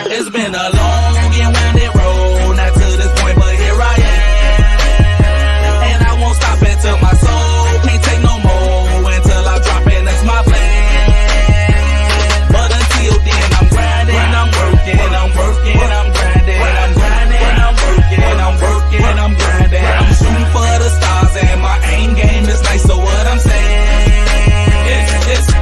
It's been a long and winding road, not to this point, but here I am. And I won't stop until my soul can't take no more, until I drop in, that's my plan. But until then, I'm grinding, I'm working, I'm working, I'm grinding, I'm grinding, I'm working, I'm working, I'm grinding. I'm shooting for the stars and my aim game is nice, so what I'm saying,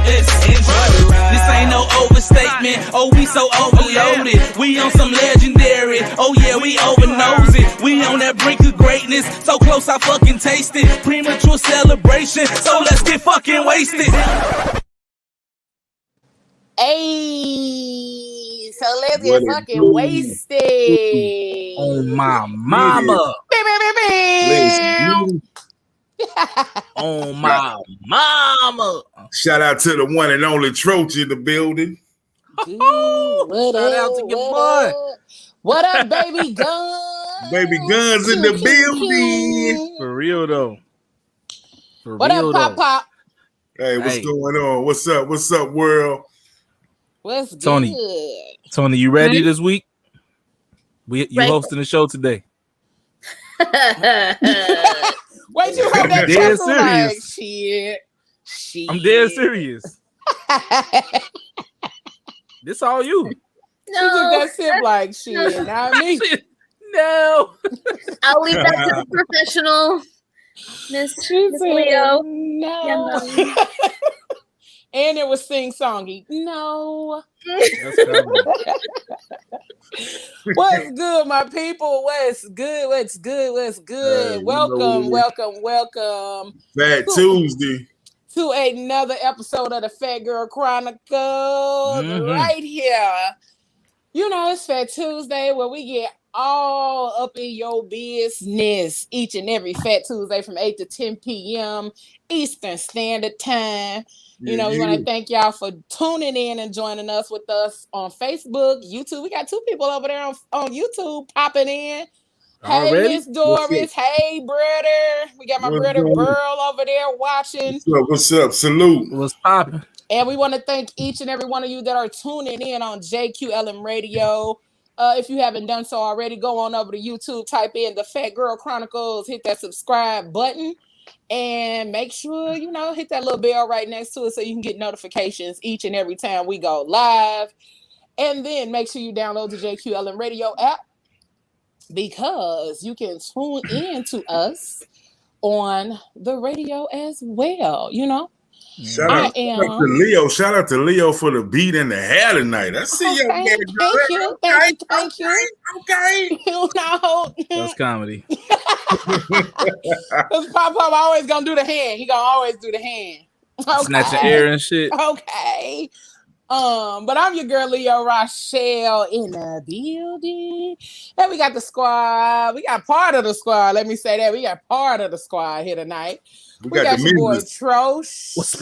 it's enjoy the ride. This ain't no overstatement, oh we so overloaded, we on some legendary, oh yeah we over nosy, we on that brink of greatness, so close I fucking taste it, premature celebration, so let's get fucking wasted. Hey, so let's get fucking wasted. Oh my mama. Oh my mama. Shout out to the one and only Troach in the building. Shout out to your boy. What up, baby Guns? Baby Guns in the building. For real though. What up, Pop? Hey, what's going on? What's up? What's up, world? What's good? Tony, you ready this week? You hosting the show today. Wait, you hold that dead serious? Like, shit. I'm dead serious. This all you. No. She took that sip like shit, not me. No. I'll leave that to the professional. Miss Leo. No. And it was sing-songy. No. What's good, my people? What's good? Hey, welcome. Fat Tuesday. To another episode of the Fat Girl Chronicles right here. You know, it's Fat Tuesday where we get all up in your business each and every Fat Tuesday from 8 to 10 p.m. Eastern Standard Time. You know, we want to thank y'all for tuning in and joining us with us on Facebook, YouTube. We got 2 people over there on YouTube popping in. Hey, Miss Doris. Hey, brother. We got my brother Burl over there watching. What's up? Salute. What's popping? And we want to thank each and every one of you that are tuning in on JQLM Radio. If you haven't done so already, go on over to YouTube, type in the Fat Girl Chronicles, hit that subscribe button. And make sure, hit that little bell right next to it so you can get notifications each and every time we go live. And then make sure you download the JQLM Radio app because you can tune in to us on the radio as well, Shout out to Leo. Shout out to Leo for the beat and the hair tonight. I see you. Thank you. Okay. That's comedy. Because Pop always gonna do the hand. He gonna always do the hand. Okay. Snatching air and shit. Okay. But I'm your girl Leo Rochelle in the building. And we got the squad. We got part of the squad. Let me say that. We got part of the squad here tonight. We got your boy Trosh. What's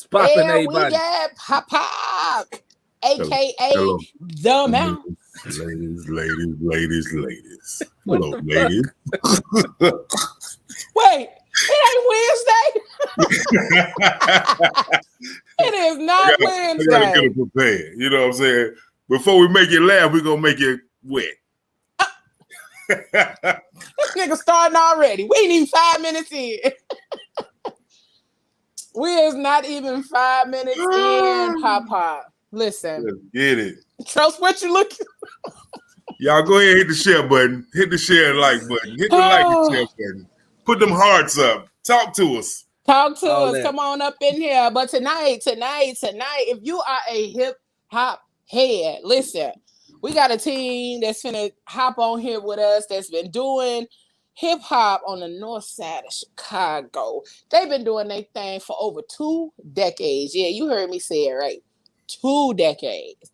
popping, everybody? We got Pop, a.k.a. The Mouth. Ladies. Hello, ladies. Wait, it ain't Wednesday? It is not Wednesday. We gotta get it prepared. You know what I'm saying? Before we make you laugh, we're going to make you wet. This nigga starting already. We ain't even 5 minutes in. We is not even 5 minutes in, Pop. Listen. Let's get it. Trust what you looking. Y'all go ahead and hit the share button. Hit the share and like button. Hit the like and share button. Put them hearts up. Talk to us. Talk to us. Come on up in here. But tonight, if you are a hip hop head, listen, we got a team that's finna hop on here with us that's been doing hip hop on the north side of Chicago. They've been doing their thing for over 2 decades. Yeah, you heard me say it right. 2 decades.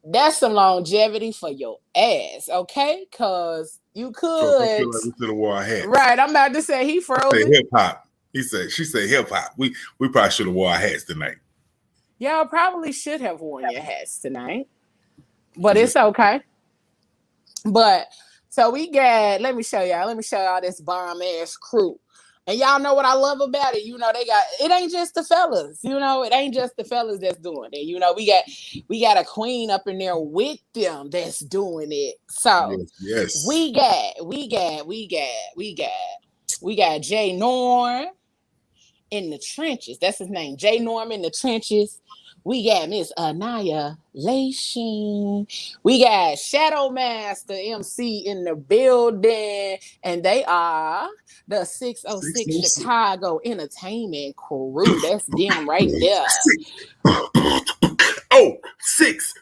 That's some longevity for your ass, okay? Because you could. I feel like we should have wore our hats. Right, I'm about to say he frozen. Hip hop. She said hip hop. We probably should have wore our hats tonight. Y'all probably should have worn your hats tonight. But it's okay. But so we got, let me show y'all this bomb ass crew. And y'all know what I love about it. You know, it ain't just the fellas. You know, it ain't just the fellas that's doing it. You know, we got a queen up in there with them that's doing it. So yes. we got Jay Norm in the trenches. That's his name. Jay Norm in the trenches. We got Miss Annihilation. We got Shadow Master MC in the building. And they are the 606 Chicago Entertainment Crew. That's them right there. Oh, six.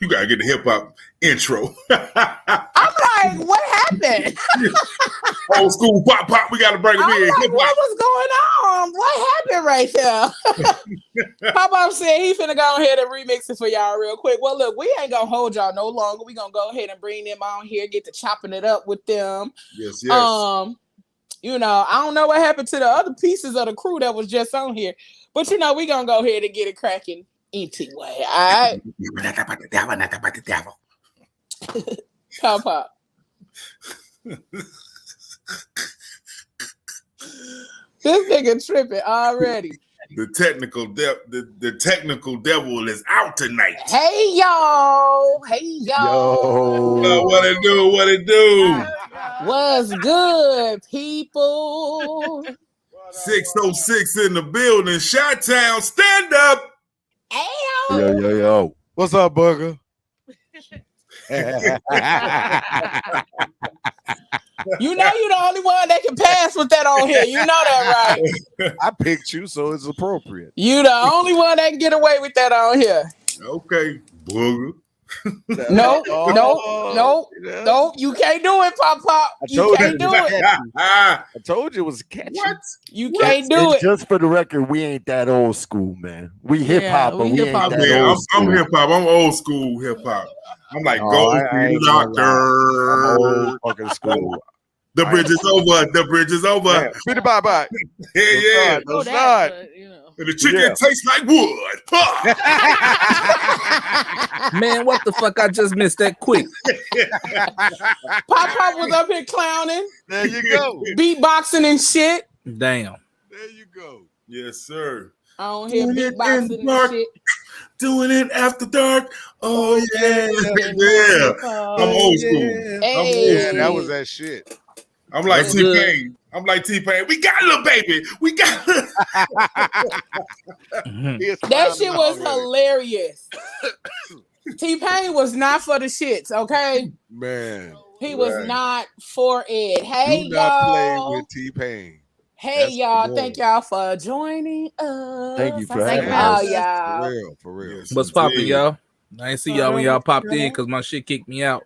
You gotta get the hip hop intro. I'm like, what happened? Old school pop. We gotta bring it in. Like, what was going on? What happened right there? Pop said he finna go ahead and remix it for y'all real quick. Well, look, we ain't gonna hold y'all no longer. We gonna go ahead and bring them on here, get to chopping it up with them. Yes. You know, I don't know what happened to the other pieces of the crew that was just on here, but you know, we gonna go ahead and get it cracking anyway. All right. Pop. This nigga tripping already. The technical devil is out tonight. Hey y'all. What it do? What's good, people? 606 in the building. Chi-Town, stand up. Ayo. Yo. What's up, Booger? You know you're the only one that can pass with that on here. You know that, right? I picked you, so it's appropriate. You the only one that can get away with that on here. Okay, Booger. Nope. You can't do it, Pop. You can't do it. I told you it was catchy. What? You can't do it. Just for the record, we ain't that old school, man. We hip hop, but we ain't that old school. I'm hip hop. I'm old school hip hop. I'm like Gold Doctor. I'm old fucking school. The bridge is over. Bye bye. Yeah. No start. And the chicken tastes like wood. Man, what the fuck? I just missed that quick. Pop was up here clowning. There you go. Beatboxing and shit. Damn. There you go. Yes, sir. I don't hear beatboxing and shit. Doing it after dark. Oh yeah. I'm old school. Hey. Yeah, that was that shit. I'm like T-Pain. We got a little baby. We got That shit was hilarious. T-Pain was not for the shits, okay? Man. He was not for it. Hey, Do not play y'all. with T-Pain. Hey, y'all. Thank y'all for joining us. Thank you for having us. Y'all. For real. What's popping, y'all? I ain't see y'all when y'all popped in because my shit kicked me out.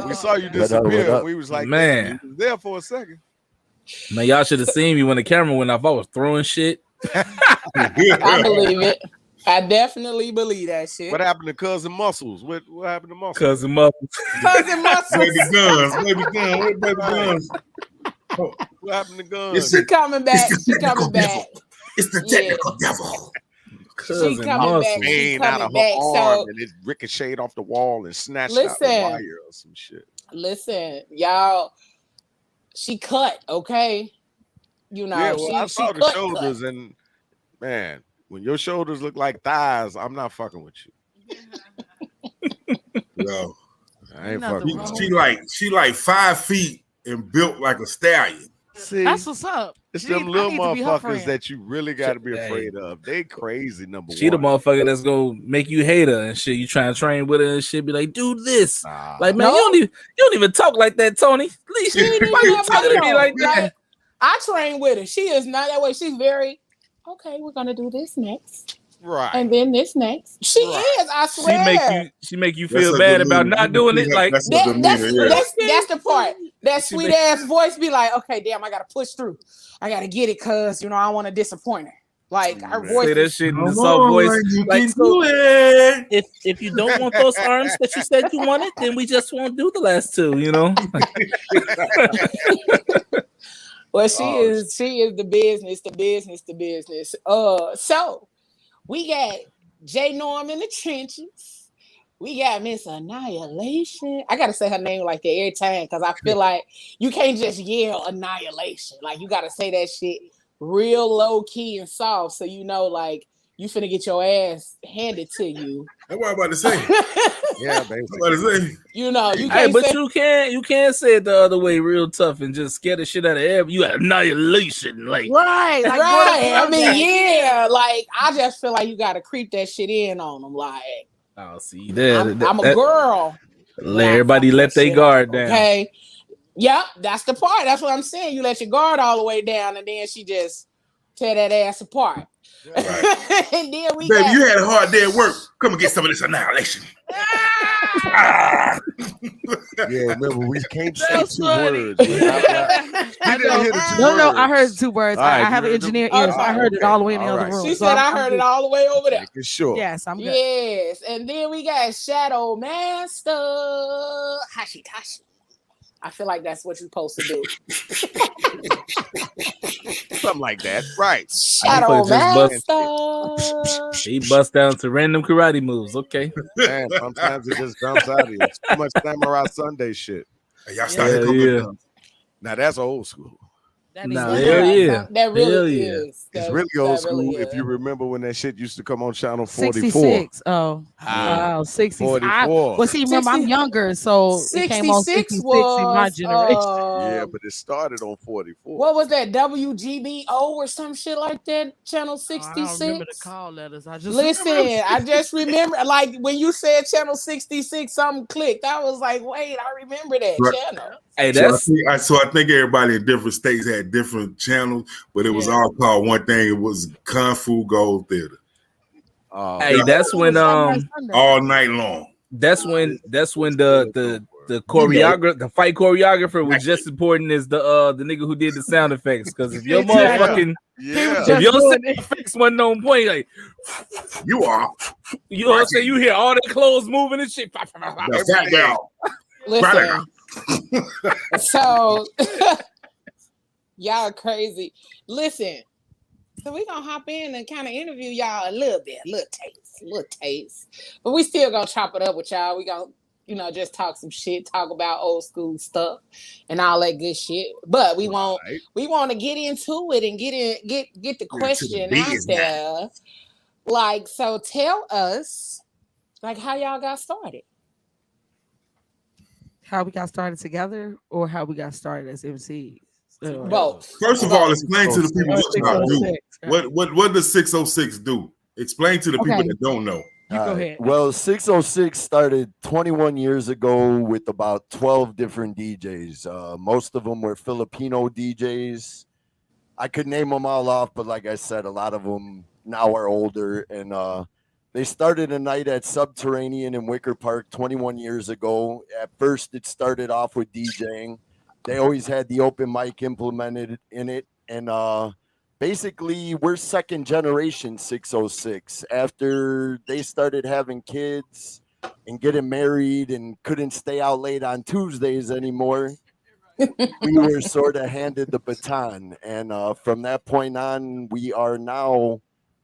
We saw you disappear. We was like, man, you was there for a second. Man, y'all should have seen me when the camera went off. I was throwing shit. I believe it. I definitely believe that shit. What happened to Cousin Muscles? What happened to Muscles? Cousin Muscles. Baby guns. Oh, what happened to Guns? She coming back. She coming back. It's the technical devil. She coming back. She coming back. So and it ricocheted off the wall and snatched out the wire or some shit. Listen, y'all. She cut, okay. You know, I saw the shoulders, and man, when your shoulders look like thighs, I'm not fucking with you. No, I ain't fucking with you. She like 5 feet and built like a stallion. See, that's what's up. It's them little motherfuckers that you really got to be afraid of. They crazy, number one. She the motherfucker that's gonna make you hate her and shit. You trying to train with her and shit. Be like, do this. Like, man, you don't even talk like that, Tony. At least why you talking to me like that? I train with her. She is not that way. She's very okay. We're gonna do this next, right? And then this next. She is. I swear. She make you feel bad about not doing it. Like that's the part. That sweet ass voice be like, okay, damn, I gotta push through. I gotta get it, cause I don't want to disappoint her. Like her voice. Say that shit in the soft voice. Like, so if you don't want those arms that you said you wanted, then we just won't do the last two. You know. Well, she is the business. So we got J Norm in the trenches. we got Miss Annihilation. I gotta say her name like that every time because I feel like you can't just yell Annihilation. Like you gotta say that shit real low key and soft, so you know, like you finna get your ass handed to you. That's what I'm about to say. Yeah, I'm about to say. You know, you Hey, can't but say you can't say it the other way, real tough, and just scare the shit out of everybody. You annihilation, like Right. Like, right. I mean, yeah, like I just feel like you gotta creep that shit in on them. Like, oh, see that I'm a girl. Everybody let their guard down. Okay. Yep, that's the part. That's what I'm saying. You let your guard all the way down, and then she just tear that ass apart. Right. And then we baby, you had a hard day at work. Come and get some of this annihilation. Yeah, remember we can't say 2 words. I didn't hear the 2 words. No, I heard 2 words. Right, I have an engineer ear, so I heard it all the way in the other room. She So said I heard it all the way over there. Making sure. Yes, I'm good. Yes, and then we got Shadow Master Hashitashi. I feel like that's what you're supposed to do. Something like that, right? Shadow Master. He bust down to random karate moves. Okay. Man, sometimes it just jumps out of you. It's too much Samurai Sunday shit. Hey, y'all started Now that's old school. That really is. It's really old school. If you remember when that shit used to come on channel 44. 66. Oh, wow. 66. 44. Well, see, remember, I'm younger, so it came on 66 in my generation. Yeah, but it started on 44. What was that? WGBO or some shit like that? Channel 66. I don't remember the call letters. I just remember, like when you said channel 66, something clicked. I was like, wait, I remember that channel. Hey, so I think everybody in different states had different channels, but it was all called one thing. It was Kung Fu Gold Theater. Hey, that's when all night long. That's when the choreographer, the fight choreographer was just as important as the nigga who did the sound effects. Because if your motherfucking if your sound effects wasn't on point, like you know what I'm saying, you hear all the clothes moving and shit. Listen, so y'all crazy. Listen, so we gonna hop in and kind of interview y'all a little bit, a little taste, but we still gonna chop it up with y'all. We gonna, just talk some shit, talk about old school stuff and all that good shit. But we want to get into it and get the question out there. Like, so tell us, like, how y'all got started. How we got started together, or how we got started as MCs? Both. First of all, explain to the people what y'all do. What does 606 do? Explain to the people that don't know. You go ahead. Well, 606 started 21 years ago with about 12 different DJs. Most of them were Filipino DJs. I could name them all off, but like I said, a lot of them now are older. And they started a night at Subterranean in Wicker Park 21 years ago. At first, it started off with DJing. They always had the open mic implemented in it. And basically, we're second generation 606. After they started having kids and getting married and couldn't stay out late on Tuesdays anymore, we were sort of handed the baton. And from that point on, we are now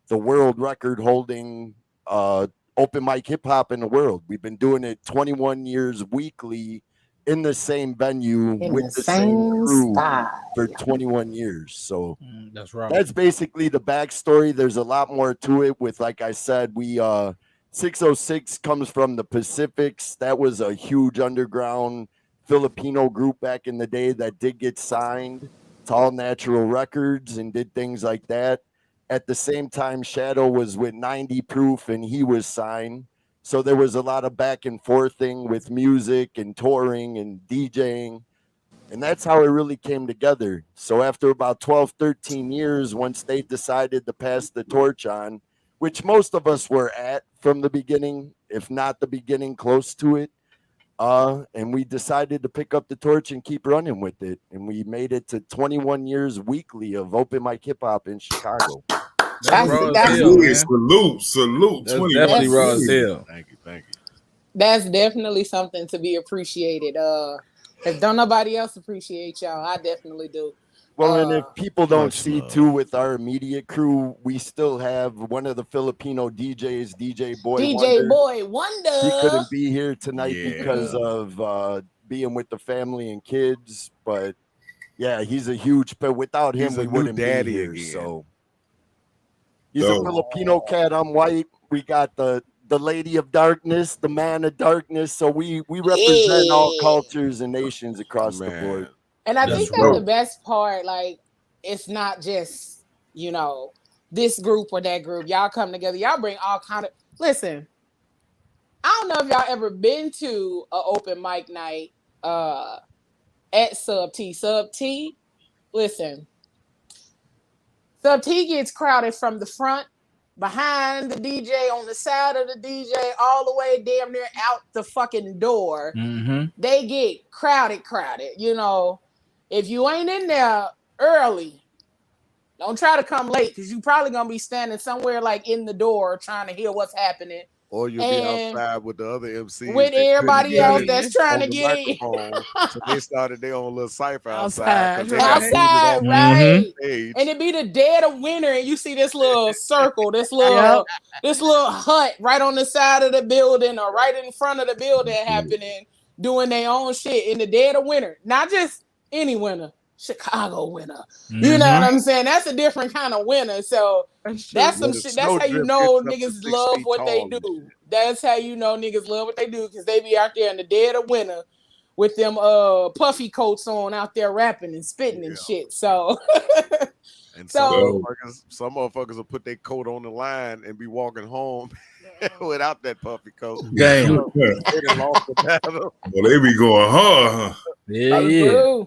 the world record holding open mic hip hop in the world. We've been doing it 21 years weekly in the same venue with the same crew for 21 years. So that's right. That's basically the backstory. There's a lot more to it with, like I said, 606 comes from the Pacifics. That was a huge underground Filipino group back in the day that did get signed to All Natural Records and did things like that. At the same time, Shadow was with 90 Proof and he was signed. So there was a lot of back and forth thing with music and touring and DJing. And that's how it really came together. So after about 12, 13 years, once they decided to pass the torch on, which most of us were at from the beginning, if not the beginning, close to it. And we decided to pick up the torch and keep running with it. And we made it to 21 years weekly of open mic hip hop in Chicago. That's Salute. That's definitely raw as hell. Thank you. That's definitely something to be appreciated. If don't nobody else appreciate y'all, I definitely do. Well, and if people don't much see love. too, with our immediate crew, we still have one of the Filipino DJs, DJ Boy DJ Wonder. Boy Wonder. He couldn't be here tonight Yeah. because of being with the family and kids. But yeah, he's a huge. But without him, He's a we new wouldn't be daddy here. again. So he's a Dope. Filipino cat. I'm white. We got the Lady of Darkness, the Man of Darkness. So we represent all cultures and nations across the board. And I That's think that's the dope. best part. Like, it's not just, you know, this group or that group. Y'all come together. Y'all bring all kind of. Listen, I don't know if y'all ever been to an open mic night at Sub T. Sub T, listen. Sub T gets crowded from the front, behind the DJ, on the side of the DJ, all the way damn near out the fucking door. Mm-hmm. They get crowded. You know, if you ain't in there early, don't try to come late because you probably gonna be standing somewhere like in the door trying to hear what's happening. Or you'll be outside with the other MCs. With everybody else that's trying to get in. So they started their own little cipher Outside, outside. right? And it be the dead of winter, and you see this little circle, this little hut right on the side of the building or right in front of the building happening, doing their own shit in the dead of winter. Not just any winter, Chicago winter. You know what I'm saying? That's a different kind of winter. So that's some shit. That's how you know niggas love what they do. That's how you know niggas love what they do, because they be out there in the dead of winter with them puffy coats on out there rapping and spitting and shit. So and some motherfuckers will put their coat on the line and be walking home without that puffy coat. Damn. They done lost the battle. Well, they be going hard, huh? Yeah.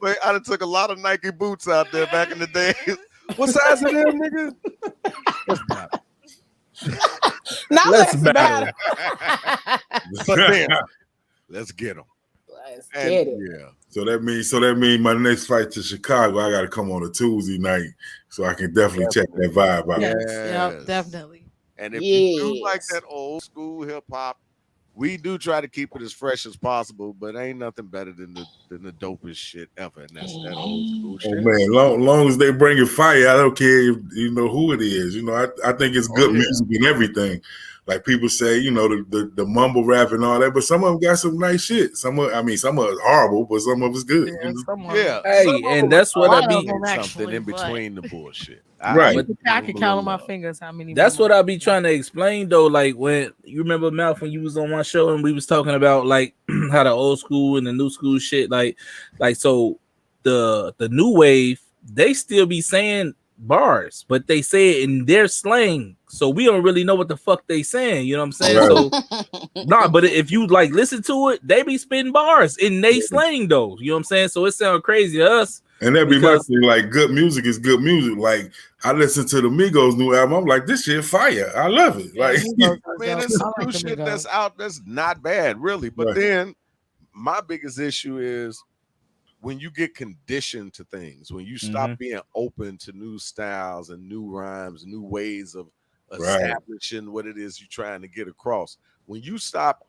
Wait, I done took a lot of Nike boots out there back in the day. What size are them, nigga? Let's battle. But then, let's get them. Let's get it. Yeah. So that means my next flight to Chicago, I got to come on a Tuesday night, so I can definitely check that vibe out. Yeah, definitely. And if you do like that old school hip hop, we do try to keep it as fresh as possible, but ain't nothing better than the dopest shit ever, and that's that old school shit. Oh man, long as they bring it fire, I don't care if you know who it is. You know, I think it's good music and everything. Like people say, you know, the mumble rap and all that, but some of them got some nice shit. Some of it's horrible, but some of it's good. Yeah. Hey, and that's what I be something in between the bullshit. Right. I can count on my fingers how many. That's what I be trying to explain though. Like when you remember Mouth when you was on my show and we was talking about like how the old school and the new school shit, like so the new wave, they still be saying bars, but they say it in their slang, so we don't really know what the fuck they saying. You know what I'm saying? Right. So but if you like listen to it, they be spitting bars in they slang though. You know what I'm saying? So it sounds crazy to us. And that be my thing, like good music is good music. Like I listened to the Migos new album, I'm like, this shit fire. I love it. Like man, there's some new shit that's out that's not bad, really. But then my biggest issue is when you get conditioned to things, when you stop being open to new styles and new rhymes, new ways of establishing what it is you're trying to get across. When you stop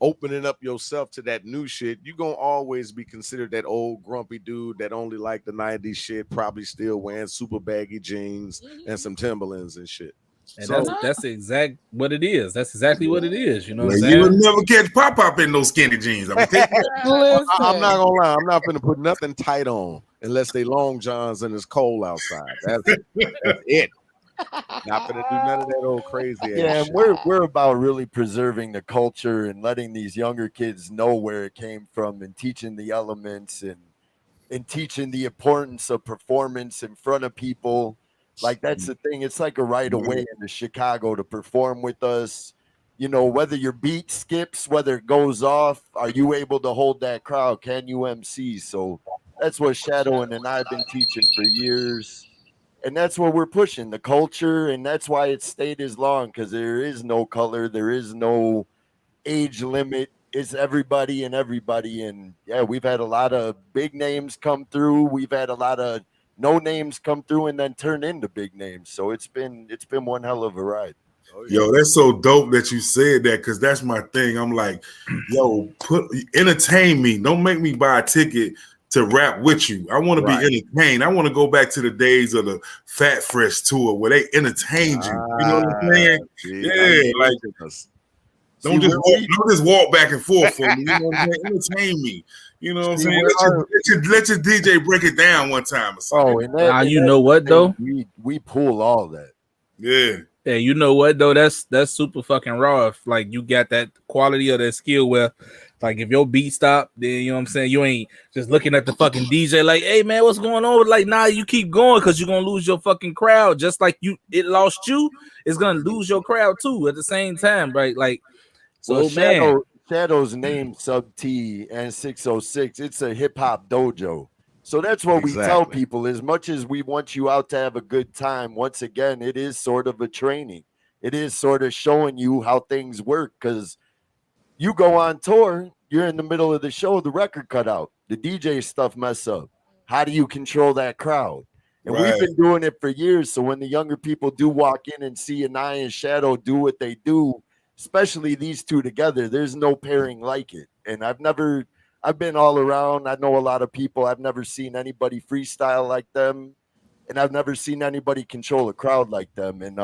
opening up yourself to that new shit, you're gonna always be considered that old grumpy dude that only like the 90s shit, probably still wearing super baggy jeans and some Timberlands and shit. And so that's exact what it is. That's exactly what it is. You know what I'm you saying? would never catch Pop in those skinny jeans. I'm not gonna lie, I'm not gonna put nothing tight on unless they long johns and it's cold outside. That's it. Not gonna do none of that old crazy ass and shit. we're about really preserving the culture and letting these younger kids know where it came from and teaching the elements and teaching the importance of performance in front of people. Like that's the thing. It's like a right of way into Chicago to perform with us. You know, whether your beat skips, whether it goes off, are you able to hold that crowd? Can you MC? So that's what Shadowin and I've been teaching for years. And that's what we're pushing, the culture. And that's why it stayed as long, because there is no color. There is no age limit. It's everybody and everybody. And yeah, we've had a lot of big names come through. We've had a lot of no names come through and then turn into big names. So it's been one hell of a ride. Yo, that's so dope that you said that, because that's my thing. I'm like, yo, entertain me. Don't make me buy a ticket to rap with you. I want to be entertained. I want to go back to the days of the Fat Fresh tour where they entertained you. You know what I'm saying? Yeah, like don't just walk back and forth for me. You know what I'm saying? Entertain me. You know what I'm saying? Let your DJ break it down one time or something. Oh, you know what though? We pull all that. Yeah. Yeah, you know what though? That's super fucking raw. If like you got that quality or that skill where like if your beat stop, then you know what I'm saying, you ain't just looking at the fucking DJ like, hey man, what's going on? Like, nah, you keep going because you're gonna lose your fucking crowd. Just like it lost you, it's gonna lose your crowd too at the same time, right? Like, so man. Shadow's name Sub T and 606, it's a hip hop dojo. So that's what we tell people. As much as we want you out to have a good time, once again, it is sort of a training. It is sort of showing you how things work because you go on tour, you're in the middle of the show, the record cut out, the DJ stuff mess up. How do you control that crowd? And we've been doing it for years. So when the younger people do walk in and see Anaya and Shadow do what they do, especially these two together, there's no pairing like it. And I've been all around. I know a lot of people. I've never seen anybody freestyle like them. And I've never seen anybody control a crowd like them. And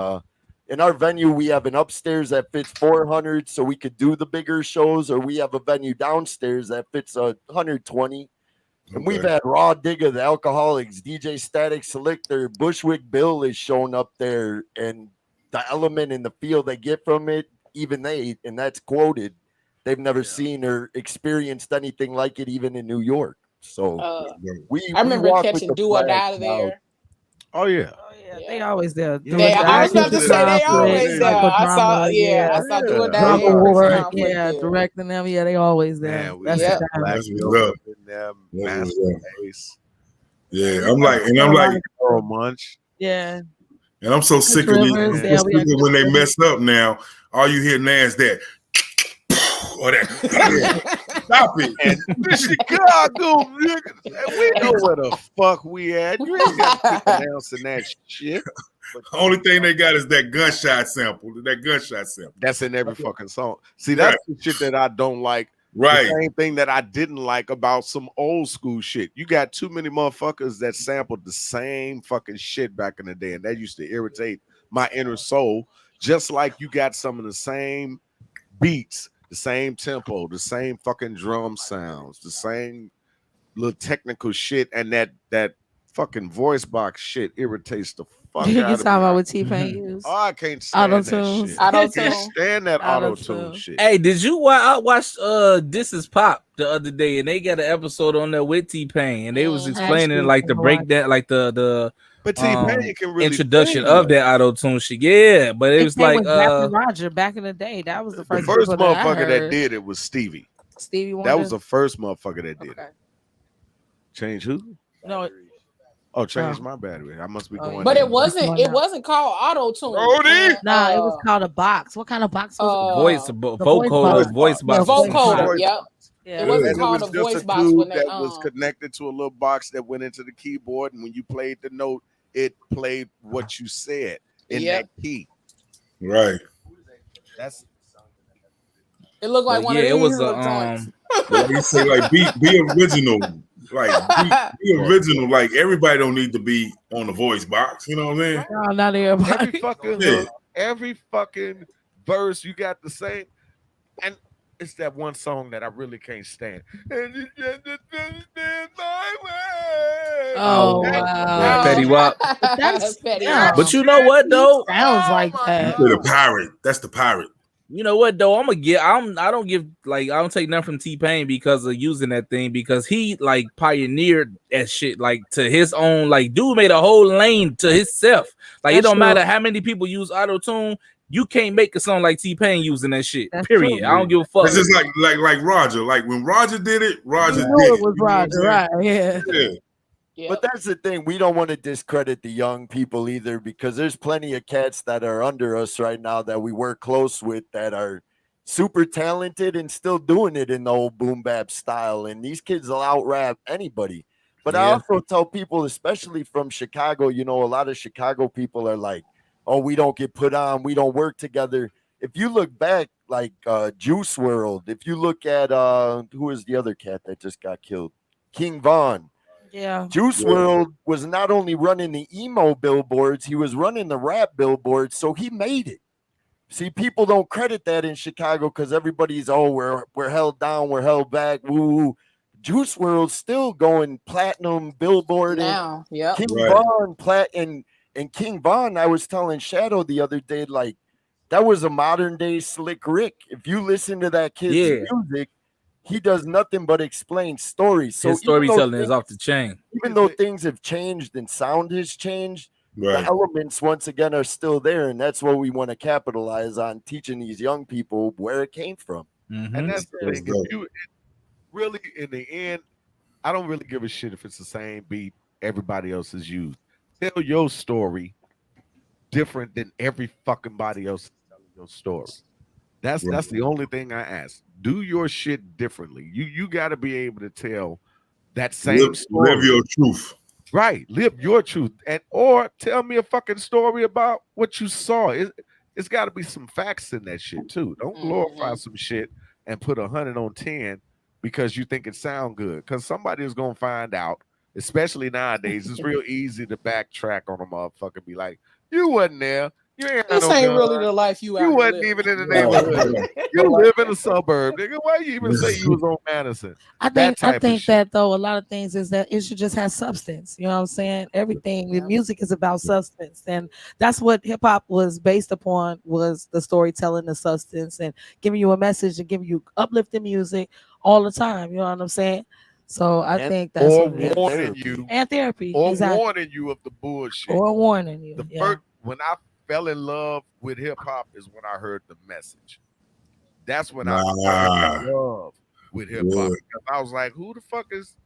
in our venue, we have an upstairs that fits 400, so we could do the bigger shows, or we have a venue downstairs that fits 120. And we've had Raw Digga, the Alcoholics, DJ Static Selector, Bushwick Bill is shown up there, and the element and the feel they get from it, even and that's quoted, they've never seen or experienced anything like it, even in New York. So I remember catching Do or Die out of there. Oh yeah. They always there. I was about to say they always there. I saw Do or Die. Directing them. Yeah, they always there. Man, that's I'm like Munch. Yeah. And I'm so sick of these. When they mess up now, all you hear now is that. Or that. Stop it. And Chicago, nigga. We know where the fuck we at. You ain't got to keep announcing that shit. The only thing they got is that gunshot sample. That's in every fucking song. See, that's the shit that I don't like. Right. The same thing that I didn't like about some old school shit. You got too many motherfuckers that sampled the same fucking shit back in the day, and that used to irritate my inner soul. Just like you got some of the same beats, the same tempo, the same fucking drum sounds, the same little technical shit, and that fucking voice box shit irritates the fuck out of me. You talking about what T-Pain used? Oh, I can't stand that shit. I can't stand that auto-tune shit. Hey, did you watch This Is Pop the other day, and they got an episode on there with T-Pain, and they was explaining like the breakdown, like the but T-Pain can really introduction of that auto-tune shit. Yeah, but it was like Roger back in the day. That was the first motherfucker that did it was Stevie. Stevie Wonder? That was the first motherfucker that did it. Change who? No. Oh, change my battery. I must be going. But it wasn't called auto tune. Nah, it was called a box. What kind of box was it? Voice box. Vocoder. Yep. Yeah. It wasn't called a voice box when that was connected to a little box that went into the keyboard, and when you played the note, it played what you said in that key. Right. It looked like one of these little joints. Like you say, like be original. Like be original. Like everybody don't need to be on the voice box. You know what I mean? No, not everybody. Every fucking verse you got the same, and it's that one song that I really can't stand. Oh wow, Petty Wop. That's Petty Wop. But you know what though? Sounds like that. The pirate. That's the pirate. You know what though? I don't take nothing from T-Pain because of using that thing, because he like pioneered that shit like to his own, like dude made a whole lane to himself. Like it don't matter how many people use auto-tune, you can't make a song like T-Pain using that shit. Period. True. I don't give a fuck. It's just like Roger. Like when Roger did it, Roger did it. It was Roger, right? Yeah. Yep. But that's the thing. We don't want to discredit the young people either, because there's plenty of cats that are under us right now that we work close with that are super talented and still doing it in the old boom bap style. And these kids will out rap anybody. But I also tell people, especially from Chicago, you know, a lot of Chicago people are like, oh, we don't get put on, we don't work together. If you look back, like Juice WRLD, if you look at who is the other cat that just got killed? King Von. Yeah. Juice WRLD was not only running the emo billboards, he was running the rap billboards, so he made it. See, people don't credit that in Chicago because everybody's, we're held down, we're held back, woo. Juice WRLD's still going platinum billboard now. Yep. King Von and King Von. I was telling Shadow the other day, like that was a modern day Slick Rick. If you listen to that kid's music, he does nothing but explain stories. So his storytelling is off the chain. Even though things have changed and sound has changed, the elements once again are still there, and that's what we want to capitalize on, teaching these young people where it came from. And that's the thing. If you really, in the end, I don't really give a shit if it's the same beat everybody else has used. Tell your story different than every fucking body else telling your story. That's the only thing I ask. Do your shit differently. You got to be able to tell that same story. Live your truth. Right. Live your truth. Or tell me a fucking story about what you saw. It's got to be some facts in that shit too. Don't glorify some shit and put 100 on 10 because you think it sound good. Because somebody is going to find out, especially nowadays. It's real easy to backtrack on a motherfucker. Be like, you wasn't there. You ain't this ain't really the life you wasn't even in the neighborhood. You live in a suburb, nigga. Why you even say you was on Madison? I think that though a lot of things is that it should just have substance. You know what I'm saying? Everything, the music is about substance, and that's what hip hop was based upon, was the storytelling, the substance, and giving you a message and giving you uplifting music all the time. You know what I'm saying? So I think that's warning you and therapy, or warning you of the bullshit, or warning you. First, when I fell in love with hip hop is when I heard the message. That's when I fell in love with hip hop. Because I was like, who the fuck is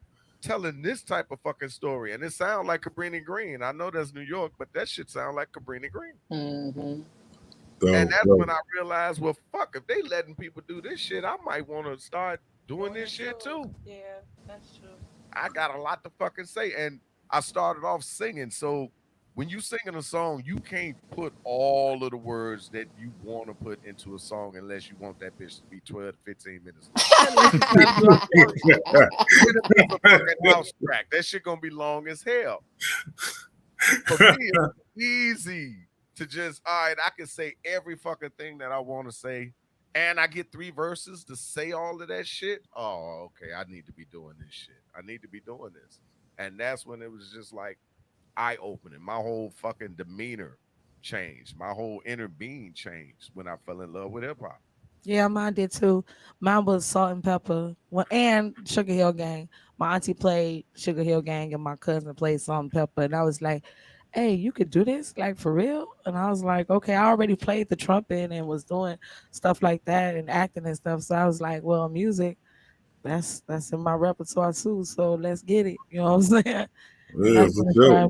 telling this type of fucking story? And it sounds like Cabrini Green. I know that's New York, but that shit sound like Cabrini Green. And that's when I realized, well, fuck, if they letting people do this shit, I might want to start doing this shit too. Yeah, that's true. I got a lot to fucking say. And I started off singing, so when you singing a song, you can't put all of the words that you want to put into a song unless you want that bitch to be 12 to 15 minutes long. That shit gonna be long as hell. For me, it's easy to just, all right, I can say every fucking thing that I want to say, and I get 3 verses to say all of that shit. Oh, okay, I need to be doing this shit. I need to be doing this. And that's when it was just like, eye-opening. My whole fucking demeanor changed. My whole inner being changed when I fell in love with hip-hop. Yeah, mine did too. Mine was Salt and Pepper and Sugar Hill Gang. My auntie played Sugar Hill Gang and my cousin played Salt and Pepper. And I was like, hey, you could do this? Like, for real? And I was like, okay, I already played the trumpet and was doing stuff like that and acting and stuff. So I was like, well, music, that's in my repertoire too. So let's get it. You know what I'm saying? Yeah, for sure.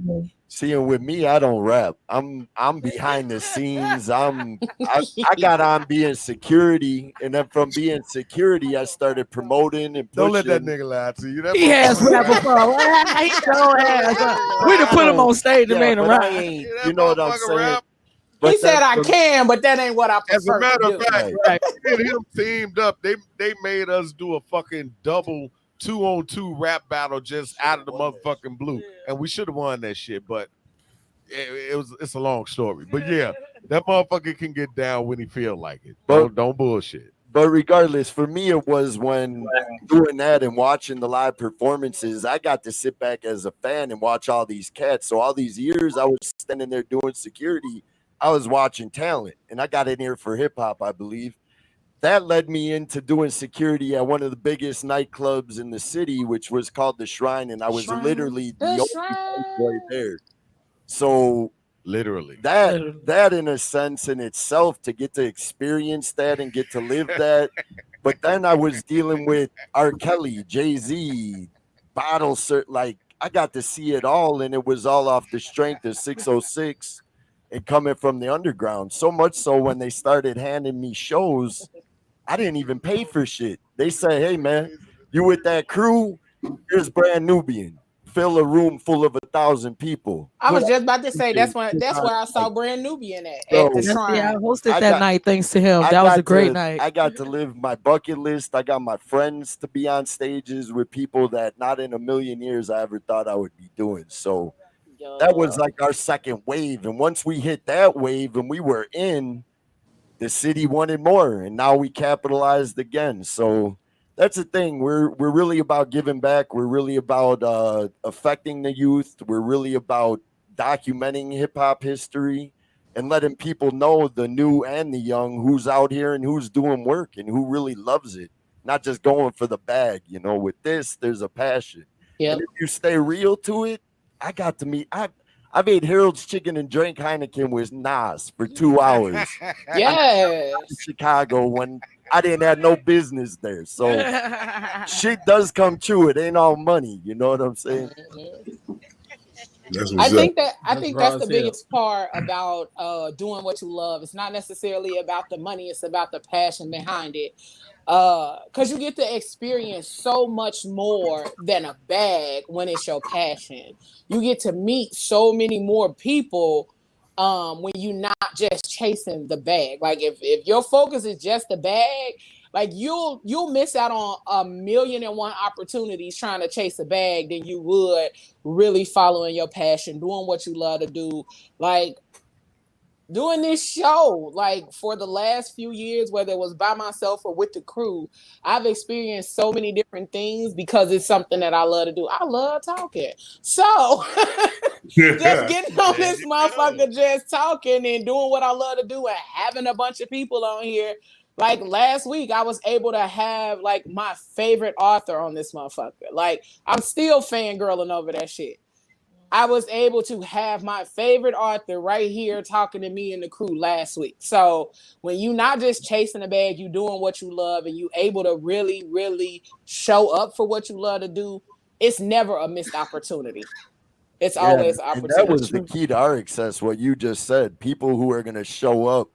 See, and with me, I don't rap. I'm behind the scenes. I got on being security, and then from being security, I started promoting and pushing. Don't let that nigga lie to you. He has rap before. He sure has. We done put him on stage and made him rap. You know what I'm saying? But he said I can, but that ain't what I prefer. As a matter of fact, right. Me and him teamed up. They made us do a fucking double 2-on-2 rap battle just out of the motherfucking blue, and we should have won that shit, but it's a long story. But yeah, that motherfucker can get down when he feel like it. Don't bullshit. But regardless, for me, it was when doing that and watching the live performances, I got to sit back as a fan and watch all these cats. So all these years I was standing there doing security, I was watching talent, and I got in here for hip hop, I believe. That led me into doing security at one of the biggest nightclubs in the city, which was called The Shrine, and I was literally the only boy there. So literally that in a sense in itself, to get to experience that and get to live that. But then I was dealing with R. Kelly, Jay-Z, like I got to see it all, and it was all off the strength of 606 and coming from the underground. So much so when they started handing me shows, I didn't even pay for shit. They say, hey man, you with that crew? Here's Brand Nubian. fill a room full of 1,000 people. I was just about to say that's where I saw Brand Nubian at the Shrine. I hosted that night thanks to him. That was a great night. I got to live my bucket list. I got my friends to be on stages with people that not in a million years I ever thought I would be doing. So that was like our second wave. And once we hit that wave and we were in, the city wanted more, and now we capitalized again. So that's the thing. We're really about giving back. We're really about affecting the youth. We're really about documenting hip hop history and letting people know, the new and the young, who's out here and who's doing work and who really loves it. Not just going for the bag. You know, with this, there's a passion. Yeah. And if you stay real to it, I got to meet. I've ate Harold's Chicken and drank Heineken with Nas for 2 hours. Yes. In Chicago when I didn't have no business there. So shit does come true. It ain't all money. You know what I'm saying? I think that's the biggest part about doing what you love. It's not necessarily about the money, it's about the passion behind it. Because you get to experience so much more than a bag when it's your passion. You get to meet so many more people when you're not just chasing the bag. Like if your focus is just the bag, like you'll miss out on 1,000,001 opportunities trying to chase a bag than you would really following your passion, doing what you love to do. Like doing this show, like for the last few years, whether it was by myself or with the crew, I've experienced so many different things because it's something that I love to do. I love talking. So just getting on this motherfucker, just talking and doing what I love to do and having a bunch of people on here. Like last week, I was able to have like my favorite author on this motherfucker. Like I'm still fangirling over that shit. I was able to have my favorite author right here talking to me and the crew last week. So when you're not just chasing the bag, you doing what you love and you able to really, really show up for what you love to do, it's never a missed opportunity. It's always opportunity. And that was the key to our success, what you just said. People who are going to show up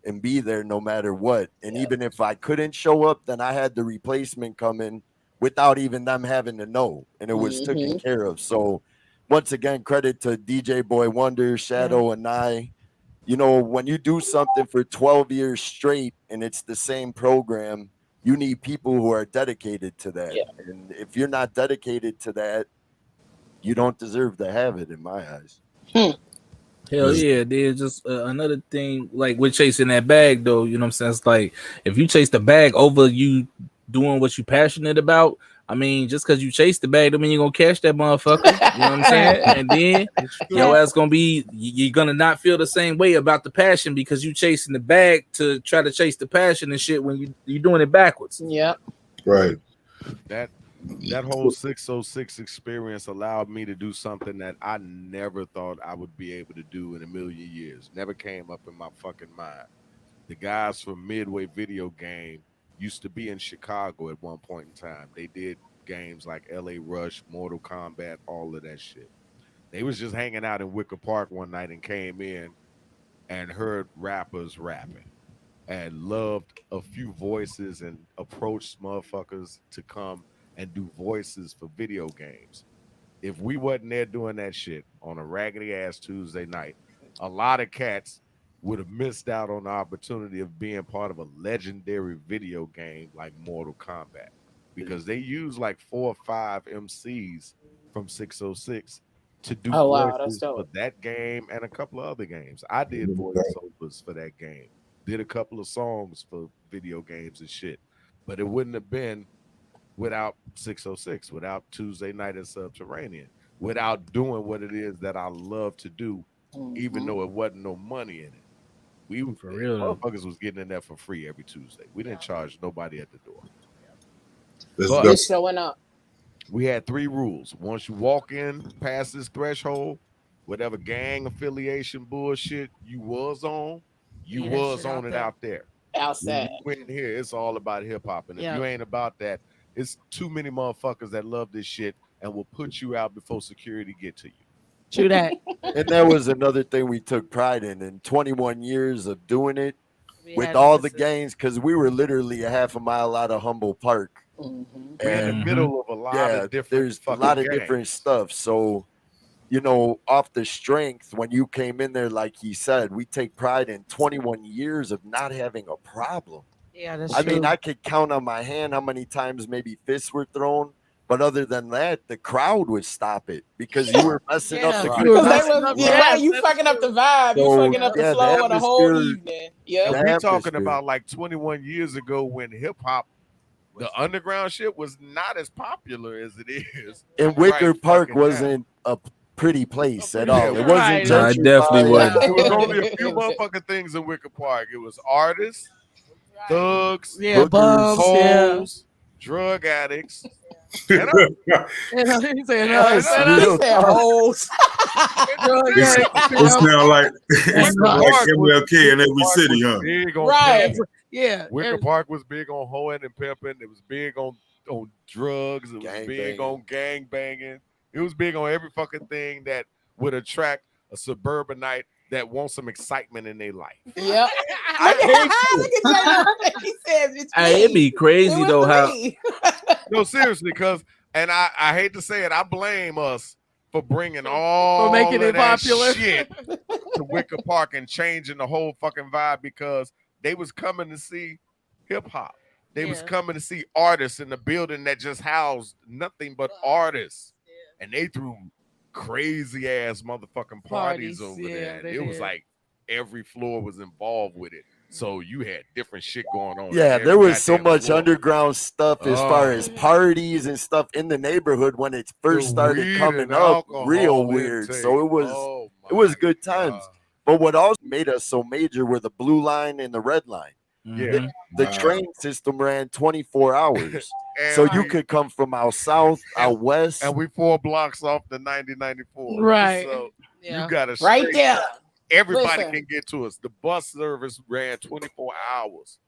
and be there no matter what. And even if I couldn't show up, then I had the replacement come in without even them having to know. And it was taken care of. So once again, credit to DJ Boy Wonder, Shadow, and I. You know, when you do something for 12 years straight and it's the same program, you need people who are dedicated to that. Yeah. And if you're not dedicated to that, you don't deserve to have it in my eyes. Hell yeah, there's just another thing, like with chasing that bag though, you know what I'm saying? It's like if you chase the bag over you doing what you're passionate about, I mean, just because you chase the bag, I mean, you're going to catch that motherfucker. You know what I'm saying? And then your ass going to be, you're going to not feel the same way about the passion because you chasing the bag to try to chase the passion and shit when you're doing it backwards. Yep. Right. That whole 606 experience allowed me to do something that I never thought I would be able to do in a million years. Never came up in my fucking mind. The guys from Midway Video Game used to be in Chicago at one point in time. They did games like LA Rush, Mortal Kombat, all of that shit. They was just hanging out in Wicker Park one night and came in and heard rappers rapping and loved a few voices and approached motherfuckers to come and do voices for video games. If we wasn't there doing that shit on a raggedy ass Tuesday night, a lot of cats would have missed out on the opportunity of being part of a legendary video game like Mortal Kombat, because they use like 4 or 5 MCs from 606 to do voices for that game and a couple of other games. I did voiceovers for that game, did a couple of songs for video games and shit, but it wouldn't have been without 606, without Tuesday Night at Subterranean, without doing what it is that I love to do, even though it wasn't no money in it. We for real, motherfuckers was getting in there for free every Tuesday. We didn't charge nobody at the door. Just showing up. We had 3 rules. Once you walk in past this threshold, whatever gang affiliation bullshit you was on, you was on it out there. Outside. When you in here, it's all about hip hop. And if you ain't about that, it's too many motherfuckers that love this shit and will put you out before security get to you. True that. And that was another thing we took pride in 21 years of doing it with all the gangs, because we were literally a half a mile out of Humboldt Park We're in the middle of a lot of different. There's a lot of different stuff. So, you know, off the strength, when you came in there, like he said, we take pride in 21 years of not having a problem. Yeah, that's I true. mean, I could count on my hand how many times maybe fists were thrown. But other than that, the crowd would stop it because you were messing up the Because right, you fucking up the vibe. You fucking up the flow of the whole evening. Yeah. And we're talking about like 21 years ago when hip hop, the underground shit was not as popular as it is. And Wicker Park wasn't a pretty place at all. It wasn't. No, it definitely wasn't. There was only a few motherfucking things in Wicker Park. It was artists, thugs, bums, hoes, drug addicts. He said hoes. It's now like MLK in every city, huh? Right. Yeah. Wicker Park was big on hoeing and pimping. It was big on drugs. It was big on gang banging. It was big on every fucking thing that would attract a suburbanite that wants some excitement in their life. Yep. He says it's Hey, it'd be crazy though how. No, seriously, because and I hate to say it, I blame us for bringing all making of it that popular shit to Wicker Park and changing the whole fucking vibe because they was coming to see hip hop. They was coming to see artists in the building that just housed nothing but artists, and they threw crazy ass motherfucking parties over there. It was like every floor was involved with it. So you had different shit going on. Yeah, there was so much underground stuff as far as parties and stuff in the neighborhood when it first started coming up. Real weird. So it was good times. But what also made us so major were the blue line and the red line. Yeah, the train system ran 24 hours. So you could come from out south, out west. And we 4 blocks off the 9094. Right. So you got to right there. Everybody can get to us. The bus service ran 24 hours.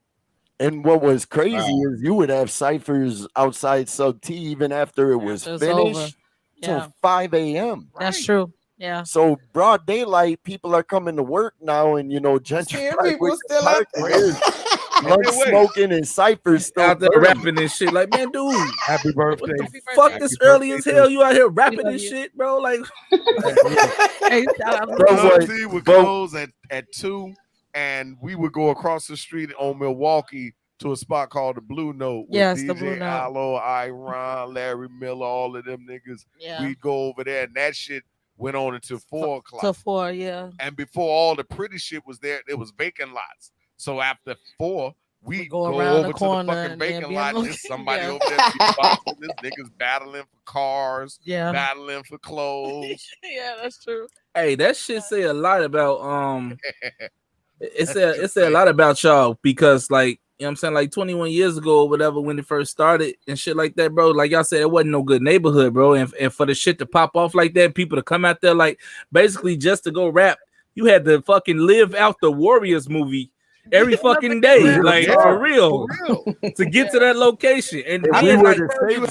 And what was crazy is you would have ciphers outside Sub T even after it was finished till 5 a.m. That's true. Yeah. So broad daylight, people are coming to work now, and Gentry Park, still out there. lunch smoking and ciphers still out there rapping and shit. Like, man, dude, happy birthday! Fuck this early as hell. You out here rapping and shit, bro. Like, T would close at 2, and we would go across the street on Milwaukee to a spot called the Blue Note. With DJ the Blue Note. Allo, Iron, Larry Miller, all of them niggas. Yeah. We'd go over there, and that shit went on until 4 o'clock. Till 4, yeah. And before all the pretty shit was there, it was vacant lots. So after 4, we go over to the fucking vacant lot. There's somebody over there beatboxing. This niggas battling for cars, battling for clothes. Yeah, that's true. Hey, that shit say a lot about it say a lot about y'all because like you know what I'm saying, like 21 years ago or whatever when it first started and shit like that, bro. Like y'all said, it wasn't no good neighborhood, bro. And for the shit to pop off like that, people to come out there like basically just to go rap, you had to fucking live out the Warriors movie every fucking day, like for real, to get to that location. And then, like,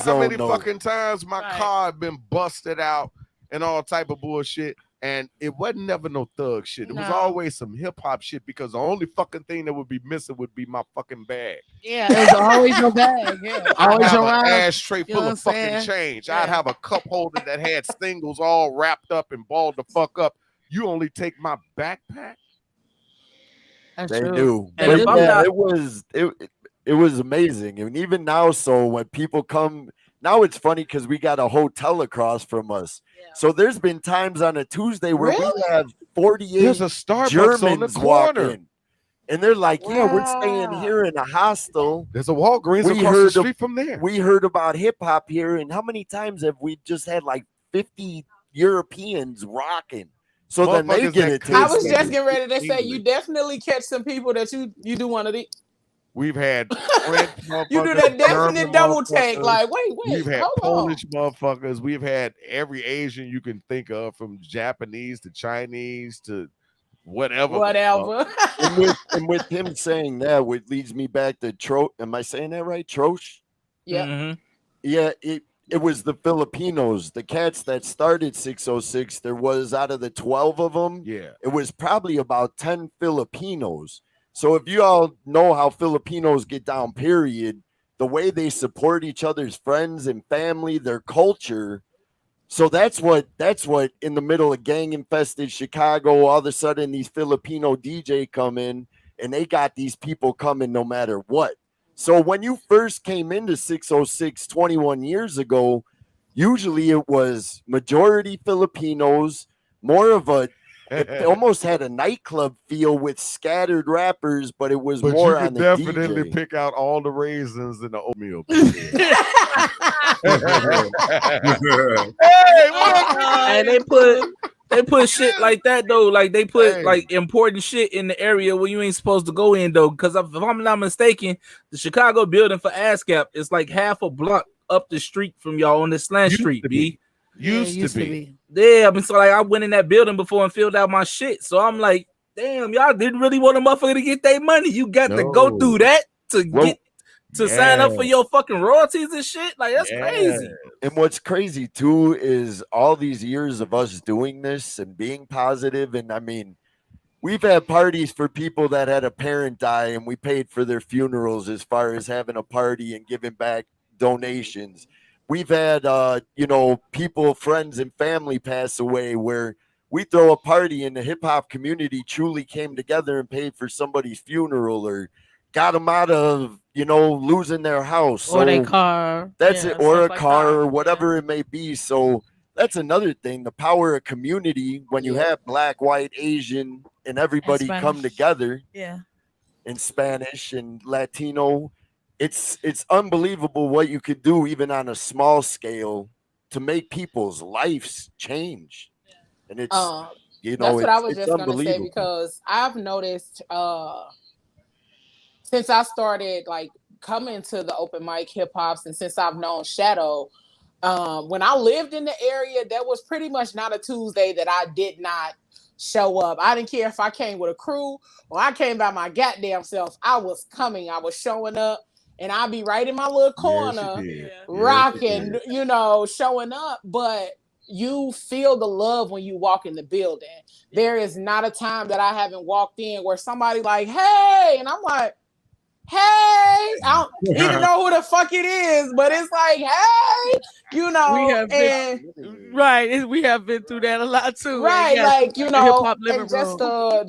how many fucking times my car had been busted out and all type of bullshit. And it wasn't never no thug shit. It was always some hip hop shit because the only fucking thing that would be missing would be my fucking bag. Yeah, it was always your bag. Yeah, I'd have an ashtray full of fucking change. Yeah. I'd have a cup holder that had singles all wrapped up and balled the fuck up. You only take my backpack. That's they true. do. And But yeah, it was amazing. And even now, so when people come. Now it's funny because we got a hotel across from us. Yeah. So there's been times on a Tuesday where we have 48 There's a Starbucks Germans on the corner. walking. And they're like, yeah, we're staying here in a hostel. There's a Walgreens across the street from there. We heard about hip hop here. And how many times have we just had like 50 Europeans rocking? So then they get it. I was just getting ready to say, you definitely catch some people that you do one of these. We've had French you do that definite double take, like wait. We've had Polish motherfuckers. We've had every Asian you can think of, from Japanese to Chinese to whatever. and with him saying that, which leads me back to Am I saying that right? Trosh? Yeah. Mm-hmm. Yeah. It was the Filipinos, the cats that started 606. There was out of the 12 of them. Yeah. It was probably about 10 Filipinos. So if you all know how Filipinos get down, period, the way they support each other's friends and family, their culture. So that's what in the middle of gang infested Chicago, all of a sudden these Filipino DJ come in and they got these people coming no matter what. So when you first came into 606 21 years ago, usually it was majority Filipinos, more of a, it almost had a nightclub feel with scattered rappers, but it was more on the definitely DJ. pick out all the raisins in the oatmeal. And they put shit like that though. Like they put like important shit in the area where you ain't supposed to go in though. Because if I'm not mistaken, the Chicago building for ASCAP is like half a block up the street from y'all on the Slant Street, B. Used to be. Yeah, I mean, so like I went in that building before and filled out my shit. So I'm like, damn, y'all didn't really want a motherfucker to get their money. You got to go through that to sign up for your fucking royalties and shit. Like that's crazy. And what's crazy too is all these years of us doing this and being positive. And I mean, we've had parties for people that had a parent die and we paid for their funerals as far as having a party and giving back donations. We've had, people, friends and family pass away where we throw a party and the hip hop community truly came together and paid for somebody's funeral or got them out of, losing their house. Or their car. That's it. Or a car that. or whatever it may be. So that's another thing. The power of community when you have Black, white, Asian, and everybody come together. Yeah. In Spanish and Latino. It's unbelievable what you could do even on a small scale to make people's lives change. And it's that's what I was just gonna say, because I've noticed since I started like coming to the open mic hip hops and since I've known Shadow, when I lived in the area, there was pretty much not a Tuesday that I did not show up. I didn't care if I came with a crew or I came by my goddamn self. I was coming. I was showing up. And I'll be right in my little corner, rocking, showing up. But you feel the love when you walk in the building. There is not a time that I haven't walked in where somebody like, hey, and I'm like, hey, I don't even know who the fuck it is, but it's like, hey, we have been through that a lot too. Right, like and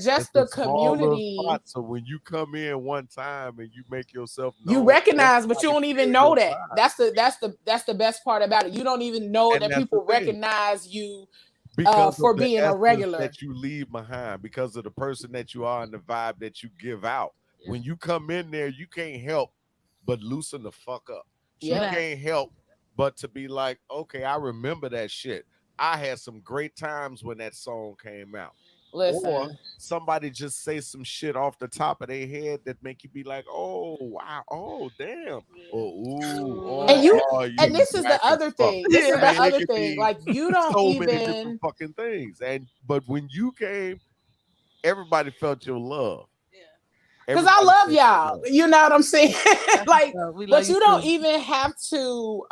just the community. So when you come in one time and you make yourself you recognize, but you don't even know that. That's the best part about it. You don't even know that people recognize you for being a regular that you leave behind because of the person that you are and the vibe that you give out. When you come in there, you can't help but loosen the fuck up. You can't help but to be like, okay, I remember that shit. I had some great times when that song came out. Listen. Or somebody just say some shit off the top of their head that make you be like, oh, wow, oh, damn. Oh, ooh, and this is the other thing. This is the other thing. Like, you don't so even... many different fucking things. But when you came, everybody felt your love. Because I love y'all. You know what I'm saying? Like, but you don't even have to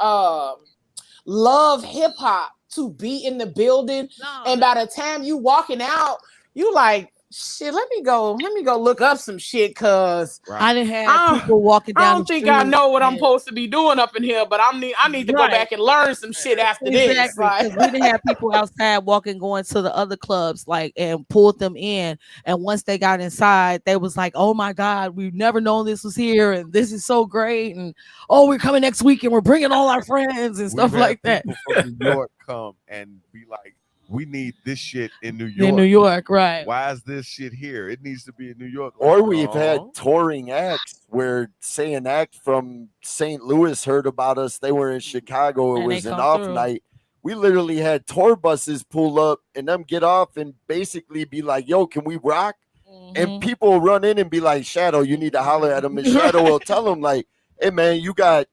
love hip hop to be in the building. No. And by the time you walking out, you like, shit, let me go look up some shit, because I didn't have people walking down. I don't think I know what I'm supposed to be doing up in here, but I need to go back and learn some shit after this. Like, we didn't have people outside going to the other clubs, like, and pulled them in. And once they got inside, they was like, oh my God, we've never known this was here, and this is so great. And we're coming next week and we're bringing all our friends and stuff like that. From New York come and be like, we need this shit in New York. In New York, right. Why is this shit here? It needs to be in New York. Or we've had touring acts where, say, an act from St. Louis heard about us. They were in Chicago. It was an off night. We literally had tour buses pull up and them get off and basically be like, yo, can we rock? Mm-hmm. And people run in and be like, Shadow, you need to holler at them. And Shadow will tell them, like, hey, man, you got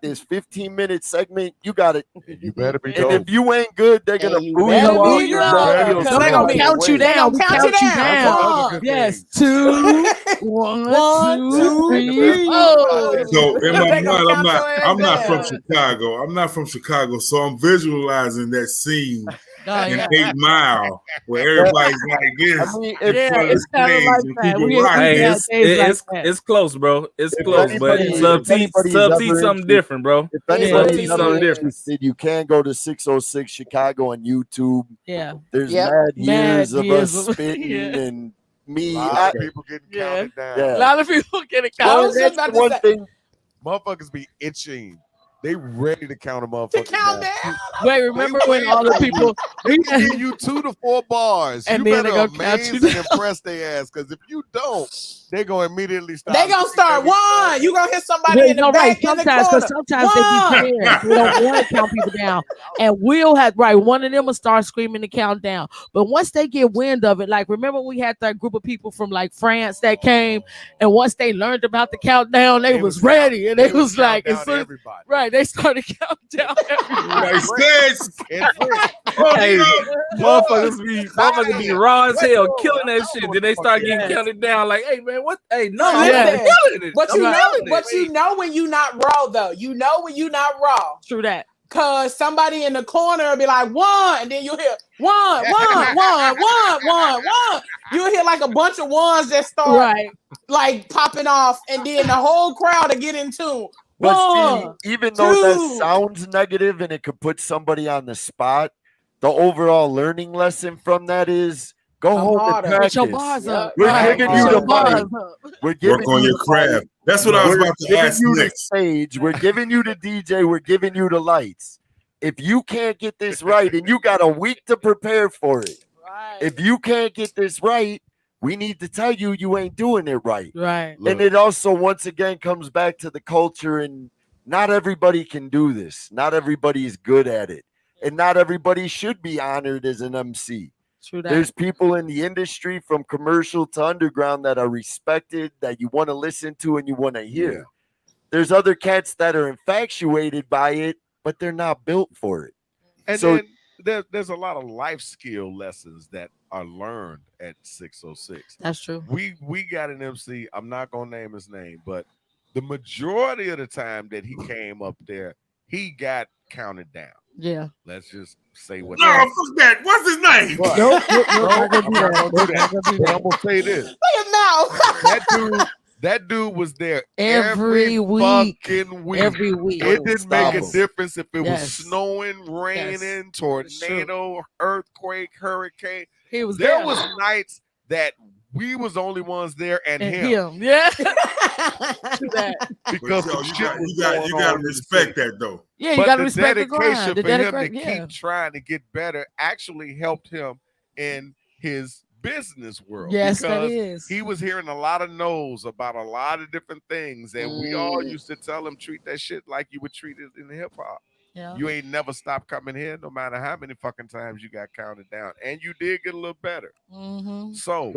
this 15-minute segment. You got it. You better be. And if you ain't good, they're gonna boo you. They're gonna count you down. Count you down. Yes, 2, 1, 2, 3. So in my mind, I'm not from Chicago. I'm not from Chicago, so I'm visualizing that scene and 8 Mile, where everybody's like this. I mean, it's kind of like that. Hey, it's close, bro. It's close, but Sub T something different, bro. If anybody's ever interested, you can go to 606 Chicago on YouTube. Yeah, there's mad years of us spitting and me. A lot of people getting counted down. A lot of people getting counted down. One thing, motherfuckers be itching. They ready to count a motherfucker down. Wait, remember when all the people they give you 2 to 4 bars, and you then better they go count amaze you and impress their ass. Because if you don't, they gonna immediately start. They gonna start 1. You gonna hit somebody in the back in the corner. Because sometimes they be scared. They don't want to count people down, and we'll have one of them will start screaming to count down. But once they get wind of it, like remember we had that group of people from like France that came, and once they learned about the countdown, they was ready, and they was like, everybody. Right, they started counting down everybody. Hey, motherfuckers be raw as hell, killing that shit. Then they start getting counted down. Like, hey man, what? Hey, no, But you know when you not raw though. You know when you not raw. True that. Cause somebody in the corner will be like 1, and then you hear 1. You'll hear like a bunch of ones that start like popping off, and then the whole crowd will get in tune. But see, even though that sounds negative and it could put somebody on the spot, the overall learning lesson from that is go home and practice. Your bars up. We're giving you the money. We're giving Work on your craft. That's what I was about to ask you. next. The stage. We're giving you the DJ. We're giving you the lights. If you can't get this right, and you got a week to prepare for it, if you can't get this right, we need to tell you you ain't doing it right. Right. And it also, once again, comes back to the culture, and not everybody can do this. Not everybody is good at it. And not everybody should be honored as an MC. True that. There's people in the industry from commercial to underground that are respected, that you want to listen to and you want to hear. Yeah. There's other cats that are infatuated by it, but they're not built for it. And so there's a lot of life skill lessons that are learned at 606. That's true. We got an MC, I'm not going to name his name, but the majority of the time that he came up there, he got counted down. Yeah. Let's just say what. No, fuck that. What's his name? I'm gonna say this. Look at now. That dude was there every week. Fucking week. Every week. It didn't make a difference if it was snowing, raining, tornado, earthquake, hurricane. He was there. Was nights that we was the only ones there and him. Yeah. Because you got to respect that though. Yeah, you got to respect the grind. The dedication for him to keep trying to get better actually helped him in his business world. Yes, that is. He was hearing a lot of no's about a lot of different things, and we all used to tell him treat that shit like you would treat it in hip hop. Yeah. You ain't never stopped coming here, no matter how many fucking times you got counted down, and you did get a little better. Mm-hmm. So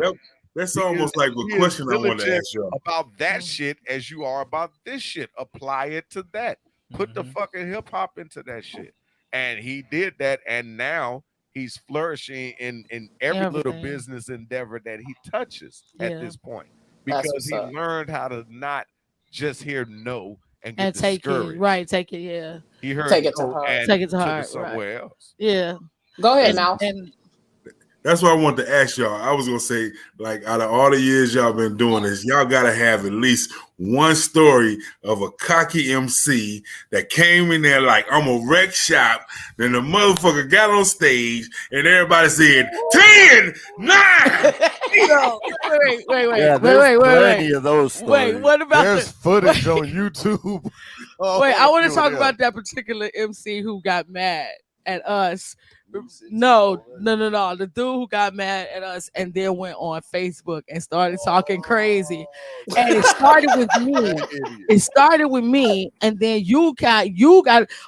that's almost like a question I want to ask you about that shit as you are about this shit. Apply it to that. Put the fucking hip hop into that shit, and he did that, and now he's flourishing in every little business endeavor that he touches at this point, because he learned how to not just hear no and get discouraged. Right, take it, yeah. He heard take it to heart. Take it to heart. Somewhere else. Yeah. Go ahead, Mouse. That's what I wanted to ask y'all. I was gonna say, like, out of all the years y'all been doing this, y'all gotta have at least one story of a cocky MC that came in there like, I'm a wreck shop. Then the motherfucker got on stage and everybody said 10, 9. Wait. Yeah, there's plenty of those stories. Wait, what about there's footage on YouTube? Wait, I want to talk about that particular MC who got mad at us. No. The dude who got mad at us and then went on Facebook and started talking crazy. And it started with me. And then you got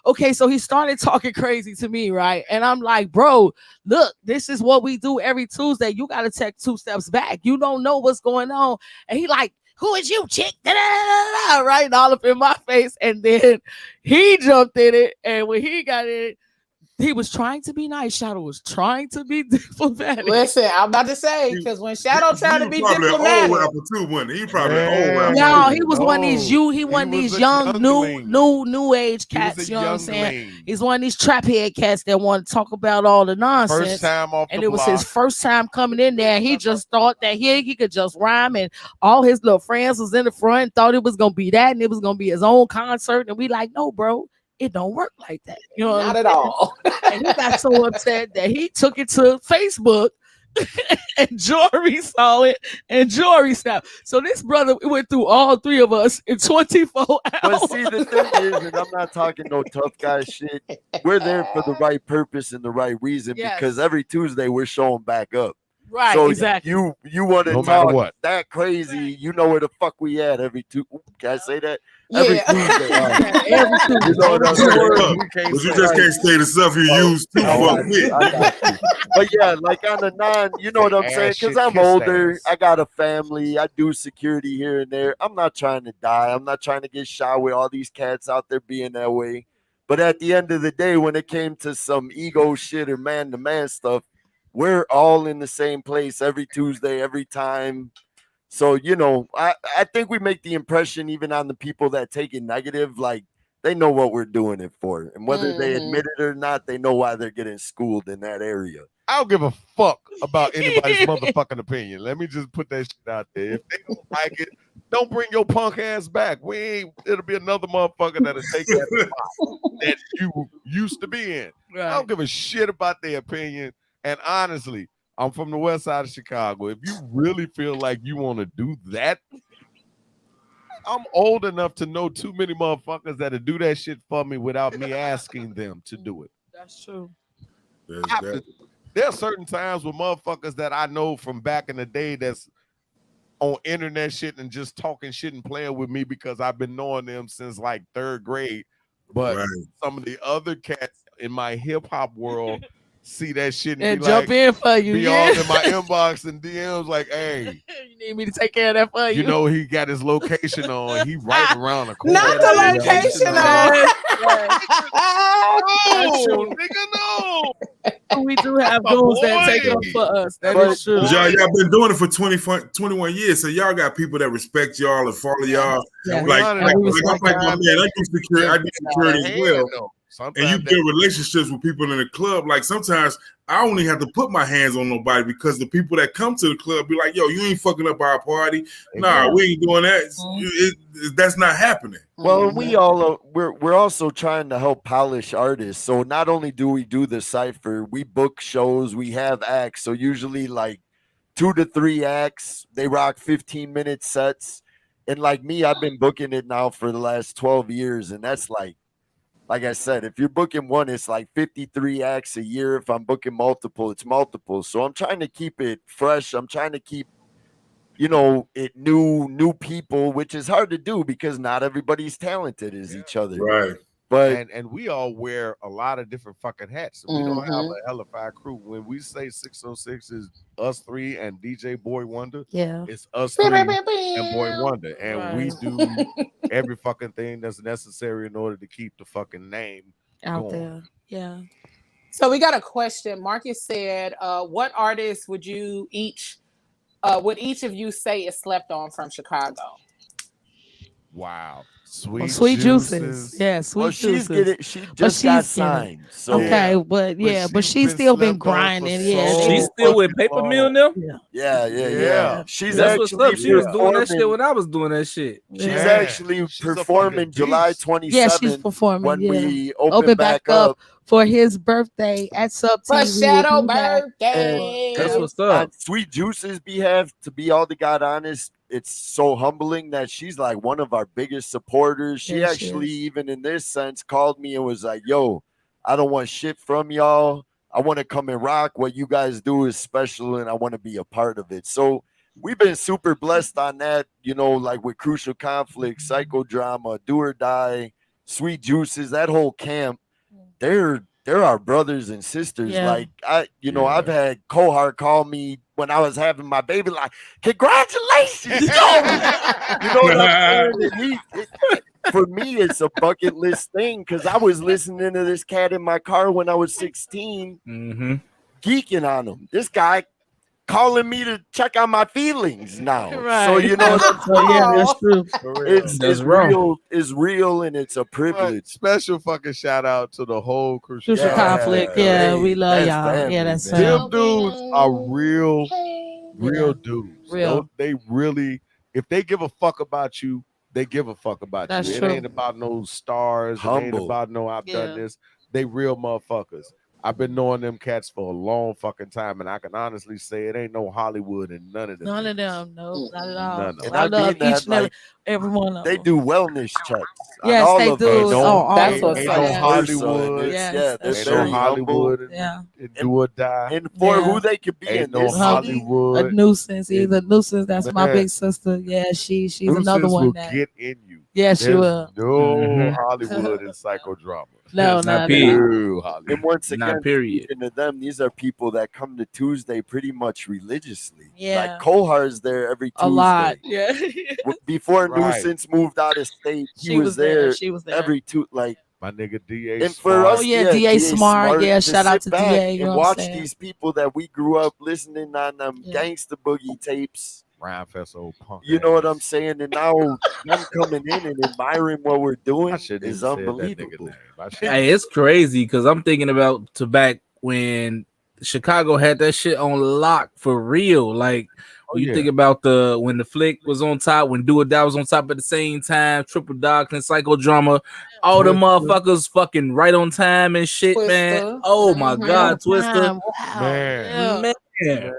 okay. So he started talking crazy to me, right? And I'm like, bro, look, this is what we do every Tuesday. You got to take 2 steps back. You don't know what's going on. And he like, who is you, chick? Right, all up in my face. And then he jumped in it. And when he got in it, He was trying to be nice. Shadow was trying to be diplomatic. Listen, I'm about to say, because when Shadow tried to be probably diplomatic, an old rapper too, wasn't he? He probably an old rapper. No, he was one of these he one of these young new age cats. You know what I'm saying? He's one of these trap head cats that want to talk about all the nonsense. First time off and the it was block. his first time coming in there. And he just thought that he could just rhyme, and all his little friends was in the front and thought it was gonna be that, and it was gonna be his own concert. And we like, no, bro. It don't work like that. You know, not at all. And he got so upset that he took it to Facebook and Jory saw it and Jory snapped. So this brother went through all three of us in 24 hours. But see, the thing is, and I'm not talking no tough guy shit. We're there for the right purpose and the right reason because every Tuesday we're showing back up. Right, so exactly. You want to talk that crazy? You know where the fuck we at every Tuesday? Can I say that? Every Tuesday. Every Tuesday. You know what I'm saying? But you just can't say the stuff you use to fuck with. But yeah, like on the non, you know what I'm saying? Because I'm older, I got a family, I do security here and there. I'm not trying to die. I'm not trying to get shot with all these cats out there being that way. But at the end of the day, when it came to some ego shit or man-to-man stuff, we're all in the same place every Tuesday, every time. So, you know, I think we make the impression even on the people that take it negative, like they know what we're doing it for. And whether they admit it or not, they know why they're getting schooled in that area. I don't give a fuck about anybody's motherfucking opinion. Let me just put that shit out there. If they don't like it, don't bring your punk ass back. It'll be another motherfucker that'll take that spot that you used to be in. Right. I don't give a shit about their opinion. And honestly, I'm from the west side of Chicago. If you really feel like you want to do that, I'm old enough to know too many motherfuckers that'll do that shit for me without me asking them to do it. That's true. There are certain times with motherfuckers that I know from back in the day that's on internet shit and just talking shit and playing with me because I've been knowing them since like 3rd grade. But some of the other cats in my hip hop world see that shit and be jump in for you. Be all in my inbox and DMs like, hey, you need me to take care of that for you. You know he got his location on. He right around the corner. Not the location on. No, nigga, no. We do have goals that take up for us. That is true. Y'all been doing it for 21 years, so y'all got people that respect y'all and follow y'all. Yeah. Like my man, I do security as well. And you build relationships with people in the club. Like sometimes I only have to put my hands on nobody because the people that come to the club be like, yo, you ain't fucking up our party. Nah, we ain't doing that. That's not happening. Well, we all we're also trying to help polish artists. So not only do we do the cypher, we book shows, we have acts. So usually like 2 to 3 acts, they rock 15-minute sets. And like me, I've been booking it now for the last 12 years, and that's like I said, if you're booking one, it's like 53 acts a year. If I'm booking multiple, it's multiple. So I'm trying to keep it fresh. I'm trying to keep, you know, it new people, which is hard to do because not everybody's talented as each other. Right. But and we all wear a lot of different fucking hats. We don't have a hellified crew. When we say 606 is us 3 and DJ Boy Wonder, it's us 3 and Boy Wonder. And we do every fucking thing that's necessary in order to keep the fucking name out going. there. Yeah. So we got a question. Marcus said, what artists would each of you say is slept on from Chicago? Wow. Sweet juices. Yeah, sweet juices. She just got signed. So but she's still been grinding. She's still with Paper Mill now? Yeah. She's what's up. She was doing that shit when I was doing that shit. She's actually performing July 27th. Yeah, she's performing when we open back up for his birthday at Subterranean. For Shadow birthday. That's what's up. On Sweet Juice's behalf, to be all the God honest, it's so humbling that she's like one of our biggest supporters. She actually, even in this sense, called me and was like, yo, I don't want shit from y'all. I want to come and rock. What you guys do is special and I want to be a part of it. So we've been super blessed on that, you know, like with Crucial Conflict, Psychodrama, Do or Die, Sweet Juices, that whole camp. They're our brothers and sisters. Like I've had Kohar call me when I was having my baby, like, congratulations. You know what I'm saying? for me, it's a bucket list thing because I was listening to this cat in my car when I was 16, geeking on him. This guy calling me to check on my feelings now. Right. So you know, that's true. It's real. It's real, and it's a privilege. Special fucking shout out to the whole Crucial conflict. Yeah, we love y'all. Family, yeah, that's them dudes are real dudes. Real. They really, if they give a fuck about you, they give a fuck about That's you. true. It ain't about no stars. It ain't about no I've done this. They real motherfuckers. I've been knowing them cats for a long fucking time, and I can honestly say it ain't no Hollywood and none of them. None of them, no, not at all. None of them. I love each and every one of them. They do wellness checks. Yes, they do. That's what's ain't no Hollywood. They're ain't very no Hollywood. Yeah. And do or die. And for who they could be ain't in no this Hollywood. A nuisance, either nuisance. That's my Man. big sister. Yeah, she's Nuisance another one will that get in you. Yeah, she will. No Hollywood and psychodrama. No, not at all. And once again, Not period. speaking to them, these are people that come to Tuesday pretty much religiously. Yeah. Like Kohar's there every Tuesday. A lot. Yeah. Before Right. Nuisance moved out of state, he She was was there. there. She was there. Every like my nigga DA. And for us, DA Smart. Yeah, to shout out sit to back DA. You and know what I'm watch saying? these people that we grew up listening on them gangsta boogie tapes. Ryan Fest old punk. You know what I'm saying? And now them coming in and admiring what we're doing is unbelievable. Hey, it's crazy because I'm thinking about to back when Chicago had that shit on lock for real. Like you think about when the flick was on top, when Do or Die was on top at the same time, Triple Dog and Psychodrama, all the motherfuckers fucking right on time and shit, man. Oh my God, Twister, man. And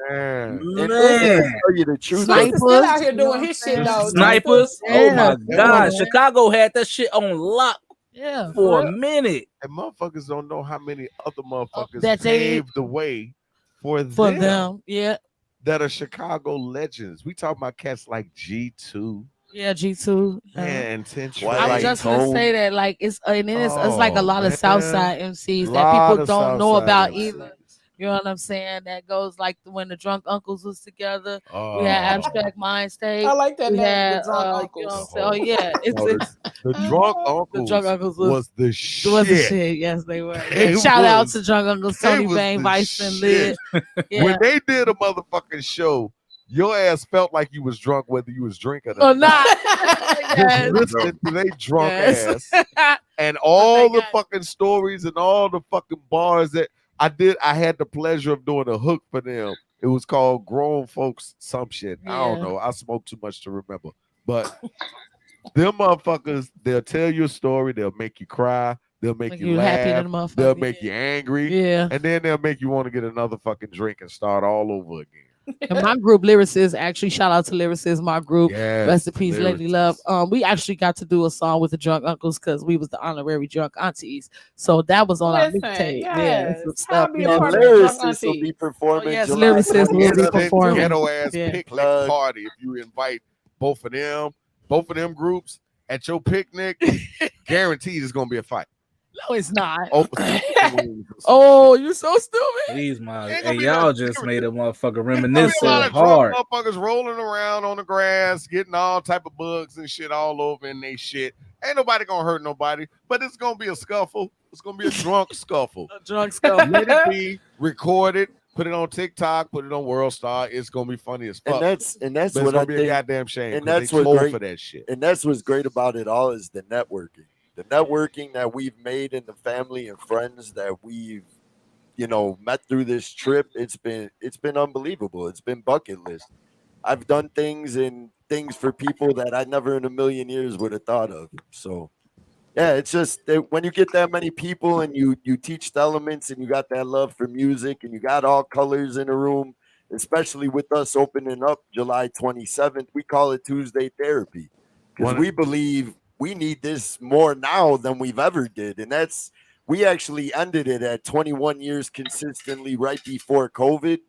tell you the truth, Snipers still out here doing his shit though. Snipers. Oh my God, Yeah. Chicago had that shit on lock. Yeah, for a minute. And motherfuckers don't know how many other motherfuckers that they- paved the way for them. Yeah. That are Chicago legends. We talk about cats like G2. Yeah, G2. And Intentional. I was just gonna say that, like it's like a lot of man. Southside MCs that Lot people of don't know Southside about MCs. either. You know what I'm saying? That goes like when the Drunk Uncles was together. We Oh. had Abstract Mind State. I like that We name, the had, Drunk you know Uncles. what I'm saying? Oh yeah, it's The Drunk the Drunk Uncles was the shit. was the shit. Yes, they were. They Shout out was- to Drunk Uncles, they Tony was Bang, the Vice and shit. Lid. Yeah. When they did a motherfucking show, your ass felt like you was drunk whether you was drinking Or or not. Just Yes. listening to they drunk Yes. ass and all the fucking stories and all the fucking bars that I had the pleasure of doing a hook for them. It was called Grown Folks some shit. I don't Yeah. know. I smoked too much to remember. But them motherfuckers, they'll tell you a story, they'll make you cry, they'll make Make you you laugh, happy to the motherfucker, they'll make you angry, Yeah. and then they'll make you want to get another fucking drink and start all over again. And my group Lyricists, actually shout out to Lyricists, my group. Yes, Rest in peace, Lady Lyricists. Love. We actually got to do a song with the Drunk Uncles because we was the honorary drunk aunties. So that was on Listen, our mixtape. yes. Yeah, some I'll stuff. be a Yeah. part of the Drunk Lyricists will be Aunties. performing. Oh, yes, July Lyricists will be 27th. performing. Ghetto ass Yeah. picnic party. If you invite both of them groups at your picnic, guaranteed it's gonna be a fight. No, it's not. Oh, Oh, you're so stupid. Please, my Ain't gonna hey, be y'all nothing just made a motherfucker There's gonna reminisce be a lot so of drunk hard. motherfuckers rolling around on the grass, getting all type of bugs and shit all over in they shit. Ain't nobody gonna hurt nobody, but it's gonna be a scuffle. It's gonna be a drunk scuffle. A drunk scuffle. Let it be recorded. Put it on TikTok. Put it on World Star. It's gonna be funny as fuck. And that's But what it's gonna I be think. a goddamn shame. And 'cause that's they what told great for that shit. And that's what's great about it all is the networking. The networking that we've made in the family and friends that we've, met through this trip. It's been unbelievable. It's been bucket list. I've done things for people that I never in a million years would have thought of. So yeah, it's just that when you get that many people and you teach the elements and you got that love for music and you got all colors in a room, especially with us opening up July 27th, we call it Tuesday Therapy because we believe we need this more now than we've ever did. And we actually ended it at 21 years consistently right before COVID.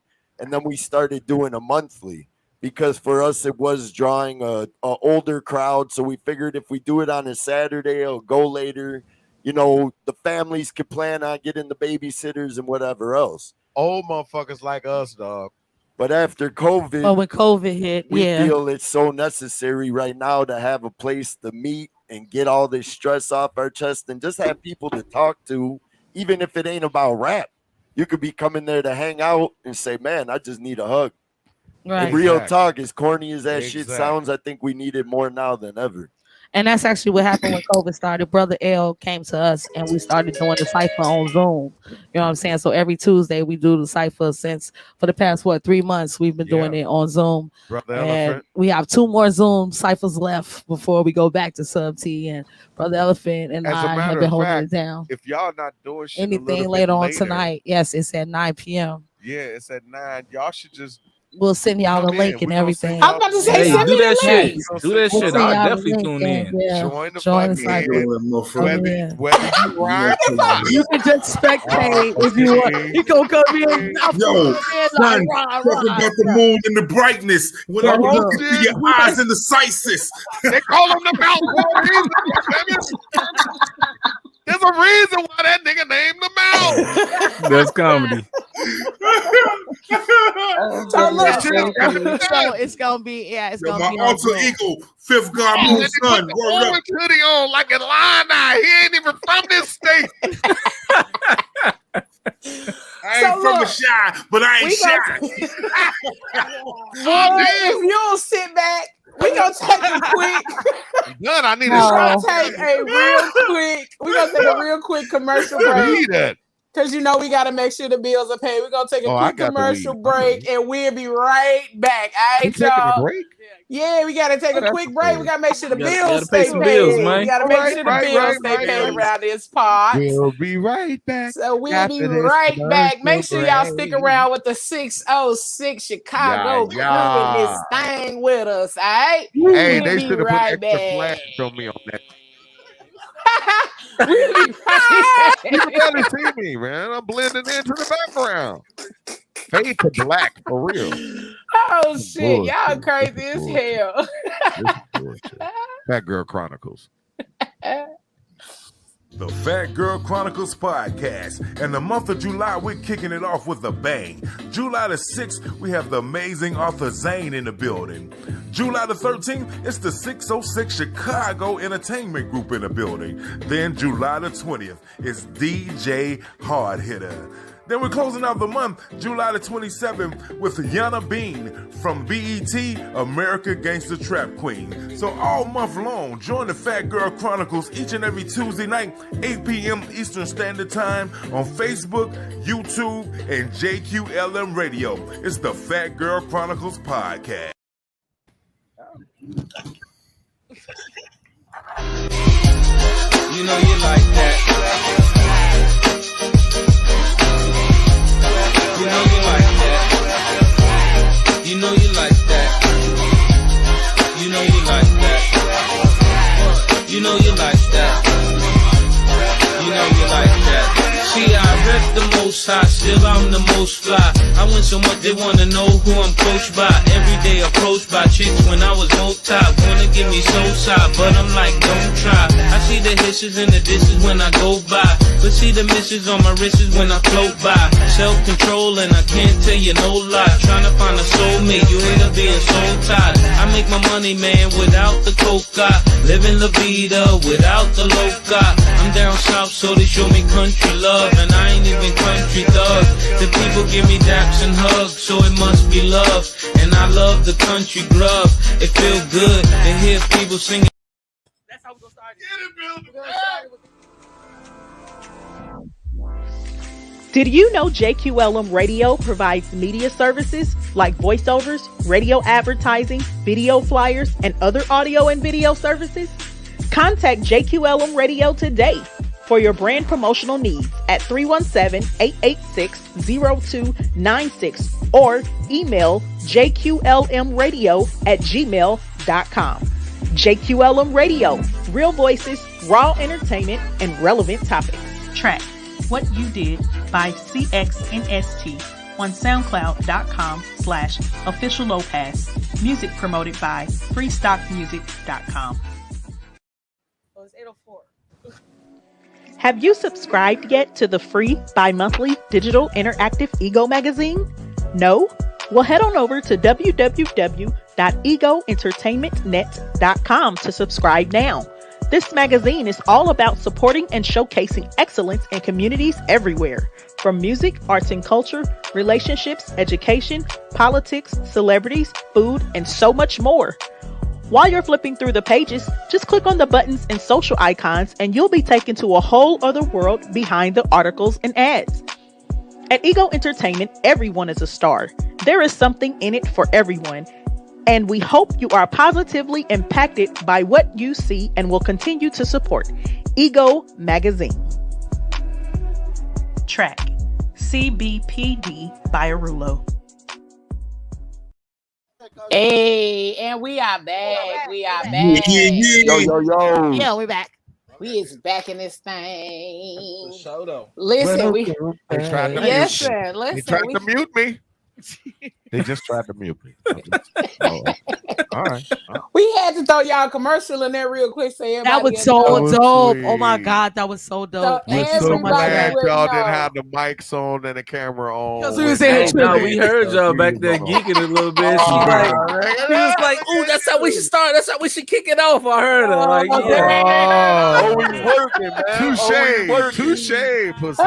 And then we started doing a monthly because for us, it was drawing a older crowd. So we figured if we do it on a Saturday, it'll go later. The families could plan on getting the babysitters and whatever else. Old motherfuckers like us, dog. But after COVID, when COVID hit, we yeah. feel it's so necessary right now to have a place to meet and get all this stress off our chest and just have people to talk to, even if it ain't about rap. You could be coming there to hang out and say, man, I just need a hug. Right. Real talk, as corny as that shit sounds, I think we need it more now than ever. And that's actually what happened when COVID started. Brother L came to us and we started doing the cypher on Zoom. You know what I'm saying? So every Tuesday we do the cypher for the past 3 months we've been doing it on Zoom. Brother and Elephant. We have 2 more Zoom ciphers left before we go back to Sub T, and Brother Elephant and I have been holding it down. If y'all not doing shit anything later on tonight, yes, it's at 9 p.m. Yeah, it's at 9. Y'all should just we'll send y'all the link and everything. I'm about to say, Hey, do that shit. Do that We'll shit. send I'll y'all the definitely link tune and, in. yeah, Join the join the fucking cypher. whether you rhyme or not. You can just spectate if you want. You gonna come in. Yo, son, talking about the moon and the brightness. When I look into your eyes and the sights. They call him the Mount for a reason. There's a reason why that nigga named the Mount. That's comedy. So it's gonna be, it's Yo, gonna my be alter ego, Fifth God Moon Son. Put the orange hoodie on like a lion eye. He ain't even from this state. I ain't from the shy, but I ain't shy. Boy, if you don't sit back, we gonna take a quick. None. I need We're a gonna take a real quick. We're gonna take a real quick commercial break. Because you know we gotta make sure the bills are paid. We're gonna take a quick commercial break and we'll be right back. All right, y'all. Yeah, we gotta take a quick break. We gotta make sure the bills stay paid. We gotta make sure the bills stay paid around this part. We'll be right back. So we'll be right back. Make sure y'all stick around with the 606 Chicago doing this thing with us. All right. Hey, we'll they be should have right put extra back. flash on me on that. We'll be right back. You gotta see me, man. I'm blending into the background. Fade to black for real. Oh shit, y'all crazy as hell. Fat Girl Chronicles. The Fat Girl Chronicles podcast. In the month of July, we're kicking it off with a bang. July the 6th, we have the amazing Arthur Zane in the building. July the 13th, it's the 606 Chicago Entertainment Group in the building. Then July the 20th, it's DJ Hard Hitter. Then we're closing out the month, July the 27th, with Yana Bean from BET, America Gangsta Trap Queen. So all month long, join the Fat Girl Chronicles each and every Tuesday night, 8 p.m. Eastern Standard Time on Facebook, YouTube, and JQLM Radio. It's the Fat Girl Chronicles podcast. You know you like that. You know you like that. You know you like that. You know you like that. You know you like that. You know you like that. See, I rep the most high, still I'm the most fly. I win so much they wanna know who I'm coached by. Every day approached by chicks when I was no top. Wanna give me so side, but I'm like, don't try. I see the hisses and the disses when I go by, but see the misses on my wrists when I float by. Self-control and I can't tell you no lie. Trying to find a soulmate, you end up being so tired. I make my money, man, without the coca. Living La Vida without the loca. I'm down south, so they show me country love. And I ain't even country thug. The people give me daps and hugs, so it must be love. And I love the country grub. It feel good to hear people singing. That's how we're gonna start. Did you know JQLM Radio provides media services like voiceovers, radio advertising, video flyers, and other audio and video services? Contact JQLM Radio today for your brand promotional needs at 317-886-0296 or email jqlmradio@gmail.com. JQLM Radio, real voices, raw entertainment, and relevant topics. Track What You Did by CXNST on SoundCloud.com/official Lopez. Music promoted by freestockmusic.com. Oh, it's 8:04. Have you subscribed yet to the free bi-monthly digital interactive Ego magazine? No? Well, head on over to www.egoentertainmentnet.com to subscribe now. This magazine is all about supporting and showcasing excellence in communities everywhere, from music, arts and culture, relationships, education, politics, celebrities, food, and so much more. While you're flipping through the pages, just click on the buttons and social icons and you'll be taken to a whole other world behind the articles and ads. At Ego Entertainment, everyone is a star. There is something in it for everyone. And we hope you are positively impacted by what you see and will continue to support Ego Magazine. Track CBPD by Arulo. Hey, and we are back. We are back. Yo. Yeah, we're back. We is back in this thing. Show though. Listen, They tried to mute me. They just tried to mute me. All right. We had to throw y'all a commercial in there real quick. So that was so dope. Oh my God, that was so dope. We're so glad y'all didn't have the mics on and the camera on. Because we was in we heard y'all back there geeking a little bit. She was like, "Ooh, that's how we should start. That's how we should kick it off." I heard her. Like, always working, man. Touche, pussy.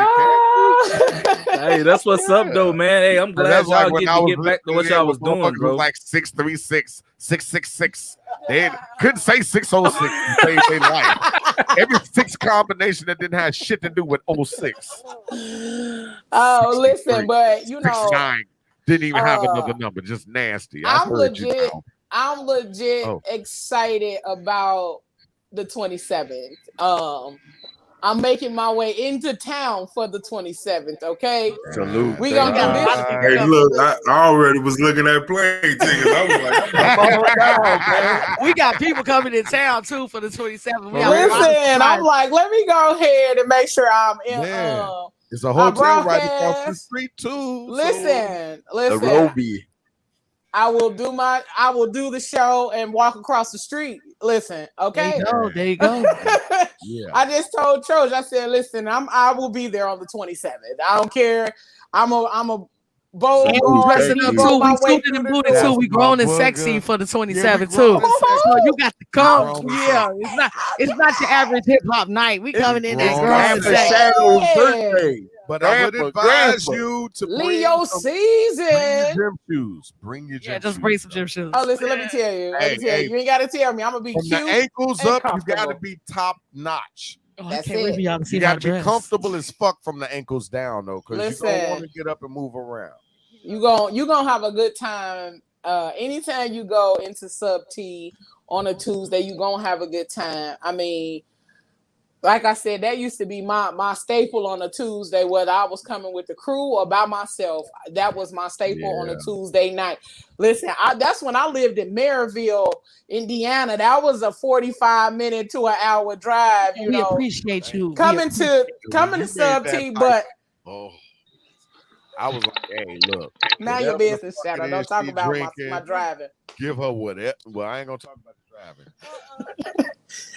Hey, that's what's up, though, man. Hey, I'm glad y'all get back to what y'all was doing, bro. Like 636, 666. They couldn't say 606 to save their life. Every 6 combination that didn't have shit to do with 06. Oh, listen, but you know, 69 didn't even have another number, just nasty. I'm legit excited about the 27th. I'm making my way into town for the 27th. Okay, salute. We gonna do this. Hey, look, I already was looking at plane tickets. I was like, we got people coming in town too for the 27th. Listen, I'm like, let me go ahead and make sure I'm in. It's a hotel right across the street too. Listen. The Roby. I will do the show and walk across the street. Listen, okay. There you go. Yeah. I just told Troj, I said, listen, I will be there on the 27th. I don't care. I'm a bold dressing up too. We suited and booted too. We grown and sexy for the 27th too. So you got to come. Yeah, it's not your average hip hop night. We coming in there grown and sexy. Birthday. But I would advise you to Leo season. Bring your gym shoes. Yeah, just bring some gym shoes. Oh, listen, let me tell you. You ain't got to tell me. I'm going to be from cute. the ankles up, you got to be top notch. That's can't wait for y'all to see you my got to be dress. comfortable as fuck from the ankles down, though, because you don't want to get up and move around. You gonna have a good time. Anytime you go into Sub T on a Tuesday, you gonna have a good time. I mean, like I said, that used to be my staple on a Tuesday, whether I was coming with the crew or by myself. That was my staple on a Tuesday night. Listen, that's when I lived in Maryville, Indiana. That was a 45-minute to an hour drive. We appreciate you. Coming to Sub T, but I was like, hey, look. Now your business, Shadow. Don't talk about my driving. Give her whatever. Well, I ain't gonna talk about the driving.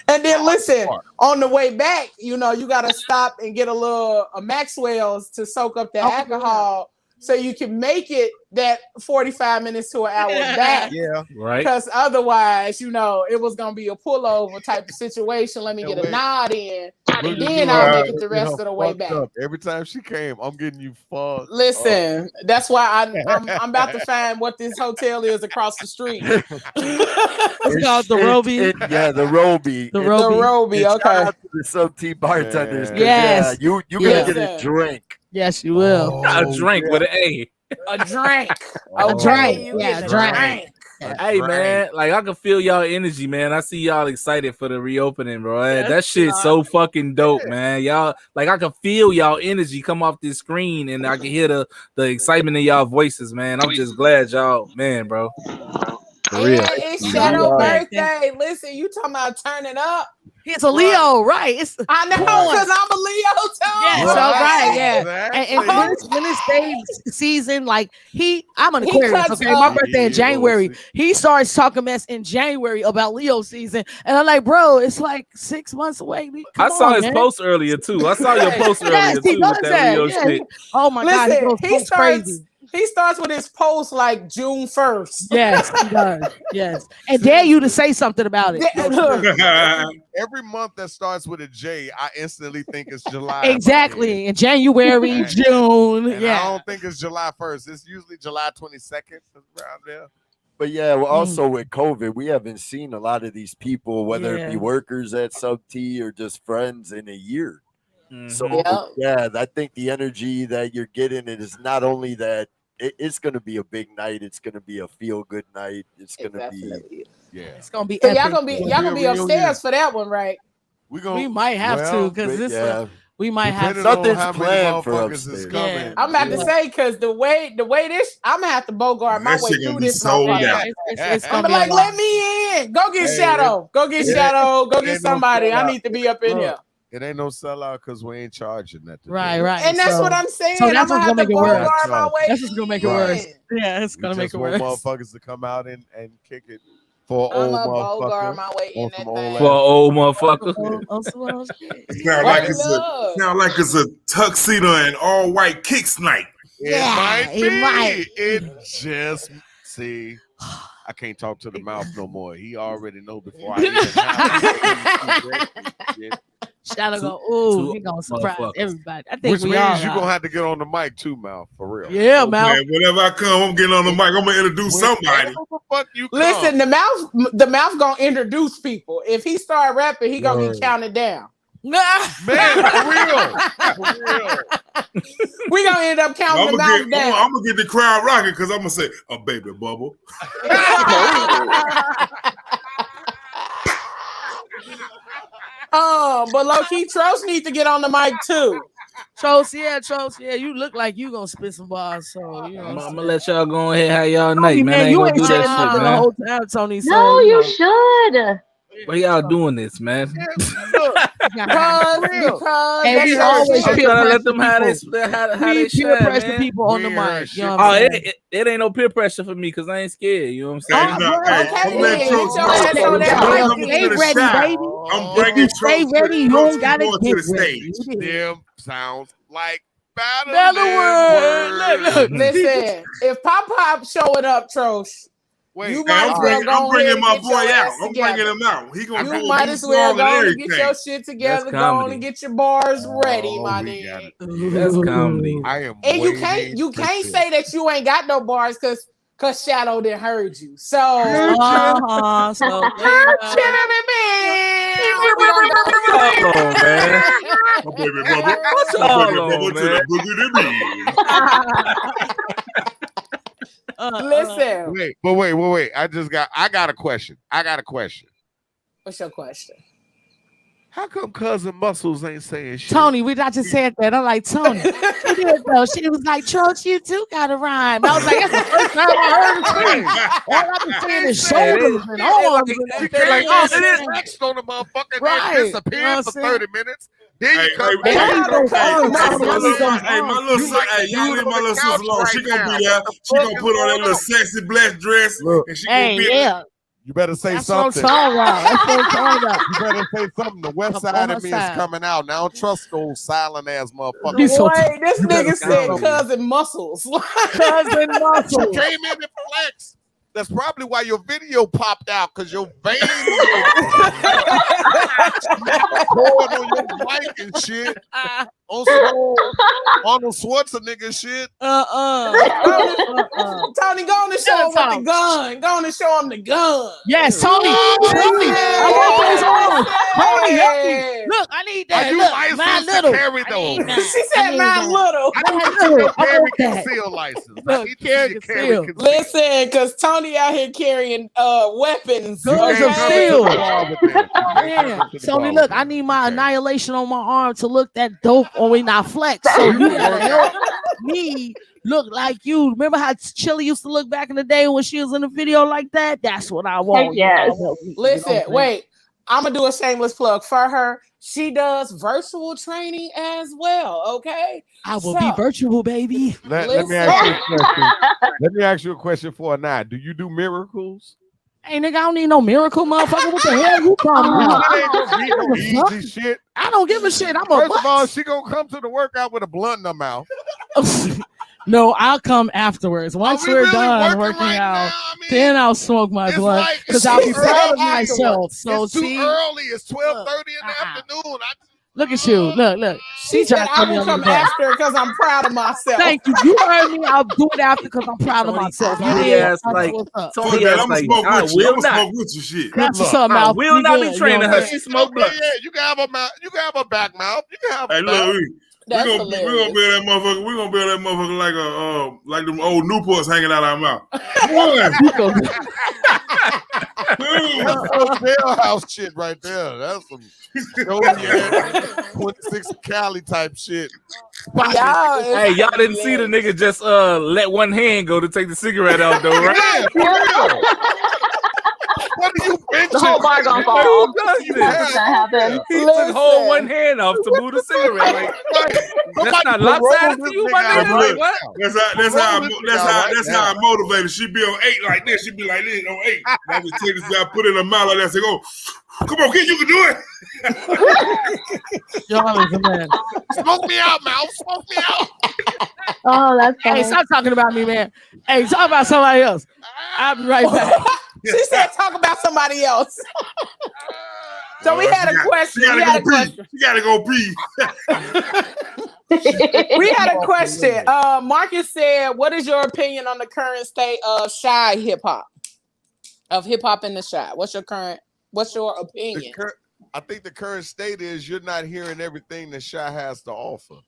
And then listen, on the way back, you gotta stop and get a Maxwell's to soak up the alcohol so you can make it that 45 minutes to an hour back. Yeah, right. Because otherwise, it was gonna be a pullover type of situation. Let me get a nod in, and then I'll make it the rest of the way back. Every time she came, I'm getting you fucked. Listen, that's why I'm about to find what this hotel is across the street. It's called the Roby. The Roby. The Roby. Okay. Shout out to the Sub T bartenders. Yes. You gonna get a drink. Yes, you will. A drink with an A. A drink. A drink. Yeah, a drink. Hey man, like I can feel y'all energy, man. I see y'all excited for the reopening, bro. That shit's so fucking dope, man. Y'all, like I can feel y'all energy come off this screen, and I can hear the excitement in y'all voices, man. I'm just glad y'all, man, bro. For real. It's Shadow birthday. Listen, you talking about turning up? It's a Leo, right? I know because I'm a Leo too. Yes, all right, yeah. And when it's Dave's season, like I'm an Aquarius. Okay, my birthday in January. He starts talking mess in January about Leo season, and I'm like, bro, it's like 6 months away. I saw his post earlier too. I saw your post earlier too with that Leo shit. Oh my God, he starts He starts with his post like June 1st. Yes, he does. Yes, and dare you to say something about it. Every month that starts with a J, I instantly think it's July. Exactly. In January, June. And I don't think it's July 1st. It's usually July 22nd around there. But yeah, well, also with COVID, we haven't seen a lot of these people, whether it be workers at Sub T or just friends, in a year. So yeah, I think the energy that you're getting, it is not only that it's going to be a big night, it's going to be a feel good night. It's going to be it's going to be. So y'all gonna be upstairs for that one, right? We might have to because this. We might have something's planned for upstairs. I'm about to say because the way this, I'm gonna have to bogart my way through this. I'm like, let me in. Go get Shadow. Go get Shadow. Go get somebody. I need to be up in here. It ain't no sellout because we ain't charging that. Right. And that's what I'm saying. So that's what's gonna make it worse. That's what's gonna make it worse. Yeah, it's gonna make it worse. Motherfuckers to come out and kick it for old motherfucker. My way in that thing. For old motherfucker. Sound like it's a tuxedo and all white kicks night. It might. It just I can't talk to the mouth no more. He already know before I even Shadow go, ooh, he gonna surprise everybody. I think which means you're gonna have to get on the mic too, Mouth, for real. Yeah, Mouth. Whenever I come, I'm getting on the mic. I'm gonna introduce somebody. Listen, the mouth gonna introduce people. If he start rapping, he gonna get counted down. Man, for real. We gonna end up counting the mouth down. I'm gonna get the crowd rocking because I'm gonna say a baby bubble. But low-key, Trost needs to get on the mic too. Trost, yeah, you look like you gonna spit some bars, so you know. I'm gonna let y'all go ahead, have y'all night, man. I ain't you gonna ain't do that shit shit, the whole time, Tony. So, no, you should. Why y'all doing this, man? Because and we always trying to let them how they peer shine, pressure man. people on the mic. You know what I'm saying? It ain't no peer pressure for me because I ain't scared. You know what I'm saying? I'm bringing stay ready. You don't gotta get ready. Them sounds like battle word. Look. Listen, if Pop showing up, Trosh. You might as well I'm bringing my boy out. I'm bringing him out. He gonna you might as well go and get your shit together. Go on and get your bars ready, my nigga. That's comedy. I am. And you can't say that you ain't got no bars because Shadow didn't heard you. So listen. Wait. I got a question. What's your question? How come Cousin Muscles ain't saying shit? Tony, I just said that. I'm like, Tony. She did though. She was like, Troach, you too got a rhyme. I was like, that's the first time I heard it. All I've been saying is shoulders and arms. She came like, oh, it is next on the motherfucker and disappeared for 30 minutes. Then you come back. My little sister alone. She gonna be there. She gonna put on that little sexy black dress. And she gonna be there. You better say That's something. What I'm talking about. You better say something. The west side of me is coming out. Now I don't trust those silent ass motherfuckers. Wait, this nigga said cousin muscles. Cousin muscles. You came in and flexed. That's probably why your video popped out, because your veins poured on your mic and shit. On some Arnold Schwarzenegger shit. Tony, go on and show him with the gun. Go on and show him the gun. Yes, Tony. I want those arms. Tony, help me. Look, I need that. You Look, my little. Carry those. She said my little. I need your carry conceal license. Look, carry conceal. Listen, because Tony out here carrying weapons. Guns of steel. Tony, look, I need my annihilation on my arm to look that dope or we not flex. So you gotta help me look like you. Remember how Chili used to look back in the day when she was in a video like that? That's what I want. Yes. Listen, wait. I'm gonna do a shameless plug for her. She does virtual training as well. Okay, I will be virtual, baby. Let me ask you a question. Let me ask you a question for a night. Do you do miracles? Hey, nigga, I don't need no miracle, motherfucker. What the hell you talking about? Easy shit. I don't give a shit. First of all, she gonna come to the workout with a blunt in her mouth. No, I'll come afterwards. Once we're really done working right out, now? I mean, then I'll smoke my blunt like, because I'll be it's proud of afterwards. myself. So it's too see, early. It's 12:30 in the afternoon. look at you. Look. She said I will come after because I'm proud of myself. Thank you. You heard me. I'll do it after because I'm proud of myself. You did. ass like Tony that, ass I'm like smoke I with you. will I'm not. smoke with you. Shit. That's what's up, I mouth. will We not good, be training you know her. what I'm She smoke Okay, blunts. yeah, you can have a mouth. You can have a back mouth. You can have a Hey, mouth. look, That's we gonna hilarious. build that motherfucker. We gonna build that motherfucker like them old Newports hanging out our mouth. That's some jailhouse shit right there. That's some 26 Cali type shit. Hey, y'all didn't see the nigga just let one hand go to take the cigarette out though, right? Yeah, for real. What do you mention? The whole bar gonna fall. Who does That's what's this? gonna happen. He took whole one hand off to move the cigarette. Like, that's not lopsided to you, my nigga. Like, what? That's how I motivated. She be on 8 like this. She be like this on 8. I just take this out, put it in her mouth like that. Say, "Oh, come on, kid, you can do it." Y'all is a man. Smoke me out, mouth. Smoke me out. Oh, that's funny. Hey, stop talking about me, man. Hey, talk about somebody else. I'll be right back. She said, "Talk about somebody else." So we had a question. You gotta go pee. We had a question. Marcus said, "What is your opinion on the current state of shy hip hop? Of hip hop in the shy? What's your opinion?" I think the current state is you're not hearing everything that Shy has to offer.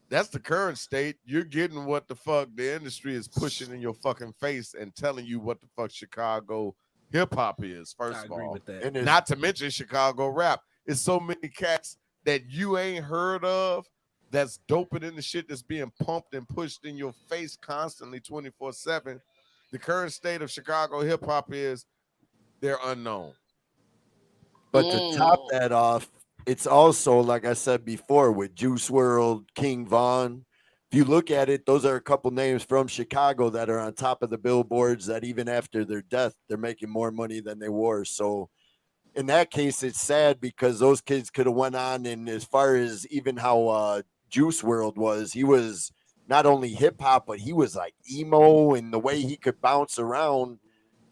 That's the current state. You're getting what the fuck the industry is pushing in your fucking face and telling you what the fuck Chicago hip hop is. First of all, and not to mention Chicago rap. It's so many cats that you ain't heard of that's doping in the shit that's being pumped and pushed in your face constantly 24/7. The current state of Chicago hip hop is they're unknown. But to top that off, it's also, like I said before, with Juice WRLD, King Von. If you look at it, those are a couple names from Chicago that are on top of the billboards that even after their death, they're making more money than they were. So in that case, it's sad because those kids could have went on. And as far as even how Juice WRLD was, he was not only hip hop, but he was like emo, and the way he could bounce around,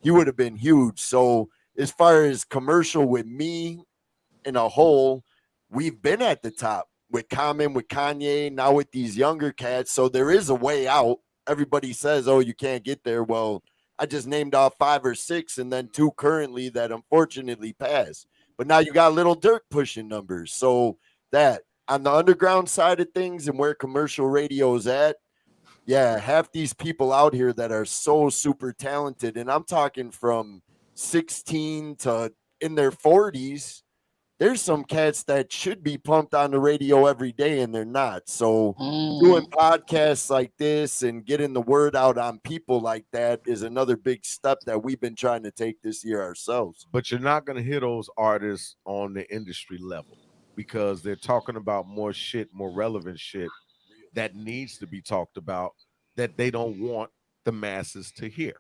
he would have been huge. So as far as commercial with me in a whole, we've been at the top with Common, with Kanye, now with these younger cats. So there is a way out. Everybody says, oh, you can't get there. Well, I just named off 5 or 6 and then 2 currently that unfortunately passed. But now you got Little Dirk pushing numbers. So that on the underground side of things and where commercial radio is at, yeah, half these people out here that are so super talented. And I'm talking from 16 to in their 40s. There's some cats that should be pumped on the radio every day and they're not. So doing podcasts like this and getting the word out on people like that is another big step that we've been trying to take this year ourselves. But you're not going to hear those artists on the industry level because they're talking about more shit, more relevant shit that needs to be talked about that they don't want the masses to hear.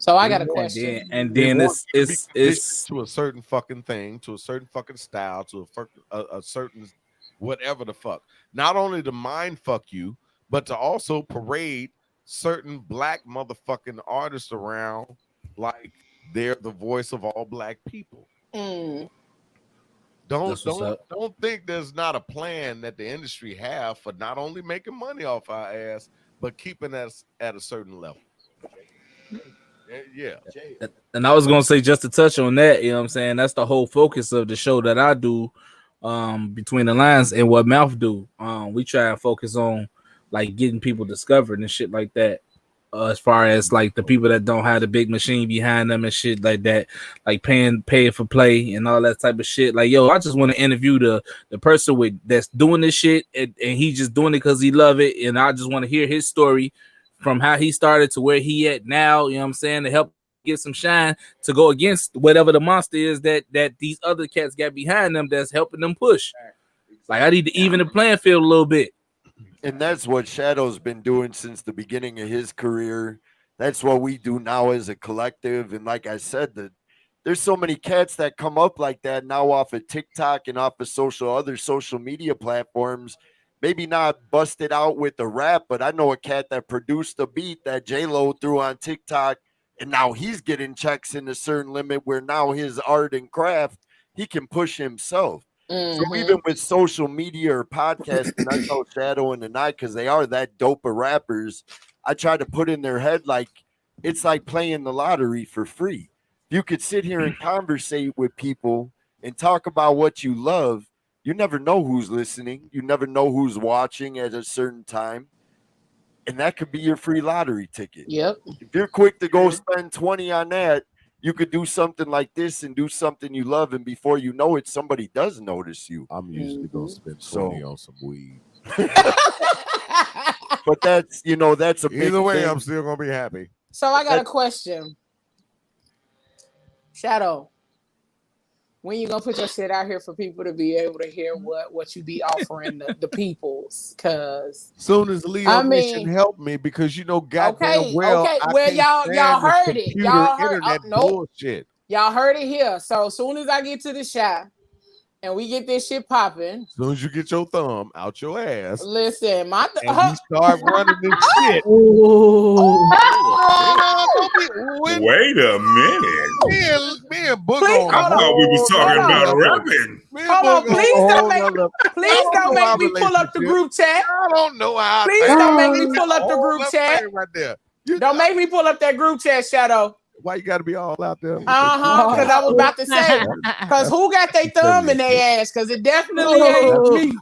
So I got a question. And then it's to a certain fucking thing, to a certain fucking style, to a certain whatever the fuck. Not only to mind fuck you, but to also parade certain black motherfucking artists around like they're the voice of all black people. Don't think there's not a plan that the industry have for not only making money off our ass, but keeping us at a certain level. Yeah. And I was gonna say, just to touch on that, you know what I'm saying? That's the whole focus of the show that I do, Between the Lines, and what Mouth do. We try and focus on like getting people discovered and shit like that. As far as like the people that don't have the big machine behind them and shit like that, like paying for play and all that type of shit. Like, yo, I just want to interview the person that's doing this shit, and he just doing it because he love it, and I just want to hear his story from how he started to where he at now, you know what I'm saying, to help get some shine to go against whatever the monster is that these other cats got behind them that's helping them push. Like, I need to even the playing field a little bit. And that's what Shadow's been doing since the beginning of his career. That's what we do now as a collective. And like I said, there's so many cats that come up like that now off of TikTok and off of other social media platforms maybe not busted out with the rap, but I know a cat that produced a beat that J-Lo threw on TikTok, and now he's getting checks in a certain limit where now his art and craft, he can push himself. So even with social media or podcasting, I tell Shadow and the Night, because they are that dope of rappers, I try to put in their head like it's like playing the lottery for free. You could sit here and conversate with people and talk about what you love. You never know who's listening. You never know who's watching at a certain time. And that could be your free lottery ticket. Yep. If you're quick to go spend 20 on that, you could do something like this and do something you love. And before you know it, somebody does notice you. I'm usually going to spend 20 on some weed. But that's, that's a big Either way, thing. I'm still going to be happy. So I got a question. Shadow, when you gonna put your shit out here for people to be able to hear what you be offering the peoples? Cause soon as Leo Nation help me, because goddamn well, y'all heard it. Y'all heard bullshit. Y'all heard it here. So as soon as I get to the shop and we get this shit popping, as soon as you get your thumb out your ass, listen, and we start running this shit. Wait a minute. Me and Boog I thought we was talking about rapping. Hold on, please don't make me pull up the group chat. I don't know how. Please don't make me pull up the group chat. Right there. Don't make me pull up that group chat, Shadow. Why you got to be all out there? Because I was about to say, because who got their thumb in their ass? Because it definitely ain't me.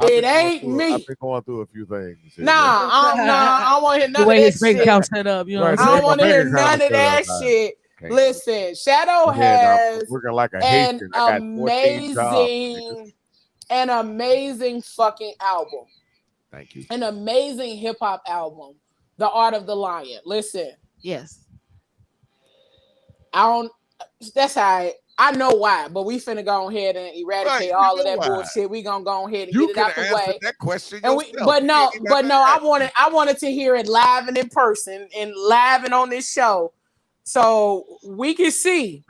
It ain't me. I've been going through a few things. Nah, I don't want to hear none the way of his that bank shit. account set up, you know. I don't want to hear none of that shit. Listen, Shadow has working like a an Haitian. amazing fucking album. Thank you. An amazing hip hop album, The Art of the Lion. Listen. Yes. That's how I know why, but we finna go ahead and eradicate all of that bullshit. We gonna go ahead and get it out the way. That question and but no, I wanted to hear it live and in person and live and on this show, so we can see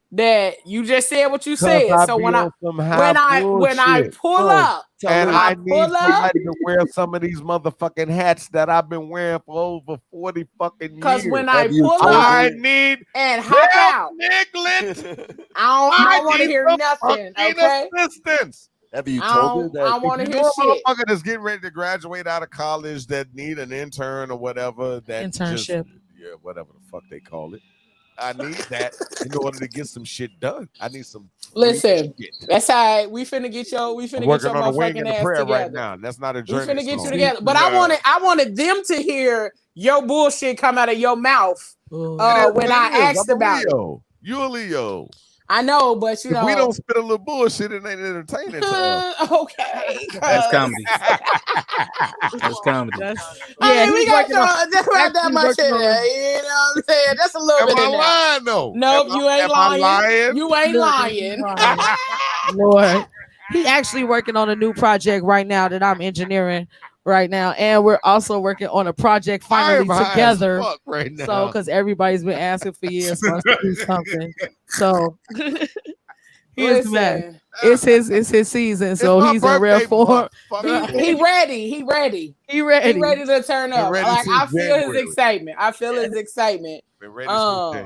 that you just said what you said. So when I pull up, and I need somebody to wear some of these motherfucking hats that I've been wearing for over 40 fucking years. Because when I pull up, I need and hop out. Nickland. I don't want to hear nothing. Okay. Assistance. Have you told her that? I want to hear shit. Motherfucker that's getting ready to graduate out of college that need an intern or whatever. That internship. Whatever the fuck they call it. I need that in order to get some shit done. I need some. Listen, that's how we finna get your motherfucking ass together right now. That's not a journey. We finna get you together. But I wanted them to hear your bullshit come out of your mouth when I asked about it. You a Leo. I know, but if we don't spit a little bullshit, it ain't entertaining to us. Okay. That's comedy. That's comedy. We got that much in there. You know what I'm saying? That's a little bit in there. Lying, though? Nope, you ain't lying. You ain't lying. Lord. He actually working on a new project right now that I'm engineering right now, and we're also working on a project finally together. Right now. So, because everybody's been asking for years for us to do something, so he is back. It's his season, so he's in rare form. He ready. He ready to turn up. Like I feel his excitement.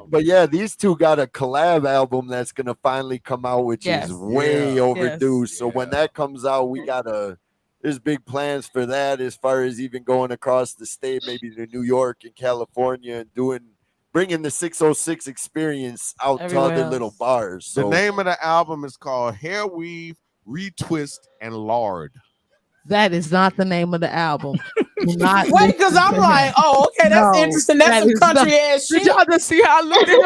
But yeah, these two got a collab album that's gonna finally come out, which is way overdue. So when that comes out, we gotta. There's big plans for that as far as even going across the state, maybe to New York and California, and bringing the 606 experience out to other little bars. So, the name of the album is called Hair Weave, Retwist, and Lard. That is not the name of the album. Wait, because I'm like, okay, that's interesting. That's some country ass shit. Did y'all just see how I looked at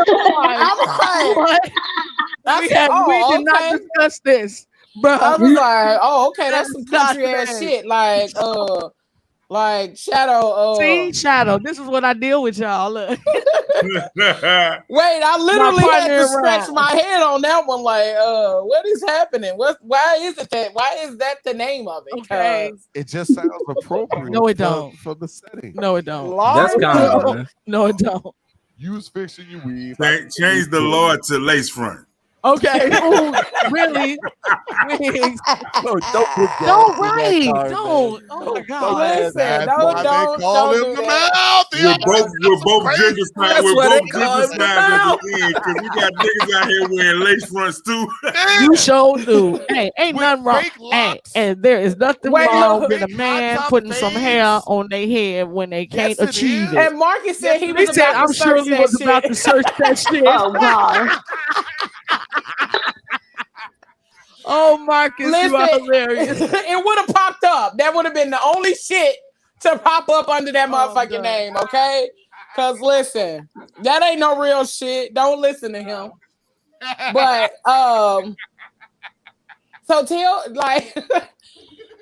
him? We did not discuss this. Bro, I was like, okay, that's some country ass shit. Like Shadow. See, Shadow. This is what I deal with, y'all. Look. Wait, I literally had to scratch my head on that one. Like, what is happening? Why is that the name of it? Okay. It just sounds appropriate. No, it don't. For the setting. No, it don't. That's kind of No, it don't. Use fixing your weave. Change the Lord to lace front. Okay, food, really? Wings. No, don't put gas No, in that right. car, Don't. man. Oh my Don't God. add Listen, that. That's why they call don't him do the that. mouth. We're both gender signs. That's We're what both they gender call him, the signs at mouth. the end because we got niggas out here wearing lace fronts too. You sure do. Hey, ain't With nothing wrong. fake Hey, locks. and there is nothing Wait, wrong look. with a Big man hot top putting some hair fades. on their head when they can't Yes, it achieve is. it. And Marcus said he He was said, about I'm to sure search he that was about shit. to search that shit. Oh God. Oh, Marcus, Listen, you are hilarious. it would have popped up. That would have been the only shit to pop up under that motherfucking God. name, okay? Because listen, that ain't no real shit. Don't listen to him. But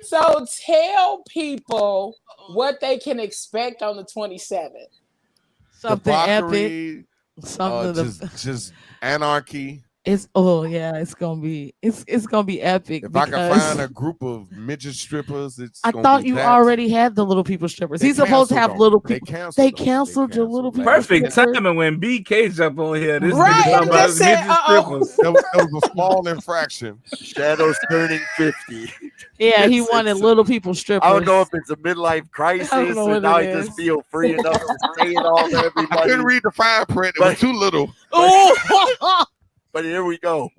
so tell people what they can expect on the 27th. Something epic. Debauchery, Something just anarchy. it's gonna be epic. If I can find a group of midget strippers, it's I gonna thought be you that. already had the little people strippers. They He's supposed to have canceled little them. people. They They canceled canceled your little people. Perfect strippers. timing when BK jump on here. This Right, nigga talking and about they his said, midget strippers. That was a small infraction. Shadow's turning 50. Yeah, he It's- wanted it's- little people strippers. I don't know if it's a midlife crisis I don't know or what now it I just is. feel free enough to say it all to I everybody. couldn't read the fine print. It was too little. Oh, But here we go.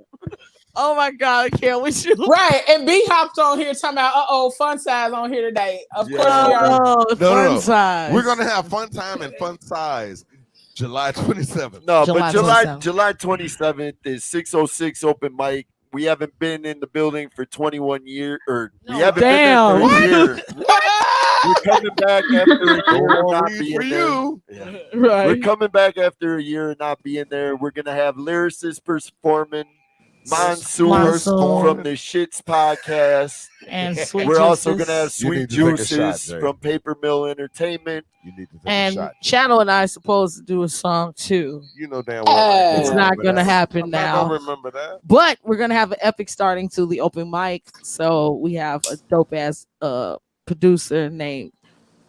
oh my God, I can't with you. Right, and B hopped on here talking about, fun size on here today. Of course we are. Oh, fun size. We're gonna have fun time and fun size. July 27th. No, July but 27th. July 27th is 606 open mic. We haven't been in the building for 21 years, or we haven't been there for a year. We're coming back after a year of not being there. Yeah. Right. We're coming back after a year of not being there. We're gonna have lyricists performing, Monsoon from the Shits podcast, and Sweet We're also Juices. gonna have You Sweet need to take a Juices shot, Jay. from Paper Mill Entertainment. You need to take And a shot. Channel and I are supposed to do a song too. You know damn well. I It's don't not remember gonna that. happen I now. don't remember that. But we're gonna have an epic starting to the open mic. So we have a dope ass producer named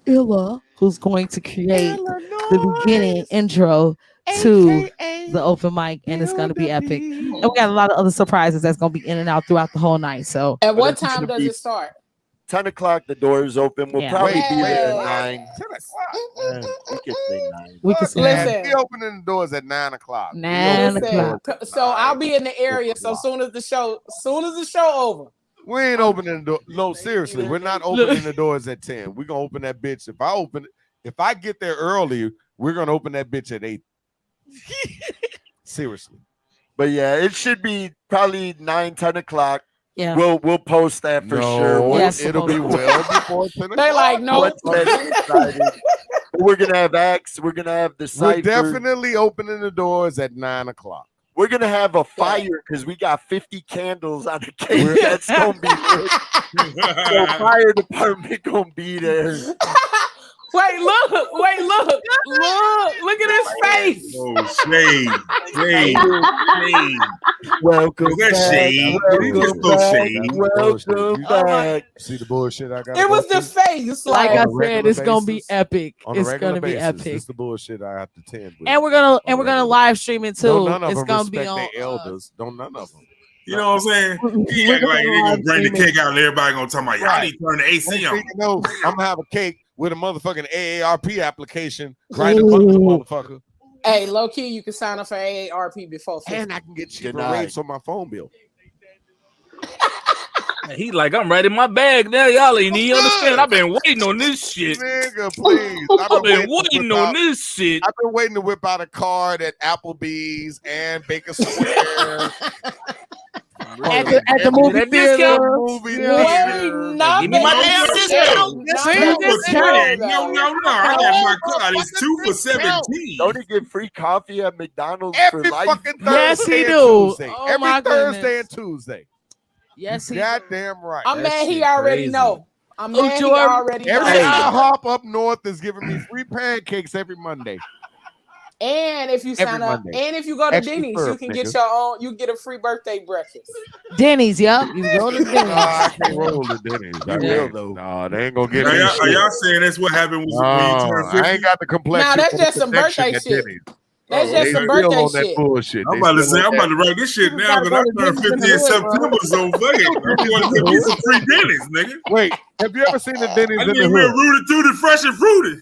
Illa who's going to create the beginning intro to the open mic, and it's gonna be epic. And we got a lot of other surprises that's gonna be in and out throughout the whole night. So At what time does it start? 10 o'clock, the doors open. We'll Yeah. probably be there Yay. at 9. 10 o'clock. We could say 9. we can see Listen. We opening the doors at 9 o'clock. 9 Listen, o'clock. so I'll be in the area. So soon as the show over. We ain't opening the door. No, seriously, we're not opening the doors at 10. We're gonna open that bitch. If I get there early, we're gonna open that bitch at 8. Seriously. But yeah, it should be probably 9, 10 o'clock. Yeah. We'll post that for sure. Yes, It'll be well before 10 o'clock. They like, no. Once that's decided. We're gonna have acts. We're gonna have the We're cipher. definitely opening the doors at 9 o'clock. We're gonna have a fire because we got 50 candles on the cake. That's gonna be lit. So fire department gonna be there. Wait, look at his face. Oh, shade. Welcome Is that back. shade? Welcome Throw back. shade. Welcome back. See the bullshit I got? It was the face. Like Like, I on a said, regular it's gonna be basis. epic. On a It's regular gonna be basis. epic. This the bullshit I have to tend with. And we're gonna live stream it too. None of It's them gonna be respect on their elders. Don't none of them. You know what I'm saying? He act like they gonna bring the cake out and everybody gonna talk about y'all need to turn the AC on. You know, I'm gonna have a cake with a motherfucking AARP application right in front of the motherfucker. hey, low key, you can sign up for AARP before 50. And I can get cheaper Denied. rates on my phone bill. He like, I'm right in my bag now. Y'all ain't even understand. I've been waiting on this shit. Nigga, please. I've been waiting on this shit. I've been waiting to whip out a card at Applebee's and Baker Square. at the movie That theater. discount. Movie Wait, not Give me my damn discount. No. I got my card. It's 2 for 17. Don't he get free coffee at McDonald's Every for life? fucking Thursday Yes, he and do. Tuesday. Oh, Every my Thursday goodness. and Tuesday. Yes, he. Goddamn right. I'm That mad he shit already crazy. know. I'm Oh, mad he Jordan. already Every know. IHOP up north is giving me free pancakes every Monday. And if you sign up, Monday. and if you go to Extra Denny's, syrup, you can get nigga. your own. You get a free birthday breakfast. Denny's, yep. You go to No, Denny's. I can't roll the Denny's. I You will, can't. though. No, they ain't gonna get Are me. y'all saying that's what happened when you No, turn 50? I ain't got the complexion. Nah, that's for just some protection birthday at shit. Denny's. That's just some still birthday on that shit. bullshit. I'm about to say, I'm about to write this shit now because I turned 50 in September, so fuck it. I'm going to get me some free Denny's, nigga. Wait, have you ever seen the Denny's I in need the me a hood? Rooty Tooty Fresh and Fruity.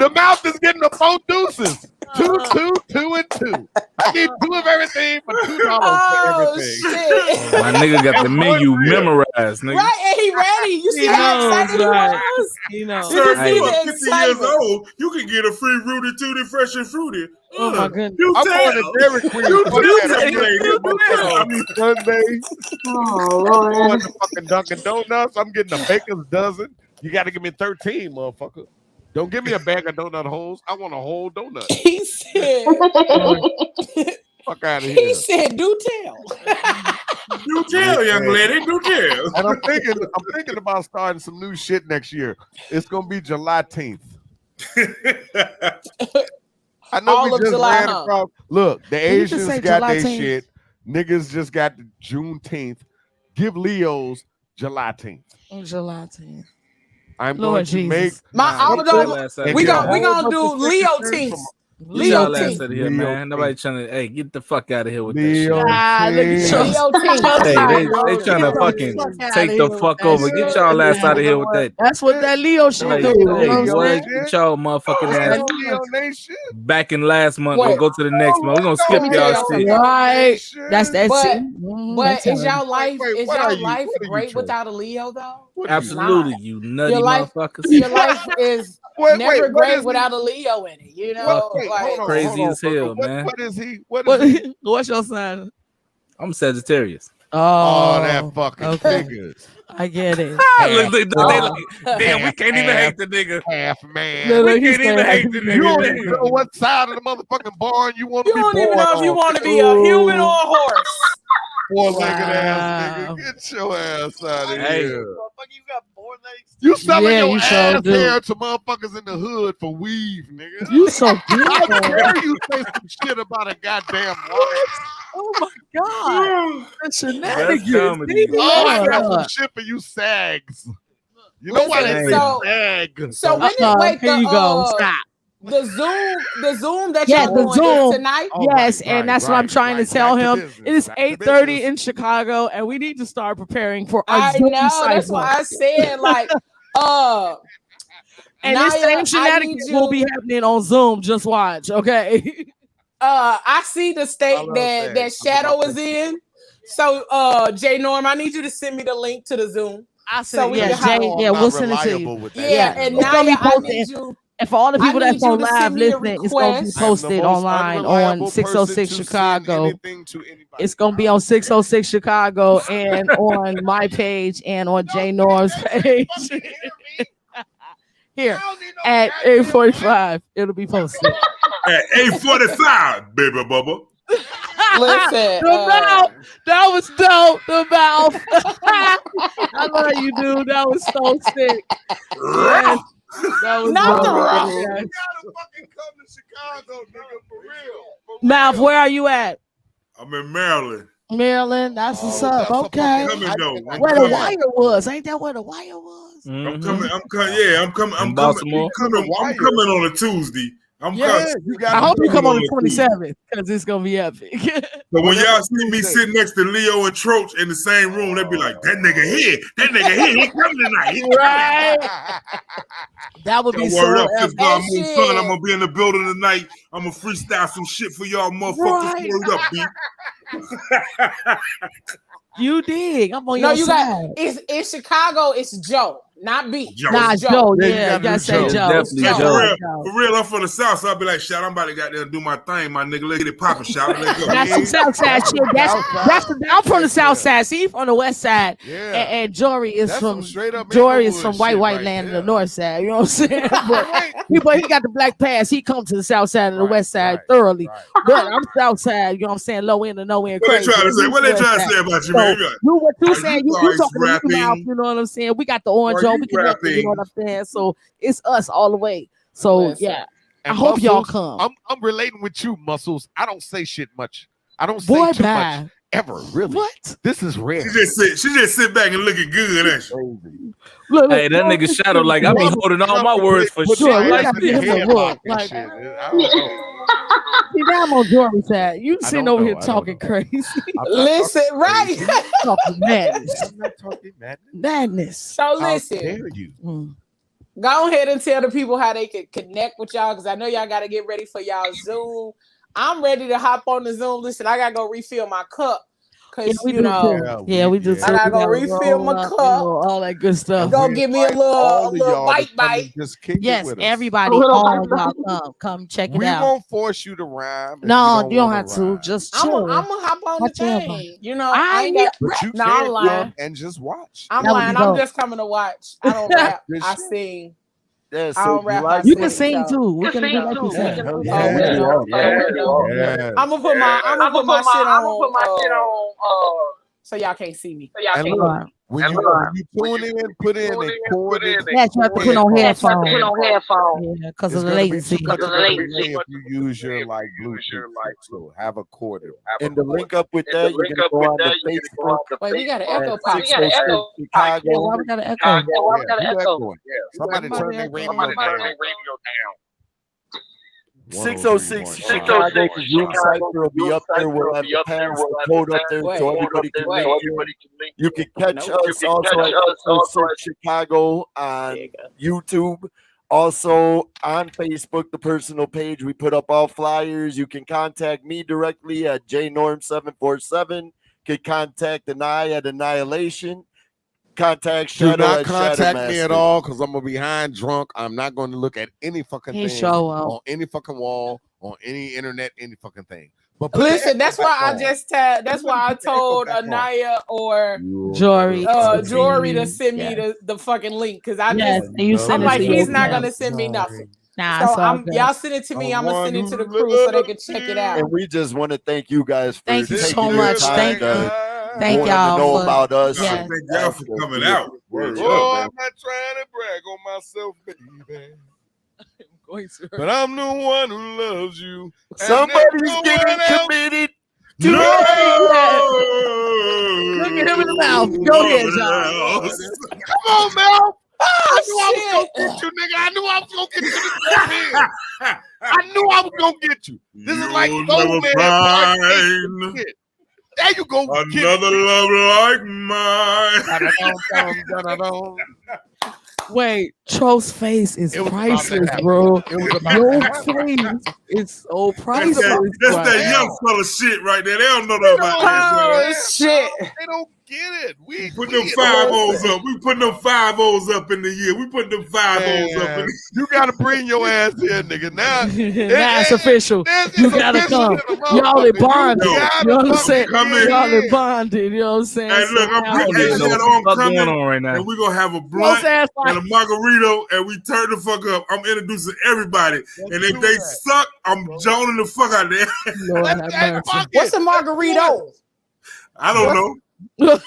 The mouth is getting the 4 deuces. 2, 2, 2, and 2. I need 2 of everything for $2 for everything. Shit. My nigga got the menu memorized, nigga. Right, and he ready. You see how excited he was? You know. Sir, see you the are 50 years excitement. old. You can get a free Rooty Tooty Fresh and Fruity. Oh my goodness. I'm going to Dairy Queen. I mean Sunday. Oh, I'm going Lord. to fucking Dunkin' Donuts. I'm getting a baker's dozen. You got to give me 13, motherfucker. Don't give me a bag of donut holes. I want a whole donut. He said, Fuck out of here. he said, do tell. Do tell, young lady. Do tell. And I'm thinking about starting some new shit next year. It's gonna be July 10th. I know All we of just July, ran huh? across. Look, the You can Asians say got July their 10th. shit. Niggas just got the Juneteenth. Give Leo's July 10th. July 10th. I'm Lord going to make Jesus. We gonna do Leo teeth. Get Leo y'all ass teeth. out of here, man. Nobody trying to. Hey, get the fuck out of here with Leo that shit. Look at Leo teeth. Hey, they trying to fucking take the fuck over. Get y'all ass out of here with that. That's what that Leo shit Hey, do. hey, You know what I'm boy, saying? get y'all motherfucking ass Leo Nation. back in last month. Wait. We'll go to the next month. We're gonna skip Let me tell y'all y'all shit. something. Right. That's that But- shit. But is y'all life Wait, what are you? life What are you great trying? without a Leo though? Absolutely, you nutty Your life- motherfuckers. Your life is Wait, never what great is without a Leo in it. You know, Wait, like hold on, Crazy hold on, as hell, What- man. What is he? What is he? What's your sign? I'm Sagittarius. Oh, that fucking okay. niggas. I get it. Look, they like, damn, we can't even hate the nigga. Half man. Look, We he can't even said- hate the You don't nigga. even know what side of the motherfucking barn you want to you be don't born even know if you on. want to be a human or a horse. Four-legged ass Wow. nigga. Get your ass out of Hey. here. You selling Yeah, your you sure ass do. hair to motherfuckers in the hood for weave, nigga. You so How good. dare you say some shit about a goddamn lion? Oh my God. That's shenanigans. comedy. Leave me Oh, I alone. got some shit for you sags. You know why they Listen, say so- sag? So when it wait Here you go. Stop. the Zoom that Yeah, you're the on Zoom. is tonight. Oh, Yes, right, and that's what I'm trying to right. tell Back to him. business. It is Back to 8:30 business. in Chicago, and we need to start preparing for our I Zoom know. That's cipher. why I said like, And this Naya, same shenanigans will be happening on Zoom. Just watch, okay? I see the state Follow that that. Shadow is in. So, J Norm, I need you to send me the link to the Zoom. I So said, we yeah, can Jay, hop on. yeah, I'm not we'll send it to you. reliable with that Yeah, shit. and It's gonna be Naya, I posted. need you. And for all the people I that's need you on to live send me a listening, it's gonna be request. I am the posted most online unreliable on 606 person to Chicago. send anything to anybody. It's gonna be on 606 Chicago and on my page and on Jay Norm's page. Here at 8:45, it'll be posted. At 8:45, baby bubba. Listen, The mouth, that was dope. The mouth. I love you, dude. That was so sick. Yes, that was Not the dope. rough. Yes. You gotta fucking come to Chicago, nigga, for real. Mouth, where are you at? I'm in Maryland. Maryland. That's what's Oh, up. that's a Okay. fucking- Coming though. I'm Where the coming. wire was? Ain't that where the wire was? I'm coming. I'm coming. Yeah, I'm coming. I'm In coming. Baltimore? I'm coming on a Tuesday. I'm Yeah, coming. you I got hope you come on the a Tuesday. 27th because it's gonna be epic. So when y'all see me sitting next to Leo and Troach in the same room, they be like, "That nigga here, he coming tonight." He coming. Right. That would be Yo, so word up, epic. Fifth God Hey, Moon shit. Son. I'm gonna be in the building tonight. I'm gonna freestyle some shit for y'all motherfuckers. Right. Word up, B. You dig? I'm on No, your you side. got it's in Chicago. It's Joe, not B. Joe. Nah, It's Joe. Yeah, you Yeah, gotta gotta do say Joe. It's Joe. definitely Hey, Joe. for real, I'm from the South, so I'll be like, shout, I'm about to goddamn do my thing, my nigga. Let's get it popping, shout. Let's go. That's some South Side shit. That's the, I'm from the South Side. See, from the West Side. Yeah. And Jory is That's from some straight up Jory is Inglewood from white shit white right land in there. the North Side. You know what I'm saying? But he got the black pass. He come to the South Side and the Right, West Side right, thoroughly. right. But I'm South Side. You know what I'm saying? Low end and no end. What they Crazy. trying to say? What they West trying to Side. say about you, So, man? You like, you what you are saying? you You guys talking to me, rapping? mouth? You know what I'm saying? We got the orange Are on. you We connected. You know what I'm rapping? saying? So it's us all the way. So Listen. yeah, And I hope y'all Muscles, come. I'm relating with you, Muscles. I don't say shit much. I don't say Boy, too bye. much. ever. Really? What? This is rare. She just sit back and looking good, ain't she? Look, Hey, that nigga Shadow, like, I be holding all my words for shit like this. Like, see, now I'm on Jory's side. You sitting over here talking crazy. Listen, right? Talking madness. I'm not talking madness. Madness. So listen. How dare you? Go ahead and tell the people how they can connect with y'all, because I know y'all got to get ready for y'all Zoom. I'm ready to hop on the Zoom. Listen, I got to go refill my cup. Because, we do. I got to go refill my cup. All that good stuff. Go give me a little bite. Yes, everybody, all y'all come check it out. We won't force you to rhyme. No, you don't have to. Just chill. I'm going to hop on the thing. You know, I ain't got... But you No, can I'm lying. and just watch. I'm lying. I'm just coming to watch. I don't rap. I sing. Yeah, I don't rap. You can sing too. We can do like you sing. I'm gonna put my shit on. So y'all can't see me. When you tune in, put in a chord. Yes, you have to put on headphones. Yeah, because of the latency. If you use your like Bluetooth, so have a cord. And to link up with that, you can go on the Facebook. Wait, we got an echo pop. Chicago. Yeah, why we got an echo? Somebody turn their radio down. 606 Chicago Zoom site will be up there. We'll have the pass, the code up there so everybody can link in. You can catch us also at 606 Chicago on YouTube. Also on Facebook, the personal page, we put up all flyers. You can contact me directly at jnorm747. You can contact Anai at Annihilation. Contact Shadow. Do not at contact me at all because I'm gonna be high and drunk. I'm not going to look at any fucking thing on any fucking wall, on any internet, any fucking thing. But listen, that's why I told Anaya or Jory to send me the fucking link, because I'm like, he's not gonna send me nothing. Nah, so y'all send it to me. I'm gonna send it to the crew so they can check it out. And we just want to thank you guys for thank you taking so your much. time Thank y'all to know for, about us. Thank y'all for coming out. I'm not trying to brag on myself, baby. But I'm the one who loves you. Somebody's getting committed. No! Look at him in the mouth. Go ahead, John. Come on, Mel. Oh, I knew I was gonna get you, nigga. I knew I was gonna get you. I knew I was gonna get you. This is like Soul Man. There you go. Another love like mine. Wait, Tro's face is priceless, bro. Your face is so priceless. That's that young fella shit right there. They don't know that about that. Oh shit! They don't get it. We put them 5-0s up. We put them 5-0s up in the year. We put them 5-0s up in the You gotta bring your ass here, nigga. Now it's official. You gotta come. Y'all are bonded. You know what I'm saying? Y'all are bonded. You know what I'm saying? Hey, look, I'm coming on right now. And we're gonna have a blunt and a margarita, and we turn the fuck up. I'm introducing everybody. And if they suck, I'm joning the fuck out of there. What's a margarita? I don't know. Cause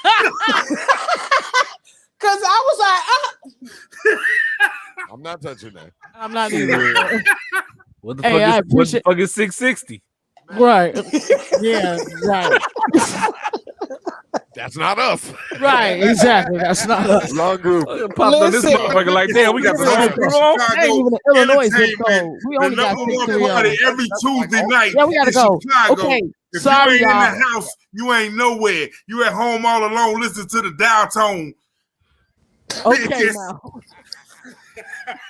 I was like, I'm not touching that. I'm not either. What the fuck is 660? Right. Yeah, right. That's not us. Right, exactly. That's not us. Wrong group. Popped on this motherfucker like, damn, we got the wrong crew on. Ain't even in Illinois zip code. We only got 630. Every Tuesday night. Yeah, we gotta go. Chicago. Okay. If Sorry, you ain't y'all. in the house, you ain't nowhere. You at home all alone, listening to the dial tone. Okay, now.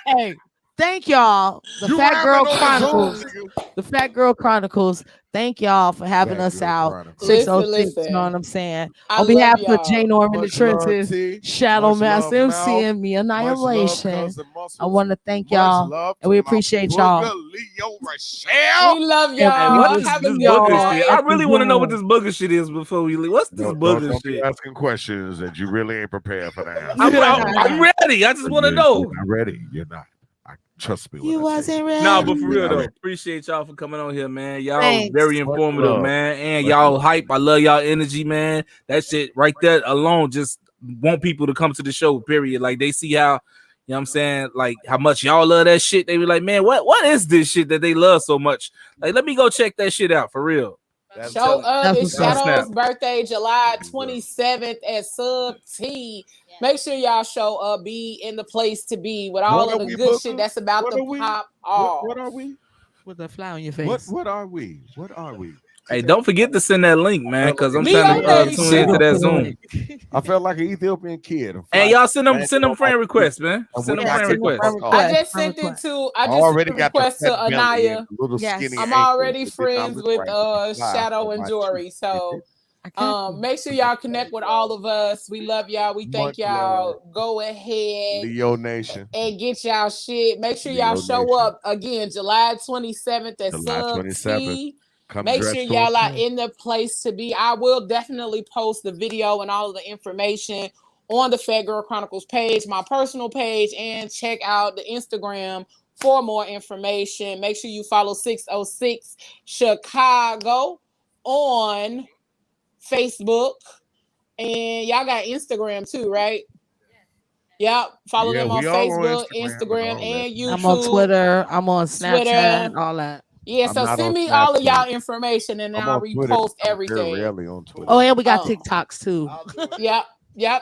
Hey, thank y'all. The Fat Girl Chronicles. The Fat Girl Chronicles. Thank y'all for having us out. 606, you know what I'm saying? On behalf of J Norm and the Trenches, Shadow Master MC and me, Annihilation, I want to thank y'all and we appreciate y'all. we love y'all. What is this booger shit? I really want to know what this booger shit is before we leave. What's this booger don't shit? Be asking questions that you really ain't prepared for that. I'm ready. I just want to know. You're not ready. You're not. Trust me. You wasn't ready. No, but for real though, appreciate y'all for coming on here, man. Y'all very informative, man. And y'all hype. I love y'all energy, man. That shit right there alone just want people to come to the show, period. Like they see how, you know what I'm saying, like how much y'all love that shit. They be like, man, what is this shit that they love so much? Like, let me go check that shit out for real. Show up. It's Snap. Shadow's birthday, July 27th at Sub T. Make sure y'all show up. Be in the place to be with all of the good shit that's about to pop off. What are we? With the fly on your face. What are we? What are we? Hey, don't forget to send that link, man, because I'm trying to tune into that Zoom. I felt like an Ethiopian kid. Hey, y'all send them friend requests, man. Send them friend requests. I just sent it to. I just sent a request to Anaya. Yes. I'm already friends with Shadow and Jory, so make sure y'all connect with all of us. We love y'all. We thank y'all. Go ahead, Leo Nation, and get y'all shit. Make sure y'all show up again, July 27th at Sub T. Make sure y'all are in the place to be. I will definitely post the video and all of the information on the Fat Girl Chronicles page, my personal page, and check out the Instagram for more information. Make sure you follow 606 Chicago on Facebook. And y'all got Instagram too, right? Yep. Follow them on Facebook, Instagram, and YouTube. I'm on Twitter. I'm on Snapchat, all that. Yeah, so send me all of y'all information and I'll repost everything. Oh, and we got TikToks too. Yep.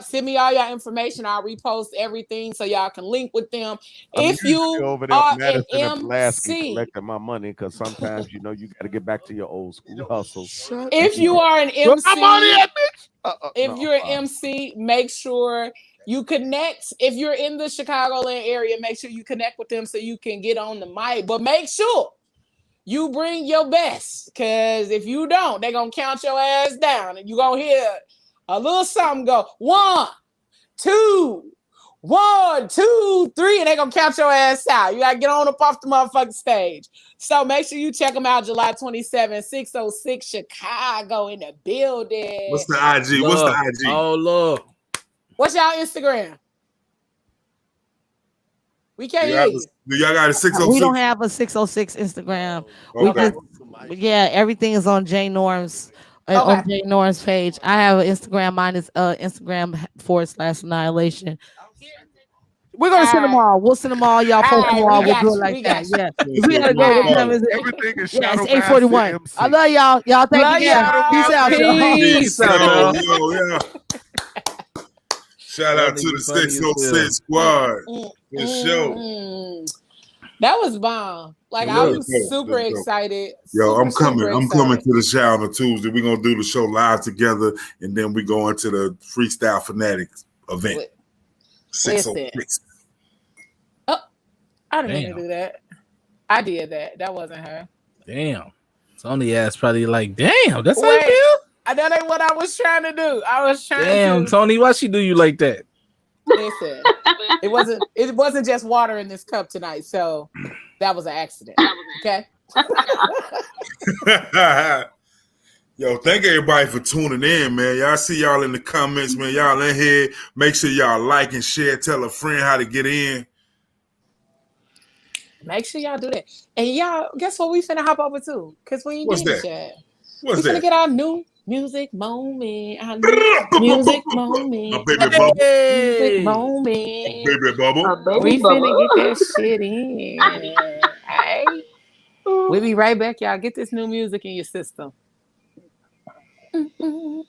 Send me all y'all information. I'll repost everything so y'all can link with them. If you are an MC, collecting my money because sometimes you got to get back to your old school hustle. If you are an MC, if you're an MC, make sure you connect. If you're in the Chicagoland area, make sure you connect with them so you can get on the mic. But make sure you bring your best, because if you don't, they're going to count your ass down and you're going to hear a little something go 1, 2, 1, 2, 3, and they're going to count your ass out. You got to get on up off the motherfucking stage. So make sure you check them out July 27th, 606 Chicago in the building. What's the IG? What's the IG? Oh, Lord. What's y'all Instagram? We can't hear you. Do y'all got a 606? We don't have a 606 Instagram. Okay. Everything is on Jay Norm's on Jay Norm's page. I have an Instagram. Mine is Instagram/Annihilation. We're gonna send them all. We'll send them all. Y'all post them all. We'll do it like that. Yeah. We gotta go. Everything is it's 8:41. I love y'all. Y'all thank you. Peace out. Peace out. Shout out to the 606 squad. Good show. That was bomb. Like I was super excited. Yo, I'm coming. I'm coming to the show on a Tuesday. We're gonna do the show live together, and then we go into the Freestyle Fanatics event. 606. Oh, I didn't even do that. I did that. That wasn't her. Damn. Tony ass probably like, damn, that's how you feel? That ain't what I was trying to do. I was trying Damn, Tony, why she do you like that? Listen, it wasn't just water in this cup tonight, so that was an accident. Okay. Yo, thank everybody for tuning in, man. Y'all see y'all in the comments, man. Y'all in here. Make sure y'all like and share. Tell a friend how to get in. Make sure y'all do that. And y'all, guess what we finna hop over to? Because we ain't doing that. What's we finna get our new music moment. Our new music moment. A baby bubble. Music moment. A baby bubble. We finna get that shit in. Hey. We'll be right back, y'all. Get this new music in your system. Yo,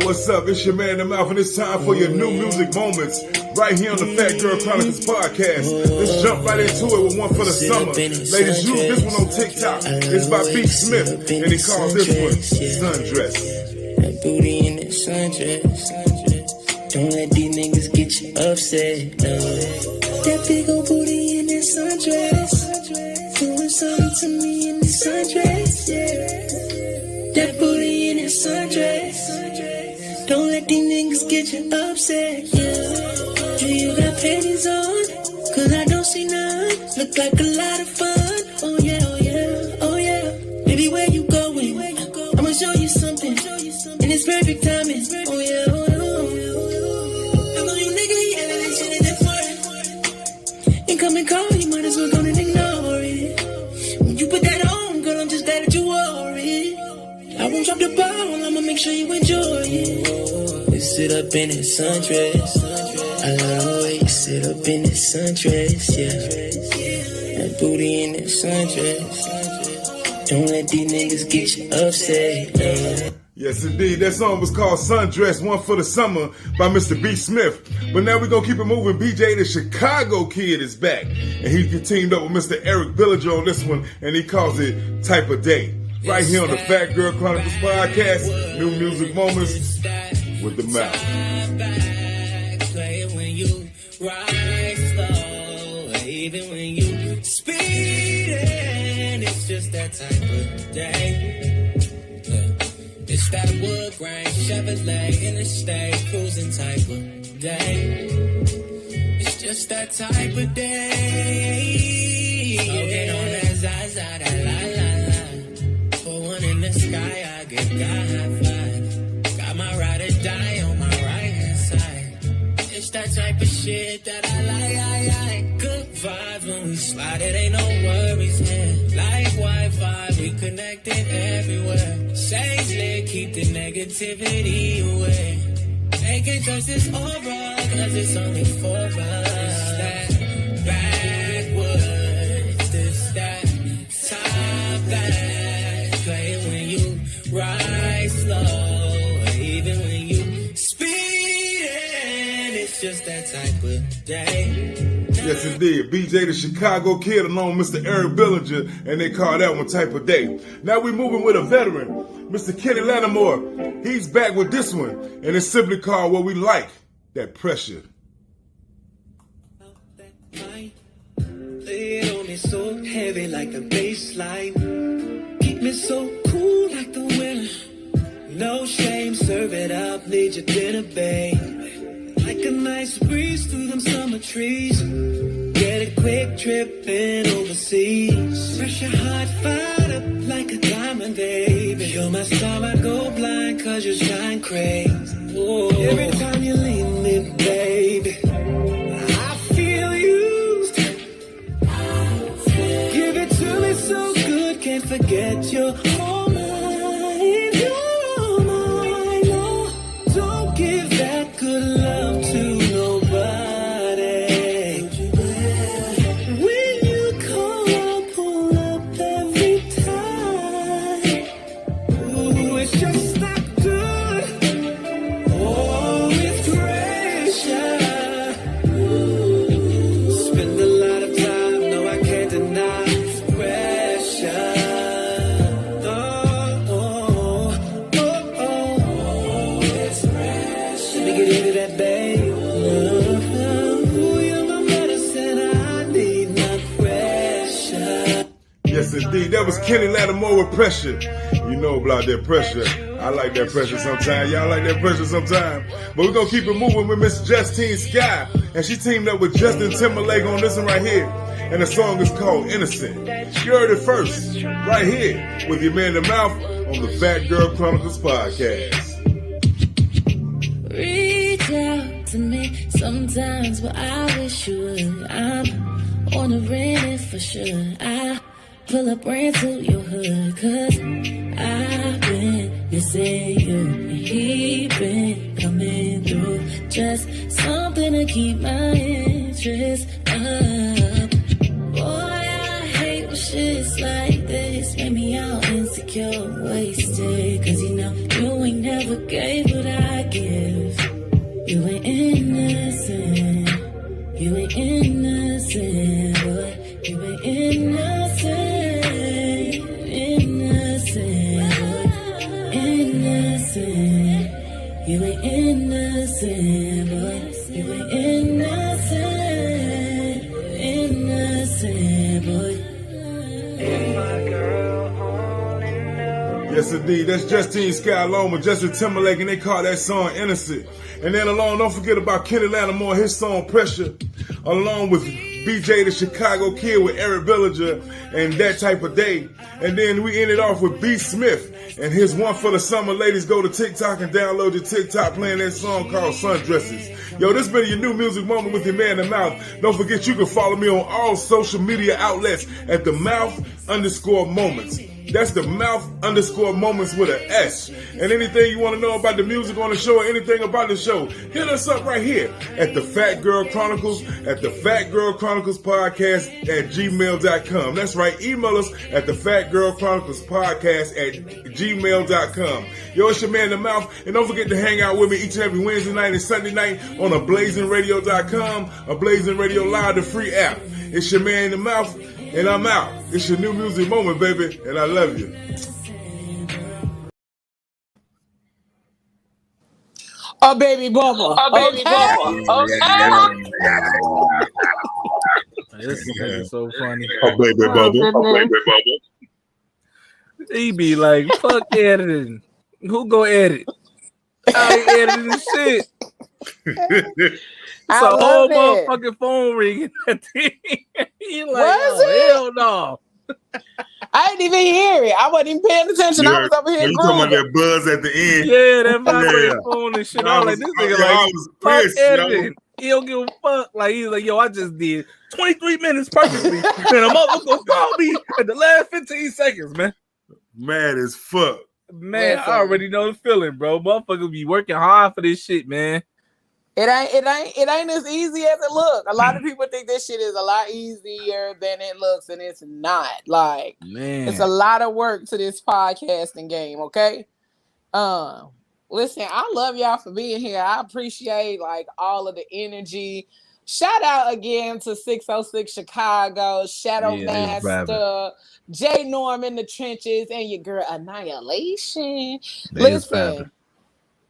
what's up? It's your man, The Mouth, and it's time for your new music moments right here on the Fat Girl Chronicles podcast. Let's jump right into it with one for the summer. Ladies, use this one on TikTok. It's by B. Smith, and he calls this one Sundress. That booty in that sundress. Don't let these niggas get you upset, no. That big old booty in that sundress. Doing something to me in the sundress, yeah. That booty in that sundress. Don't let these niggas get you upset, yeah. Do you got panties on? Cause I don't see none. Look like a lot of fun. Oh yeah, oh yeah, oh yeah. Baby, where you going? I'ma show you something. And it's perfect timing. Oh yeah, oh yeah. I'm on you nigga, yeah, that shit in that foreign. And come and call, you might as well go and ignore it. When you put that on, girl, I'm just glad that you wore it. I won't drop the ball, I'ma make sure you enjoy it. You sit up in that sundress. I love the way you sit up in that sundress, yeah. That booty in that sundress. Don't let these niggas get you upset. No. Yes, indeed. That song was called Sundress, One for the Summer by Mr. B. Smith. But now we're going to keep it moving. BJ the Chicago Kid is back. And he teamed up with Mr. Eric Villager on this one, and he calls it Type of Day. Right here on the Fat Girl Chronicles podcast, New Music Moments with the Mouth. Play it when you ride slow, even when you speeding. It's just that type of day. It's that wood grain, Chevrolet, interstate, cruising type of day. It's just that type of day. Okay, on that Zaza, that la. For one in the sky, I get that high five. Got my ride or die on my right hand side. It's that type of shit that I like. Good vibes when we slide, it ain't no worries here. Like Wi-Fi, we connected everywhere. Shades lit, keep the negativity away. They can't trust this aura, cause it's only for us. It's that backwards, this that top back. Play it when you ride slow, even when you speeding. It's just that type of day. Yes, indeed. BJ the Chicago Kid along with Mr. Eric Billinger, and they call that one Type of Day. Now we're moving with a veteran, Mr. Kenny Lattimore. He's back with this one, and it's simply called What We Like, That Pressure. Lay it on me so heavy like the baseline. Keep me so cool like the winter. No shame, serve it up, need your dinner, babe. Like a nice breeze through them summer trees. Get a quick trip in overseas. Pressure hot, fired up like a diamond, baby. You're my star, I go blind cause you shine crazy. Whoa. Every time you leave me, baby, I feel used. Give it to me so good, can't forget you're all mine. You're mine, no. Don't give that good love to nobody. When you call, I'll pull up every time. Ooh, it's just not good. Oh, it's pressure. Ooh, spend a lot of time, no, I can't deny it's pressure. It's pressure. Let me get into that, babe. Ooh, you're my medicine, I need my pressure. Yes, indeed. That was Kenny Lattimore with Pressure. You know about that pressure. I like that pressure sometimes. Y'all like that pressure sometimes. But we're going to keep it moving with Miss Justine Skye. And she teamed up with Justin Timberlake on this one right here. And the song is called Innocent. You heard it first, right here, with your man, The Mouth, on the Fat Girl Chronicles podcast. Reach out to me sometimes, but I wish you would. I'm on the rent for sure. I pull up brand to your hood, cause I've been missing you, and he been coming through. Just something to keep my interest up. Boy, I hate when shit's like this. Make me out insecure, wasted. Cause you know you ain't never gave what I give. You ain't innocent. You ain't innocent, boy. You ain't innocent. Innocent, boy. Innocent. You ain't innocent, boy. You ain't innocent. Innocent, boy. Yes, indeed. That's Justine Skye along with Justin Timberlake, and they call that song Innocent. And then along, don't forget about Kenny Lattimore, his song Pressure, along with BJ the Chicago Kid with Eric Villager and That Type of Day. And then we ended off with B. Smith and his One for the Summer. Ladies, go to TikTok and download your TikTok playing that song called Sundresses. Yo, this been your new music moment with your man, The Mouth. Don't forget you can follow me on all social media outlets at The Mouth_moments. That's the mouth_moments with an S. And anything you want to know about the music on the show or anything about the show, hit us up right here at the Fat Girl Chronicles at the Fat Girl Chronicles Podcast at gmail.com. That's right. Email us at the Fat Girl Chronicles Podcast at gmail.com. Yo, it's your man, The Mouth. And don't forget to hang out with me each and every Wednesday night and Sunday night on ablazingradio.com, A Blazing Radio Live, the free app. It's your man, The Mouth, and I'm out. It's your new music moment, baby, and I love you. Oh, baby bubba. This is so funny. Oh, baby bubble. He be like, fuck editing. Who go edit? I ain't editing shit. It's a whole motherfucking phone ringing. He like, hell no. I didn't even hear it. I wasn't even paying attention. I was over here. You talking about that buzz at the end? Yeah, that vibrating phone and shit. I was like, this nigga like, fuck editing. He don't give a fuck. Like, he's like, yo, I just did 23 minutes perfectly. And a motherfucker gonna call me at the last 15 seconds, man. Mad as fuck. Man, I already know the feeling, bro. Motherfuckers be working hard for this shit, man. It ain't as easy as it looks. A lot of people think this shit is a lot easier than it looks, and it's not. Like, man, it's a lot of work to this podcasting game, okay? Listen, I love y'all for being here. I appreciate like all of the energy. Shout out again to 606 Chicago, Shadow Master, J Norm in the trenches, and your girl Annihilation. Listen,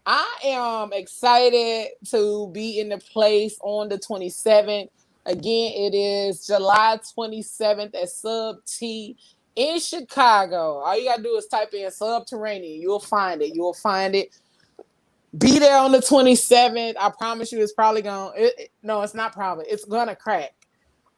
I am excited to be in the place on the 27th. Again, it is July 27th at Sub T in Chicago. All you got to do is type in Subterranean. You'll find it. Be there on the 27th. I promise you it's probably going to... No, it's not probably. It's going to crack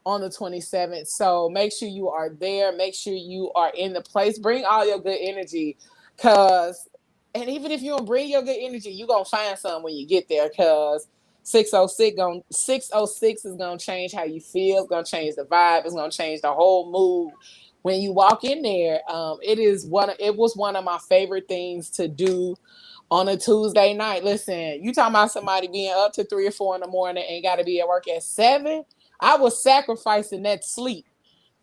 on the 27th. So make sure you are there. Make sure you are in the place. Bring all your good energy because... And even if you don't bring your good energy, you're going to find some when you get there because 606 is going to change how you feel. It's going to change the vibe. It's going to change the whole mood. When you walk in there, it was one of my favorite things to do on a Tuesday night. Listen, you talking about somebody being up to 3 or 4 in the morning and got to be at work at 7? I was sacrificing that sleep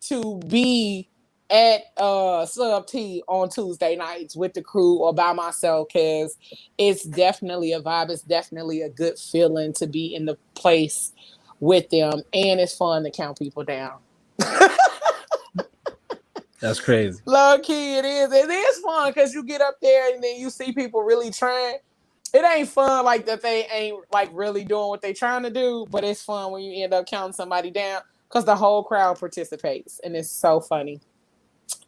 to be at Sub T on Tuesday nights with the crew or by myself because it's definitely a vibe. It's definitely a good feeling to be in the place with them, and it's fun to count people down. That's crazy. Low key, it is. It is fun because you get up there and then you see people really trying. It ain't fun like that they ain't like really doing what they trying to do, but it's fun when you end up counting somebody down because the whole crowd participates, and it's so funny.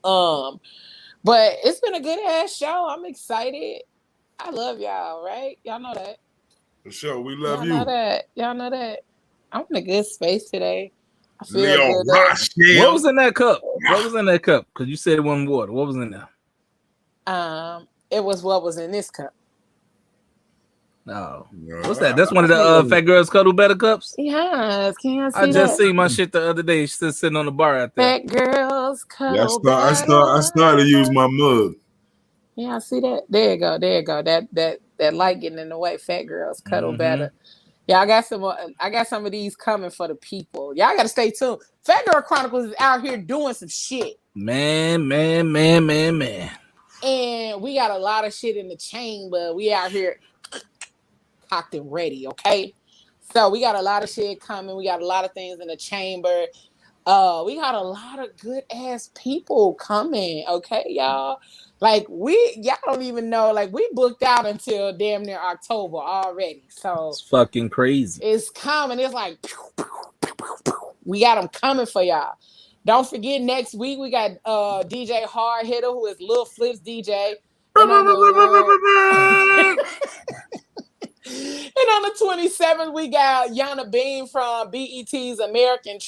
But it's been a good ass show. I'm excited. I love y'all, right? Y'all know that. For sure, we love Y'all you. Y'all know that. I'm in a good space today. I feel Leo good. What was in that cup? What was in that cup? Because you said it wasn't water. What was in there? It was what was in this cup. No. What's that? That's one of the Fat Girls Cuddle Better cups? Yes. Can you see I just that? seen my shit the other day. She's sitting on the bar out there. Fat Girls Cuddle Yeah, I started to use my mug. Yeah, I see that. There you go. That light getting in the way. Fat Girls Cuddle Better. Yeah, I got some of these coming for the people. Y'all got to stay tuned. Fat Girl Chronicles is out here doing some shit. Man. And we got a lot of shit in the chamber. We out here cocked and ready, okay? So we got a lot of shit coming. We got a lot of things in the chamber. We got a lot of good ass people coming, okay, y'all? Like y'all don't even know, like we booked out until damn near October already. So it's fucking crazy. It's coming. It's like we got them coming for y'all. Don't forget next week we got DJ Hard Hitter, who is Lil Flip's DJ. And on the 27th, we got Yana Bean from BET's American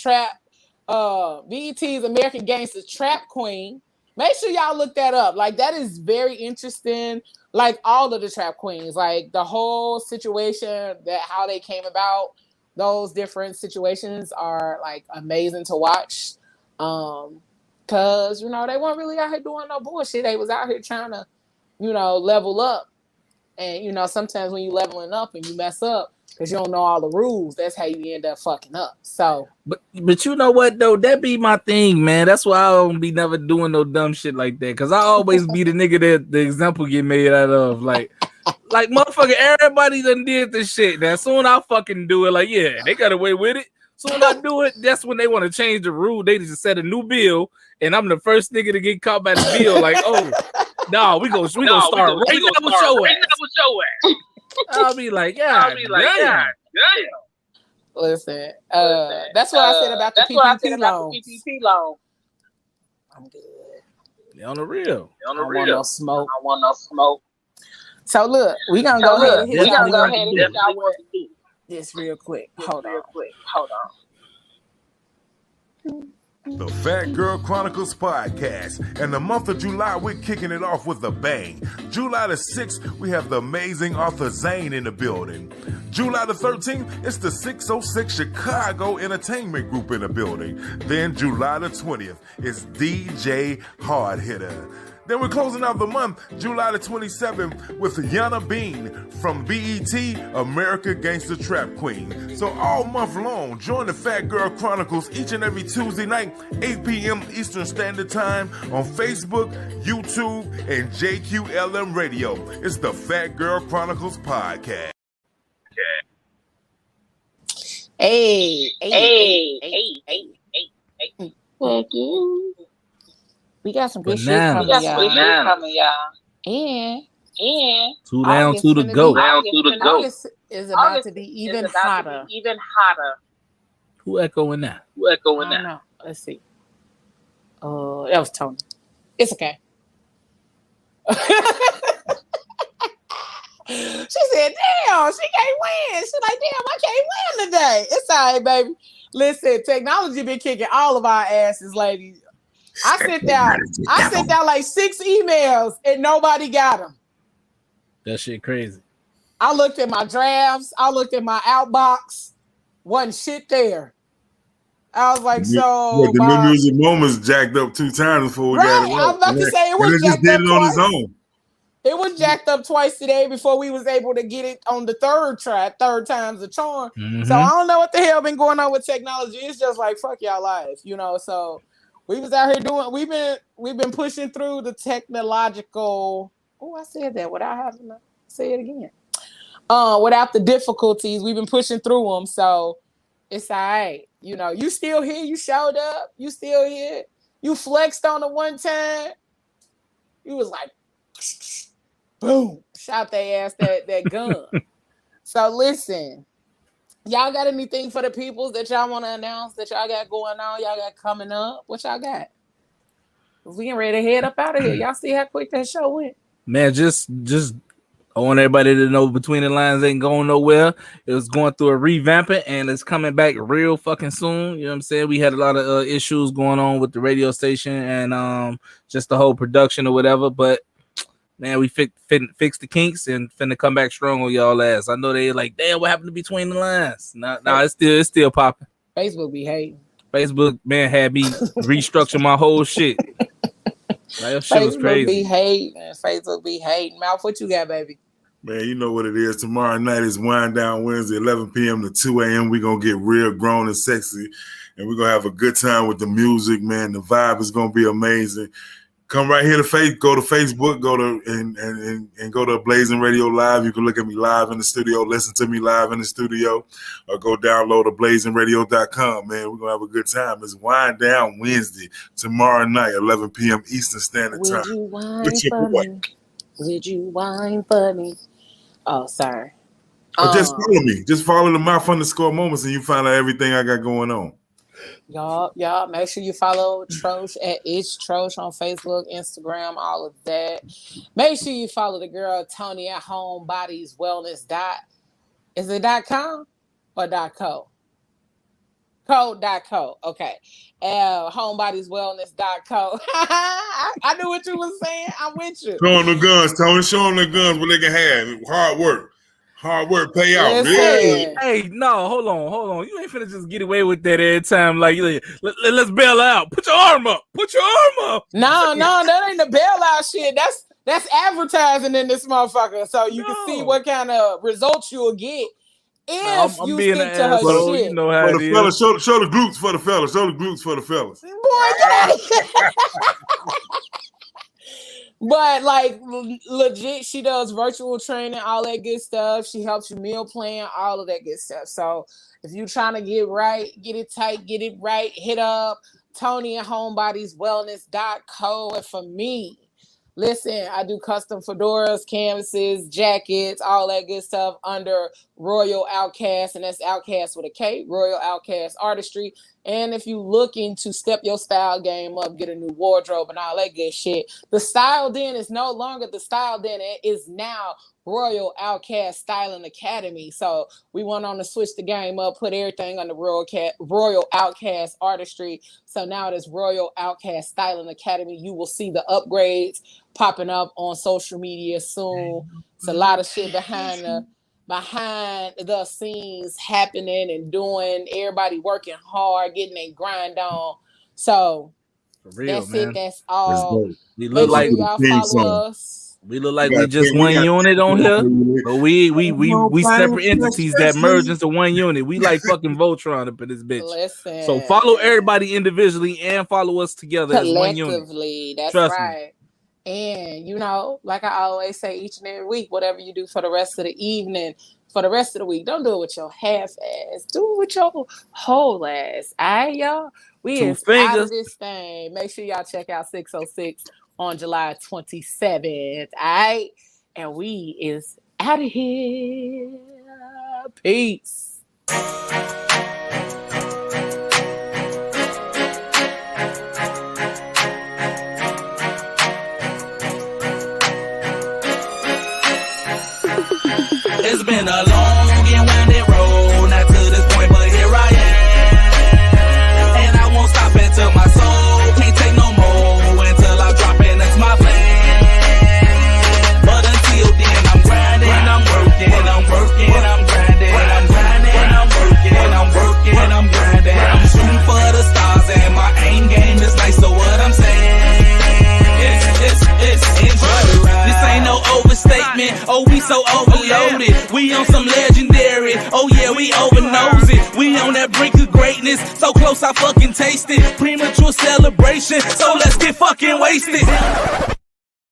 Gangsters Trap Queen. Make sure y'all look that up. Like, that is very interesting. Like, all of the trap queens, like the whole situation, how they came about, those different situations are like amazing to watch. Cause, you know, they weren't really out here doing no bullshit. They was out here trying to, you know, level up. And, you know, sometimes when you leveling up and you mess up because you don't know all the rules, that's how you end up fucking up. So, but you know what though? That be my thing, man. That's why I don't be never doing no dumb shit like that. Cause I always be the nigga that the example get made out of. Like motherfucker, everybody done did this shit. Now soon I fucking do it. Like, yeah, they got away with it. Soon I do it, that's when they want to change the rule. They just set a new bill, and I'm the first nigga to get caught by the bill. Like, oh, no, we gonna start right now with your ass. I'll be like, yeah, damn. Listen, that's what I said about the PPP loan. I'm good. Yeah, on the real. I don't want no smoke. So look, we gonna go ahead and hit y'all with this real quick. Hold on. The Fat Girl Chronicles podcast. And the month of July, we're kicking it off with a bang. July the 6th, we have the amazing author Zane in the building. July the 13th, it's the 606 Chicago Entertainment Group in the building. Then July the 20th, it's DJ Hard Hitter. Then we're closing out the month, July the 27th, with Yana Bean from BET, America Gangsta Trap Queen. So all month long, join the Fat Girl Chronicles each and every Tuesday night, 8 p.m. Eastern Standard Time on Facebook, YouTube, and JQLM Radio. It's the Fat Girl Chronicles podcast. Hey. We got some good shit coming, y'all. And two down, two to go. August is about to be even hotter. Who echoing that? I don't know. Let's see. That was Tony. It's okay. She said, damn, she can't win. She's like, damn, I can't win today. It's all right, baby. Listen, technology been kicking all of our asses, ladies. I sent out like 6 emails and nobody got them. That shit crazy. I looked at my drafts. I looked at my outbox. Wasn't shit there. I was like, so. The New Music Moments jacked up 2 times before we got it. I was about to say it was jacked just did up it on twice. his own. It was jacked up twice today before we was able to get it on the third time's the charm. Mm-hmm. So I don't know what the hell been going on with technology. It's just like fuck y'all life, you know. So we was out here doing. We've been pushing through the technological. Oh, I said that without having to say it again. Without the difficulties, we've been pushing through them. So it's all right. You know, you still here. You showed up. You still here. You flexed on the one time. You was like, boom, shot their ass that gun. So listen, y'all got anything for the peoples that y'all want to announce that y'all got going on? Y'all got coming up? What y'all got? We getting ready to head up out of here. Y'all see how quick that show went? Man, just I want everybody to know Between the Lines ain't going nowhere. It was going through a revamping and it's coming back real fucking soon. You know what I'm saying? We had a lot of issues going on with the radio station and just the whole production or whatever. But man, we fixed the kinks and finna come back strong on y'all ass. I know they like, damn, what happened to Between the Lines? Nah, it's still popping. Facebook be hating. Facebook, man, had me restructure my whole shit. Like, shit was crazy. Facebook be hating. Mouth, what you got, baby? Man, you know what it is. Tomorrow night is Wind Down Wednesday, 11 p.m. to 2 a.m. We're going to get real grown and sexy, and we're going to have a good time with the music, man. The vibe is going to be amazing. Come right here to go to Facebook, go to Blazing Radio Live. You can look at me live in the studio, listen to me live in the studio, or go download to blazingradio.com, man. We're going to have a good time. It's Wind Down Wednesday, tomorrow night, 11 p.m. Eastern Standard Time. Would you whine for me? Would you whine for me? Oh, sorry. Just follow me. Just follow the mouth_moments and you find out everything I got going on. Y'all, make sure you follow Trosh at It's Trosh on Facebook, Instagram, all of that. Make sure you follow the girl Tony at Homebodies Wellness. Is it .com or .co? Co.co. Okay. Homebodieswellness.co. I knew what you was saying. I'm with you. Show them the guns, Tony. Show them the guns what they can have. Hard work. Hard work pay out. Hey, no, hold on. You ain't finna just get away with that every time. Like, let's bail out. Put your arm up. No, that ain't the bailout shit. That's advertising in this motherfucker, so you can see what kind of results you'll get if I'm you being stick an to her asshole. shit. You know how For the it fellas, is. show the glutes for the fellas. Show the glutes for the fellas. Boy, get out of here. But like legit, she does virtual training, all that good stuff. She helps you meal plan, all of that good stuff. So if you're trying to get right, get it tight, get it right, hit up Tony at homebodieswellness.co. And for me, listen, I do custom fedoras, canvases, jackets, all that good stuff under Royal Outcast, and that's Outcast with a K, Royal Outcast Artistry. And if you looking to step your style game up, get a new wardrobe and all that good shit, the Style Den is no longer the Style Den. It is now Royal Outcast Styling Academy. So we went on to switch the game up, put everything under Royal Outcast Artistry. So now it is Royal Outcast Styling Academy. You will see the upgrades popping up on social media soon. It's a lot of shit behind the scenes happening and doing. Everybody working hard, getting their grind on. So For real, that's man. it. That's all. We look Make sure y'all follow us. We look like we just one unit on here, but we separate entities that merge into one unit. We like fucking Voltron up in this bitch. Listen. So follow everybody individually and follow us together as one unit. Collectively, that's Trust right. And you know, like I always say, each and every week, whatever you do for the rest of the evening, for the rest of the week, don't do it with your half ass. Do it with your whole ass. All right, y'all? We is out of this thing. Make sure y'all check out 606 on July 27th. All right? And we is out of here. Peace. It's been a long and winding road, not to this point, but here I am. And I won't stop until my soul can't take no more, until I drop in, that's my plan. But until then, I'm grinding, I'm working, I'm grinding, I'm grinding, I'm working, I'm grinding. I'm shooting for the stars and my aim game is nice, so what I'm saying, it's enjoy the ride. This ain't no overstatement, oh we so overloaded. We on some legendary, oh yeah, we over nosy. We on that brink of greatness, so close I fucking taste it. Premature celebration, so let's get fucking wasted.